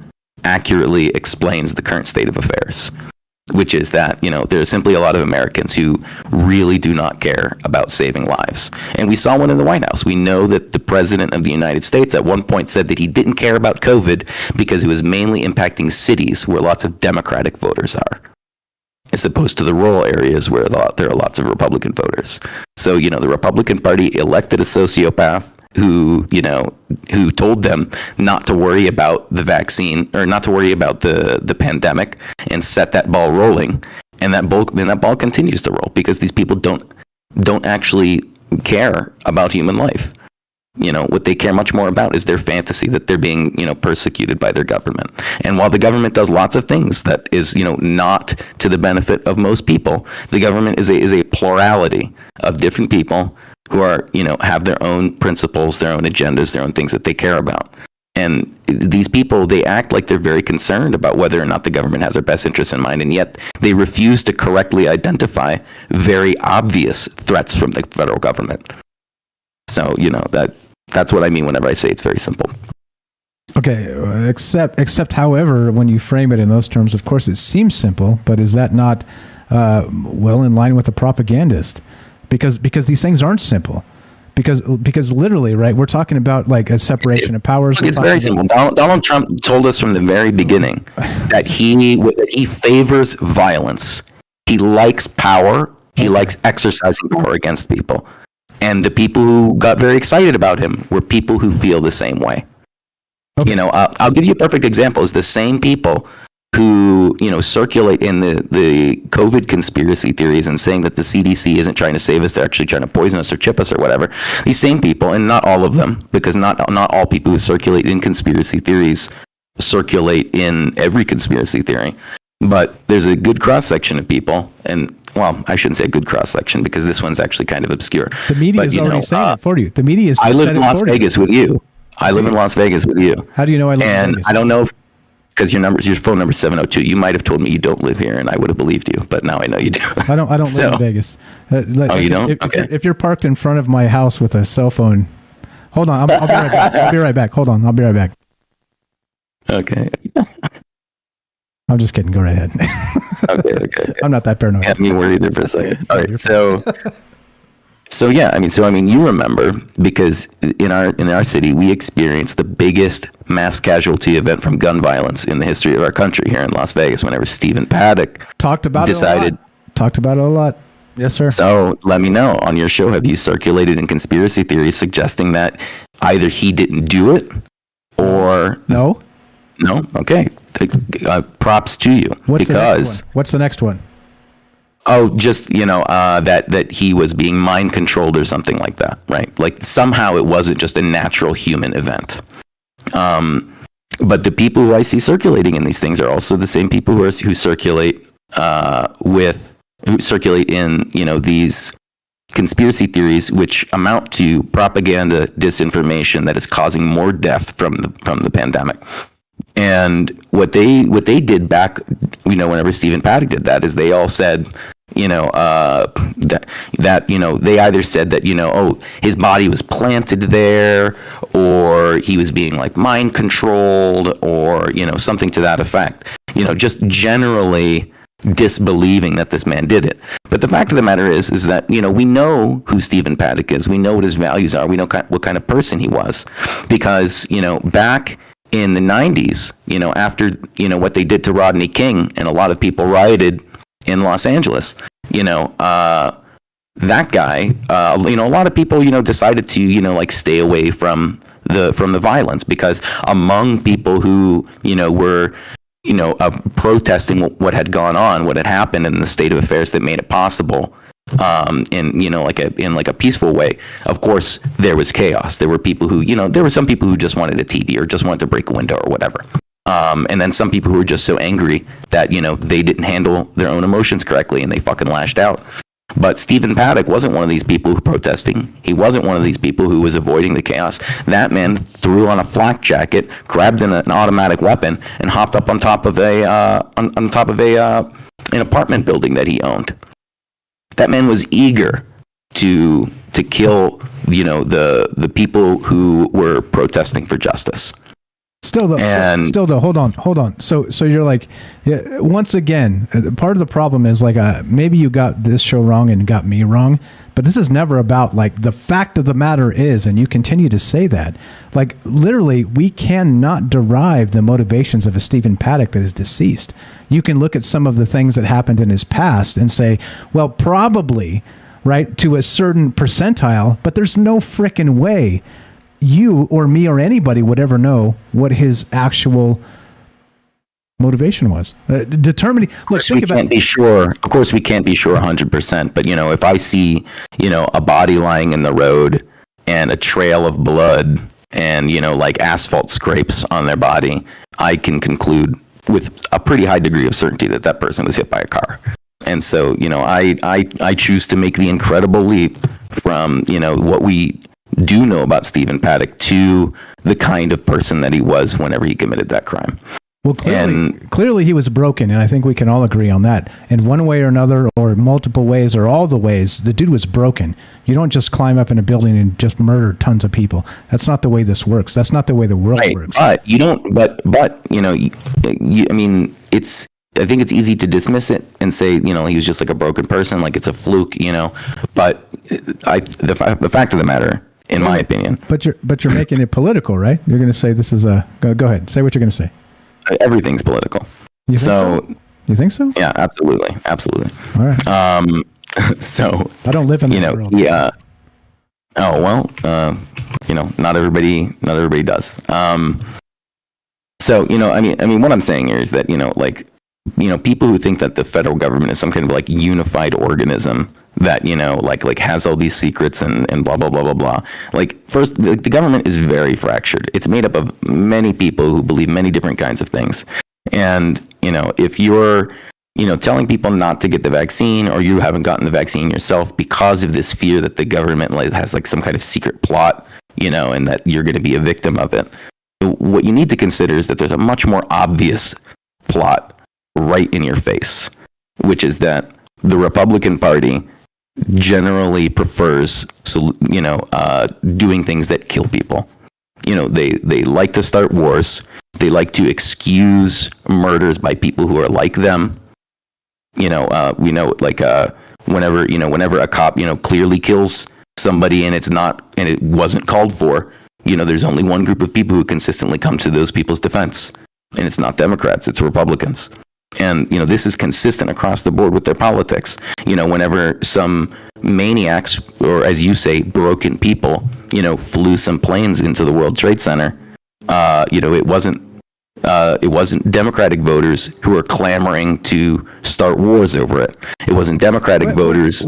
accurately explains the current state of affairs, which is that, there are simply a lot of Americans who really do not care about saving lives. And we saw one in the White House. We know that the President of the United States at one point said that he didn't care about COVID because it was mainly impacting cities where lots of Democratic voters are, as opposed to the rural areas where there are lots of Republican voters. So, the Republican Party elected a sociopath who told them not to worry about the vaccine or not to worry about the pandemic, and set that ball rolling. And that ball continues to roll because these people don't actually care about human life. What they care much more about is their fantasy that they're being, persecuted by their government. And while the government does lots of things that is, not to the benefit of most people, the government is a plurality of different people who are, have their own principles, their own agendas, their own things that they care about. And these people, they act like they're very concerned about whether or not the government has their best interests in mind, and yet they refuse to correctly identify very obvious threats from the federal government. So, that's what I mean whenever I say it's very simple. Okay, except, however, when you frame it in those terms, of course, it seems simple, but is that not well in line with the propagandist? Because these things aren't simple. Because literally, right, we're talking about like a separation of powers. It's very simple. Donald Trump told us from the very beginning that he favors violence. He likes power. He likes exercising power against people. And the people who got very excited about him were people who feel the same way. Okay. I'll give you a perfect example. It's the same people who, circulate in the COVID conspiracy theories and saying that the CDC isn't trying to save us, they're actually trying to poison us or chip us or whatever. These same people, and not all of them, because not all people who circulate in conspiracy theories circulate in every conspiracy theory, but there's a good cross-section of people, and, well, I shouldn't say a good cross-section, because this one's actually kind of obscure. The media is already saying it for you. The media is I live in Las Vegas with you. I live in Las Vegas with you. How do you know I live in Vegas? And I don't know if, because your phone number is 702. You might have told me you don't live here, and I would have believed you. But now I know you do. I don't live in Vegas. You don't? Okay. If you're parked in front of my house with a cell phone, hold on. I'll be right back. I'll be right back. Hold on. I'll be right back. Okay. I'm just kidding. Go right ahead. Okay. I'm not that paranoid. Had me worried there for a second. All right. So yeah, I mean, you remember, because in our city we experienced the biggest mass casualty event from gun violence in the history of our country here in Las Vegas. Whenever Stephen Paddock talked about it a lot. Yes, sir. So let me know, on your show, have you circulated in conspiracy theories suggesting that either he didn't do it or no? Okay. Props to you. What's the next one? Oh, just, that he was being mind controlled or something like that, right? Like somehow it wasn't just a natural human event. But the people who I see circulating in these things are also the same people who circulate in, these conspiracy theories, which amount to propaganda disinformation that is causing more death from the pandemic. And what they did back, whenever Stephen Paddock did that, is they all said, that they either said that his body was planted there, or he was being like mind controlled, or something to that effect. Just generally disbelieving that this man did it. But the fact of the matter is that we know who Stephen Paddock is. We know what his values are. We know what kind of person he was, because back in the 90s, after what they did to Rodney King, and a lot of people rioted in Los Angeles, that guy, a lot of people decided to stay away from the violence, because among people who were protesting what had gone on, what had happened in the state of affairs that made it possible, in a peaceful way. Of course, there was chaos. There were people who, there were some people who just wanted a TV or just wanted to break a window or whatever. And then some people who were just so angry that, they didn't handle their own emotions correctly and they fucking lashed out. But Stephen Paddock wasn't one of these people who were protesting. He wasn't one of these people who was avoiding the chaos. That man threw on a flak jacket, grabbed an automatic weapon, and hopped up on top of an apartment building that he owned. That man was eager to kill, the people who were protesting for justice. Still though, hold on. So you're like, yeah, once again, part of the problem is like, maybe you got this show wrong and got me wrong, but this is never about, like, the fact of the matter is, and you continue to say that, like, literally, we cannot derive the motivations of a Stephen Paddock that is deceased. You can look at some of the things that happened in his past and say, well, probably, right, to a certain percentile, but there's no frickin' way you or me or anybody would ever know what his actual motivation was. Determining. Look, we can't be sure. Of course, we can't be sure 100%. But if I see a body lying in the road and a trail of blood and like asphalt scrapes on their body, I can conclude with a pretty high degree of certainty that that person was hit by a car. And so I choose to make the incredible leap from what we do know about Stephen Paddock to the kind of person that he was whenever he committed that crime. Well, clearly he was broken, and I think we can all agree on that. In one way or another, or multiple ways, or all the ways, the dude was broken. You don't just climb up in a building and just murder tons of people. That's not the way this works. That's not the way the world works. But you don't. But I mean, it's. I think it's easy to dismiss it and say, he was just like a broken person, like it's a fluke, But the fact of the matter, in my opinion. But you're making it political, right? You're going to say this is a. Go ahead. Say what you're going to say. Everything's political. You think so? You think so? Yeah, absolutely. All right. So I don't live in that world. Yeah. Oh well. Not everybody does. So I mean, what I'm saying here is that people who think that the federal government is some kind of like unified organism that like has all these secrets and blah blah blah blah blah. Like, first, the government is very fractured. It's made up of many people who believe many different kinds of things. And if you're telling people not to get the vaccine, or you haven't gotten the vaccine yourself because of this fear that the government has like some kind of secret plot, and that you're going to be a victim of it, what you need to consider is that there's a much more obvious plot right in your face, which is that the Republican Party generally prefers doing things that kill people. They like to start wars. They like to excuse murders by people who are like them. Whenever a cop clearly kills somebody and it wasn't called for, there's only one group of people who consistently come to those people's defense, and it's not Democrats, it's Republicans. And this is consistent across the board with their politics. Whenever some maniacs, or as you say, broken people, flew some planes into the World Trade Center, it wasn't Democratic voters who were clamoring to start wars over it. It wasn't Democratic voters.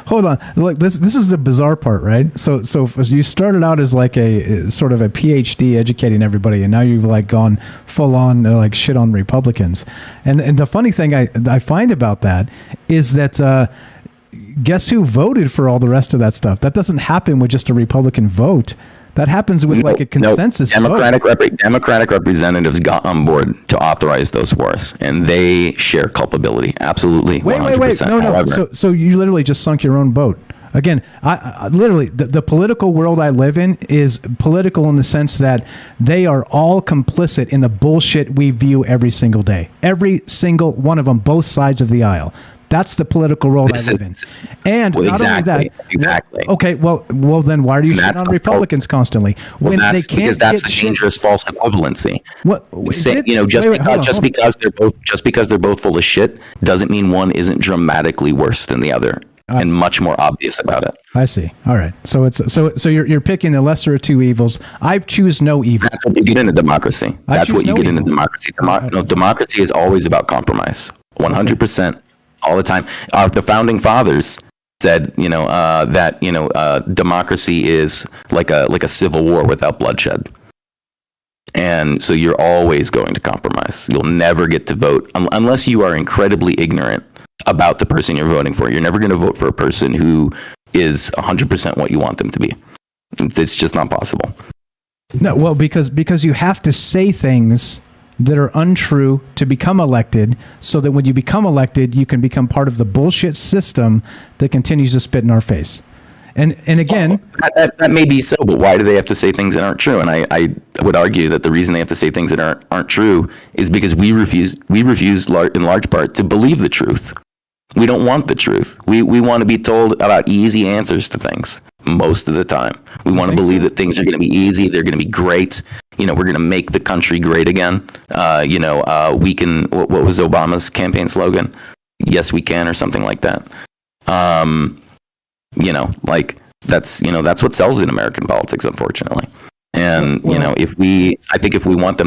Hold on. Look, this is the bizarre part, right? So you started out as like a sort of a PhD educating everybody, and now you've like gone full on like shit on Republicans. And the funny thing I find about that is that guess who voted for all the rest of that stuff? That doesn't happen with just a Republican vote. That happens with like a consensus vote. Democratic representatives got on board to authorize those wars, and they share culpability. Absolutely. Wait. 100%. No. However, So you literally just sunk your own boat. Again, I literally, the political world I live in is political in the sense that they are all complicit in the bullshit we view every single day. Every single one of them, both sides of the aisle. That's the political world I live in. And not only that, exactly. Okay, well, then why are you shitting on Republicans constantly when they can't? Because that's the dangerous false equivalency. What? Just because they're both full of shit doesn't mean one isn't dramatically worse than the other and much more obvious about it. I see. All right. So you're picking the lesser of two evils. I choose no evil. That's what you get into democracy. That's what you get into democracy. Democracy is always about compromise. 100%. All the time. The founding fathers said, that democracy is like a civil war without bloodshed, and so you're always going to compromise. You'll never get to vote unless you are incredibly ignorant about the person you're voting for. You're never going to vote for a person who is 100% what you want them to be. It's just not possible. No, well, because you have to say things that are untrue to become elected, so that when you become elected, you can become part of the bullshit system that continues to spit in our face. And again, that may be so, but why do they have to say things that aren't true? And I would argue that the reason they have to say things that aren't true is because we refuse in large part to believe the truth. We don't want the truth. We want to be told about easy answers to things most of the time. We want to believe that things are going to be easy. They're going to be great. We're going to make the country great again. We can. What was Obama's campaign slogan? Yes, we can, or something like that. That's what sells in American politics, unfortunately. And if we want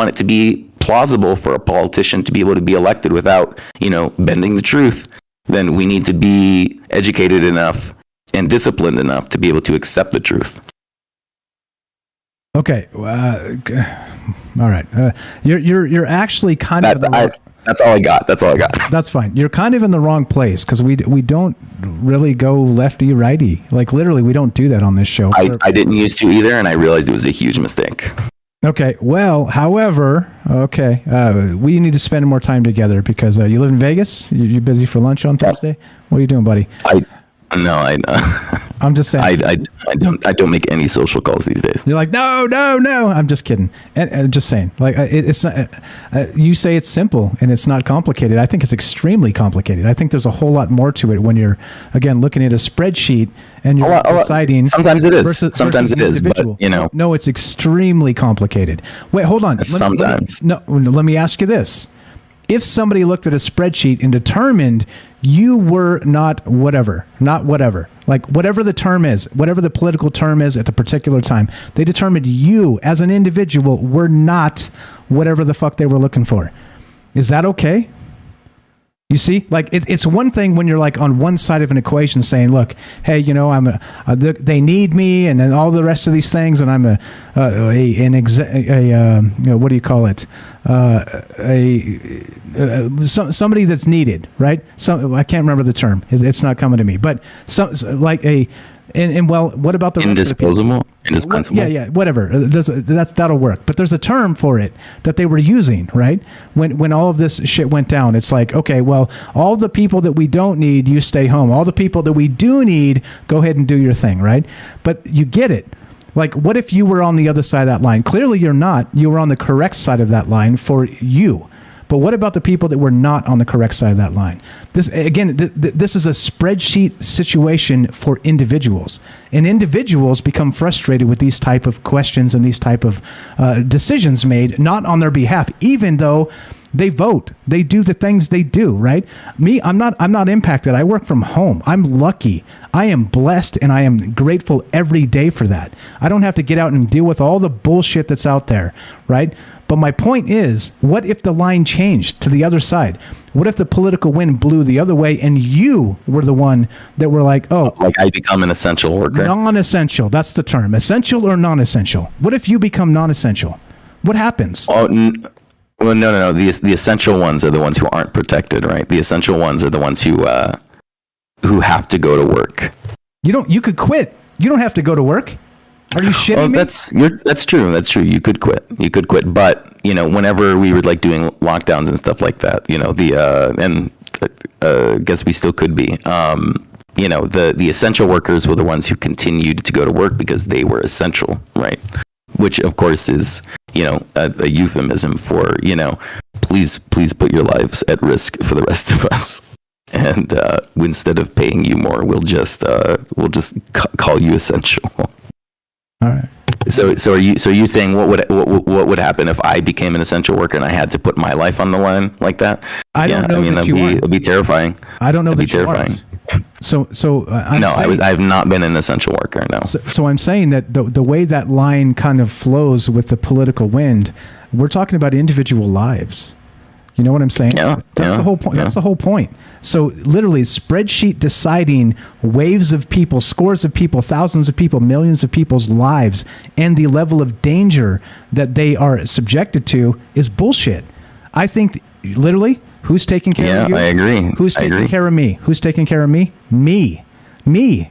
it to be plausible for a politician to be able to be elected without, bending the truth, then we need to be educated enough and disciplined enough to be able to accept the truth. Okay. All right. You're actually kind of. That's all I got. That's fine. You're kind of in the wrong place because we don't really go lefty righty. Like literally, we don't do that on this show. I didn't used to either, and I realized it was a huge mistake. Okay. Well, however, we need to spend more time together because you live in Vegas. You busy for lunch on Thursday? What are you doing, buddy? I'm just saying. I don't make any social calls these days. You're like, no. I'm just kidding. And just saying, like, it's not. You say it's simple and it's not complicated. I think it's extremely complicated. I think there's a whole lot more to it when you're, again, looking at a spreadsheet and you're deciding. Sometimes it is. Sometimes it is. But, No, it's extremely complicated. Wait, hold on. Sometimes. Let me ask you this. If somebody looked at a spreadsheet and determined you were not whatever, like whatever the term is, whatever the political term is at the particular time, they determined you as an individual were not whatever the fuck they were looking for. Is that okay? You see, like it's one thing when you're like on one side of an equation saying, "Look, hey, they need me," and then all the rest of these things, and I'm what do you call it? Somebody that's needed, right? I can't remember the term. It's not coming to me, but what about the indisposable? Indispensable? Yeah, whatever. That'll work. But there's a term for it that they were using, right? When all of this shit went down, it's like, okay, well, all the people that we don't need, you stay home. All the people that we do need, go ahead and do your thing, right? But you get it. Like, what if you were on the other side of that line? Clearly you're not. You were on the correct side of that line for you. But what about the people that were not on the correct side of that line? This is a spreadsheet situation for individuals. And individuals become frustrated with these type of questions and these type of decisions made, not on their behalf, even though they vote. They do the things they do, right? Me, I'm not impacted. I work from home. I'm lucky. I am blessed, and I am grateful every day for that. I don't have to get out and deal with all the bullshit that's out there, right? But my point is, what if the line changed to the other side? What if the political wind blew the other way and you were the one that were like, oh. Like I become an essential worker? Non-essential. That's the term. Essential or non-essential? What if you become non-essential? What happens? Well, no. The essential ones are the ones who aren't protected, right? The essential ones are the ones who have to go to work. You could quit. You don't have to go to work. Are you shitting me? That's true. That's true. You could quit. But whenever we were like doing lockdowns and stuff like that, guess we still could be. The essential workers were the ones who continued to go to work because they were essential, right? Which of course is a euphemism for please put your lives at risk for the rest of us. And instead of paying you more, we'll just call you essential. All right. So are you saying what would happen if I became an essential worker and I had to put my life on the line like that? I don't know that you are. It'd be terrifying. I don't know that'd that be terrifying. So I've not been an essential worker. No. So I'm saying that the way that line kind of flows with the political wind, we're talking about individual lives. You know what I'm saying? Yeah. That's the whole point. Yeah. That's the whole point. So literally, spreadsheet deciding waves of people, scores of people, thousands of people, millions of people's lives, and the level of danger that they are subjected to is bullshit. I think literally, who's taking care of you? Yeah, I agree. Who's taking care of me? Who's taking care of me? Me.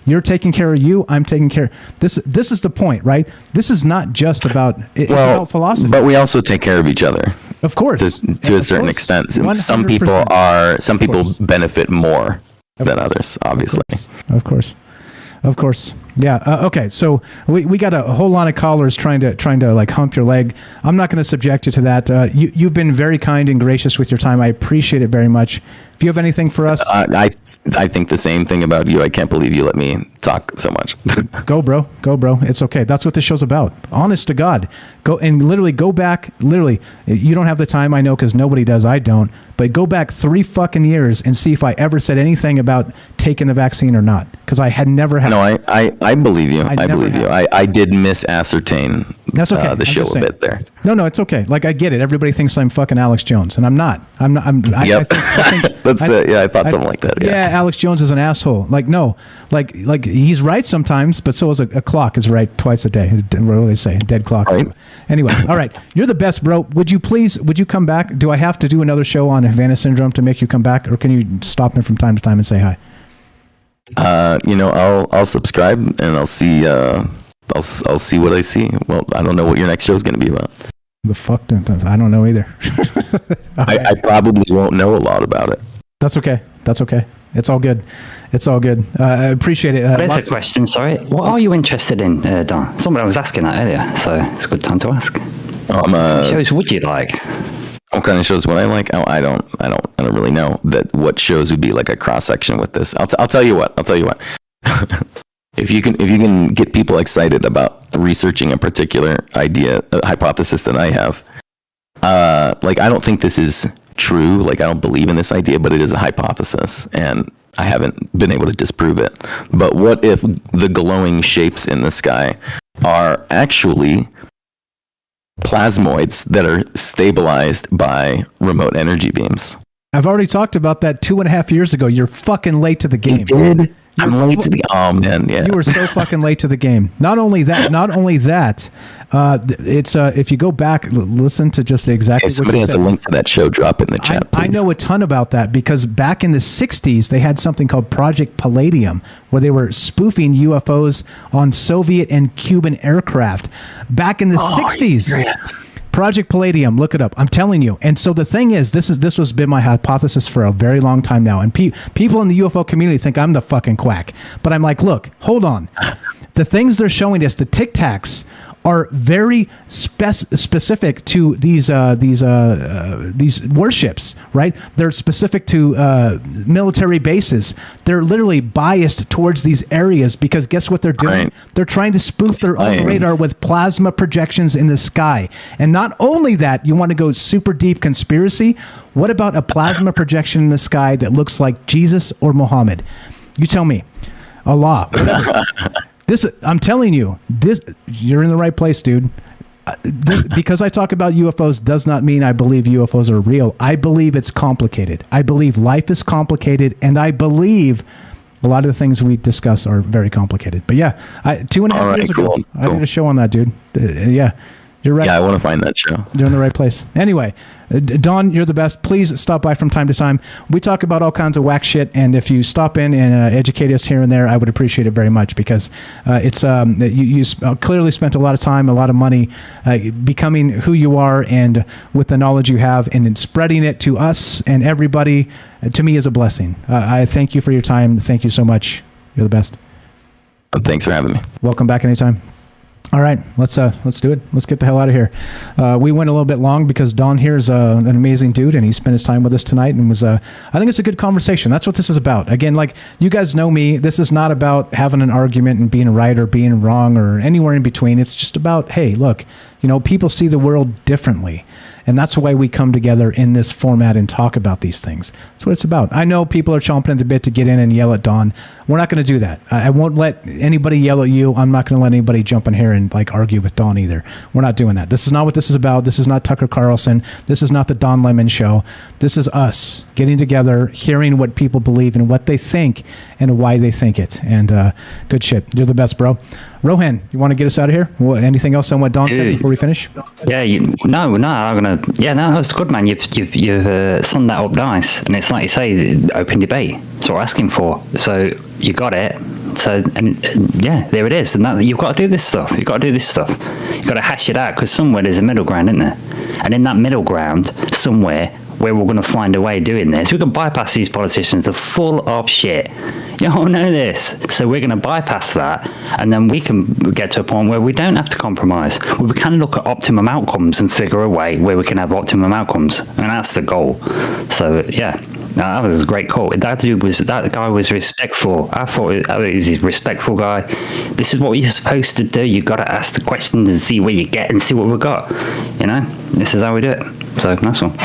You're taking care of you. I'm taking care. This is the point, right? This is not just about. It's about philosophy. But we also take care of each other. Of course, to a certain extent. 100%. Some people benefit more than others, obviously. Of course. Yeah. Okay. So we got a whole lot of callers trying to like hump your leg. I'm not going to subject you to that. You've been very kind and gracious with your time. I appreciate it very much. If you have anything for us, I think the same thing about you. I can't believe you let me talk so much. Go, bro. It's okay. That's what this show's about. Honest to God. Go back. Literally, you don't have the time, I know, because nobody does. I don't. But go back 3 fucking years and see if I ever said anything about taking the vaccine or not. Because I had never had. No, I believe you. I believe you. I did misascertain. That's okay. The show a bit there. No, it's okay. Like, I get it. Everybody thinks I'm fucking Alex Jones, and I'm not. Yep. I thought something like that. Yeah, Alex Jones is an asshole. Like, no. Like he's right sometimes, but so is a clock is right twice a day. What do they say? A dead clock. Right. Anyway, all right. You're the best, bro. Would you come back? Do I have to do another show on Havana Syndrome to make you come back, or can you stop me from time to time and say hi? I'll subscribe and I'll see. I'll see what I see. Well, I don't know what your next show is going to be about. The fuck? I don't know either. I probably won't know a lot about it. That's okay. It's all good. I appreciate it. There's a question, sorry. What are you interested in, Don? Somebody was asking that earlier, so it's a good time to ask. Shows would you like? What kind of shows would I like? Oh, I don't really know what shows would be like a cross section with this. I'll tell you what. If you can get people excited about researching a particular idea, a hypothesis that I have, like I don't think this is true. Like I don't believe in this idea, but it is a hypothesis, and I haven't been able to disprove it. But what if the glowing shapes in the sky are actually plasmoids that are stabilized by remote energy beams? I've already talked about that 2.5 years ago. You're fucking late to the game. You did? I'm late to the... Oh, man, yeah. You were so fucking late to the game. Not only that, it's if you go back, listen to just exactly what somebody has a link to that show, drop in the chat, I know a ton about that because back in the 60s, they had something called Project Palladium, where they were spoofing UFOs on Soviet and Cuban aircraft. Back in the 60s. Project Palladium, look it up. I'm telling you. And so the thing is, this has been my hypothesis for a very long time now. And people in the UFO community think I'm the fucking quack. But I'm like, look, hold on. The things they're showing us, the Tic Tacs, are very specific to these warships, right? They're specific to military bases. They're literally biased towards these areas because guess what they're doing? Right. They're trying to spoof their own radar with plasma projections in the sky. And not only that, you want to go super deep conspiracy. What about a plasma projection in the sky that looks like Jesus or Muhammad? You tell me. Allah. Whatever. I'm telling you, you're in the right place, dude. Because I talk about UFOs does not mean I believe UFOs are real. I believe it's complicated. I believe life is complicated, and I believe a lot of the things we discuss are very complicated. But yeah, 2.5 years ago, I did a show on that, dude. Yeah, You're right. Yeah, I want to find that show. You're in the right place. Anyway, Don, you're the best. Please stop by from time to time. We talk about all kinds of whack shit, and if you stop in and educate us here and there, I would appreciate it very much, because it's you clearly spent a lot of time, a lot of money becoming who you are, and with the knowledge you have, and in spreading it to us and everybody, to me, is a blessing. I thank you for your time. Thank you so much. You're the best. Thanks for having me. Welcome back anytime. All right, let's do it. Let's get the hell out of here. We went a little bit long because Don here is an amazing dude, and he spent his time with us tonight, and was I think it's a good conversation. That's what this is about. Again, like, you guys know me, this is not about having an argument and being right or being wrong or anywhere in between. It's just about, hey, look, people see the world differently. And that's why we come together in this format and talk about these things. That's what it's about. I know people are chomping at the bit to get in and yell at Don. We're not going to do that. I won't let anybody yell at you. I'm not going to let anybody jump in here and argue with Don either. We're not doing that. This is not what this is about. This is not Tucker Carlson. This is not the Don Lemon Show. This is us getting together, hearing what people believe and what they think and why they think it. And good shit. You're the best, bro. Rohan, you want to get us out of here? Anything else on what Don said before we finish? Yeah, no, I'm gonna. Yeah, no, that's good, man. You've summed that up nice, and it's like you say, open debate. That's what we're asking for. So you got it. So and yeah, there it is. And that, you've got to do this stuff. You've got to do this stuff. You've got to hash it out, because somewhere there's a middle ground, isn't there? And in that middle ground, somewhere where we're going to find a way of doing this, we can bypass these politicians. They're full of shit. You all know this. So we're going to bypass that, and then we can get to a point where we don't have to compromise. We can look at optimum outcomes and figure a way where we can have optimum outcomes, and that's the goal. So yeah, that was a great call. That guy was respectful. I thought he was a respectful guy. This is what you're supposed to do. You've got to ask the questions and see where you get and see what we've got. This is how we do it. So nice one.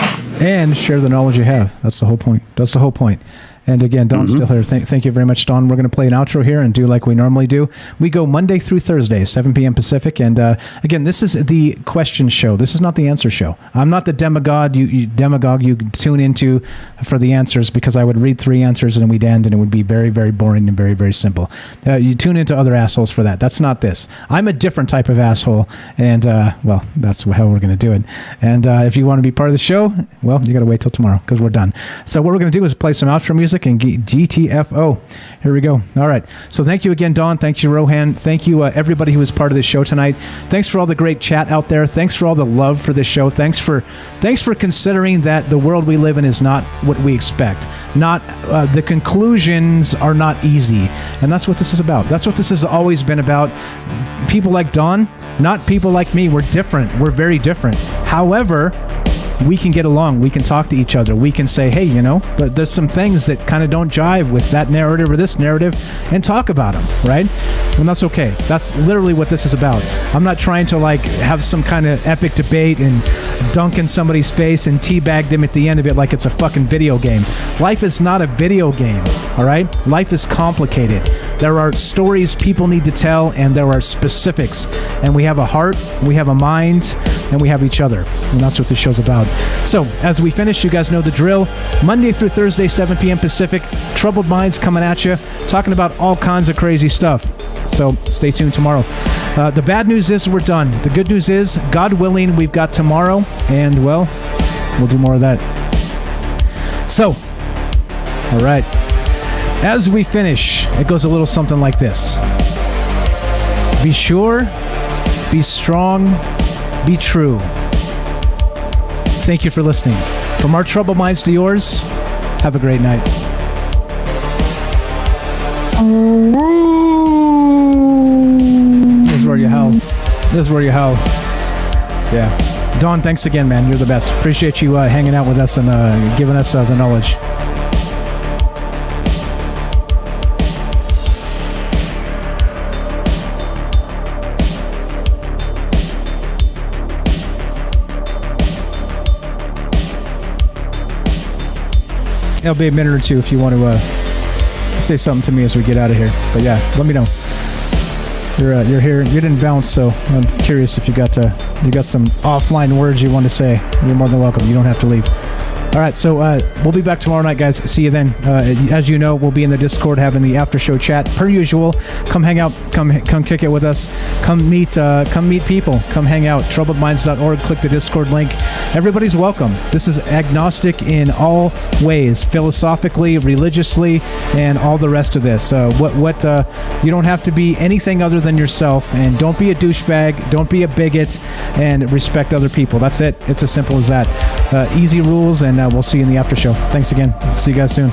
And share the knowledge you have. That's the whole point. And again, Don's still here. Thank you very much, Don. We're going to play an outro here and do like we normally do. We go Monday through Thursday, 7 p.m. Pacific. And again, this is the question show. This is not the answer show. I'm not the demagogue you tune into for the answers, because I would read 3 answers and we'd end, and it would be very, very boring and very, very simple. You tune into other assholes for that. That's not this. I'm a different type of asshole, and well, that's how we're going to do it. And if you want to be part of the show, well, you got to wait till tomorrow, because we're done. So what we're going to do is play some outro music and GTFO. Here we go. All right. So thank you again, Don. Thank you, Rohan. Thank you, everybody who was part of this show tonight. Thanks for all the great chat out there. Thanks for all the love for this show. Thanks for considering that the world we live in is not what we expect. Not the conclusions are not easy, and that's what this is about. That's what this has always been about. People like Don, not people like me. We're different. We're very different. However, we can get along. We can talk to each other. We can say, hey, but there's some things that kind of don't jive with that narrative or this narrative, and talk about them, right? And that's okay. That's literally what this is about. I'm not trying to have some kind of epic debate and dunk in somebody's face and teabag them at the end of it like it's a fucking video game. Life is not a video game, all right? Life is complicated. There are stories people need to tell, and there are specifics. And we have a heart, we have a mind, and we have each other. And that's what this show's about. So, as we finish, you guys know the drill. Monday through Thursday, 7 p.m. Pacific. Troubled Minds coming at you, talking about all kinds of crazy stuff. So, stay tuned tomorrow. The bad news is we're done. The good news is, God willing, we've got tomorrow. And, well, we'll do more of that. So, all right. As we finish, it goes a little something like this. Be sure, be strong, be true. Thank you for listening. From our troubled minds to yours, have a great night. This is where you howl. Yeah. Don, thanks again, man. You're the best. Appreciate you hanging out with us and giving us the knowledge. It'll be a minute or two if you want to say something to me as we get out of here. But yeah, let me know. You're here. You didn't bounce, so I'm curious if you got some offline words you want to say. You're more than welcome. You don't have to leave. All right, so we'll be back tomorrow night, guys. See you then. As you know, we'll be in the Discord having the after show chat per usual. Come hang out. Come kick it with us. Come meet people. Come hang out. TroubledMinds.org. Click the Discord link. Everybody's welcome. This is agnostic in all ways, philosophically, religiously, and all the rest of this. You don't have to be anything other than yourself, and don't be a douchebag. Don't be a bigot, and respect other people. That's it. It's as simple as that. Easy rules, and we'll see you in the after show. Thanks again. See you guys soon.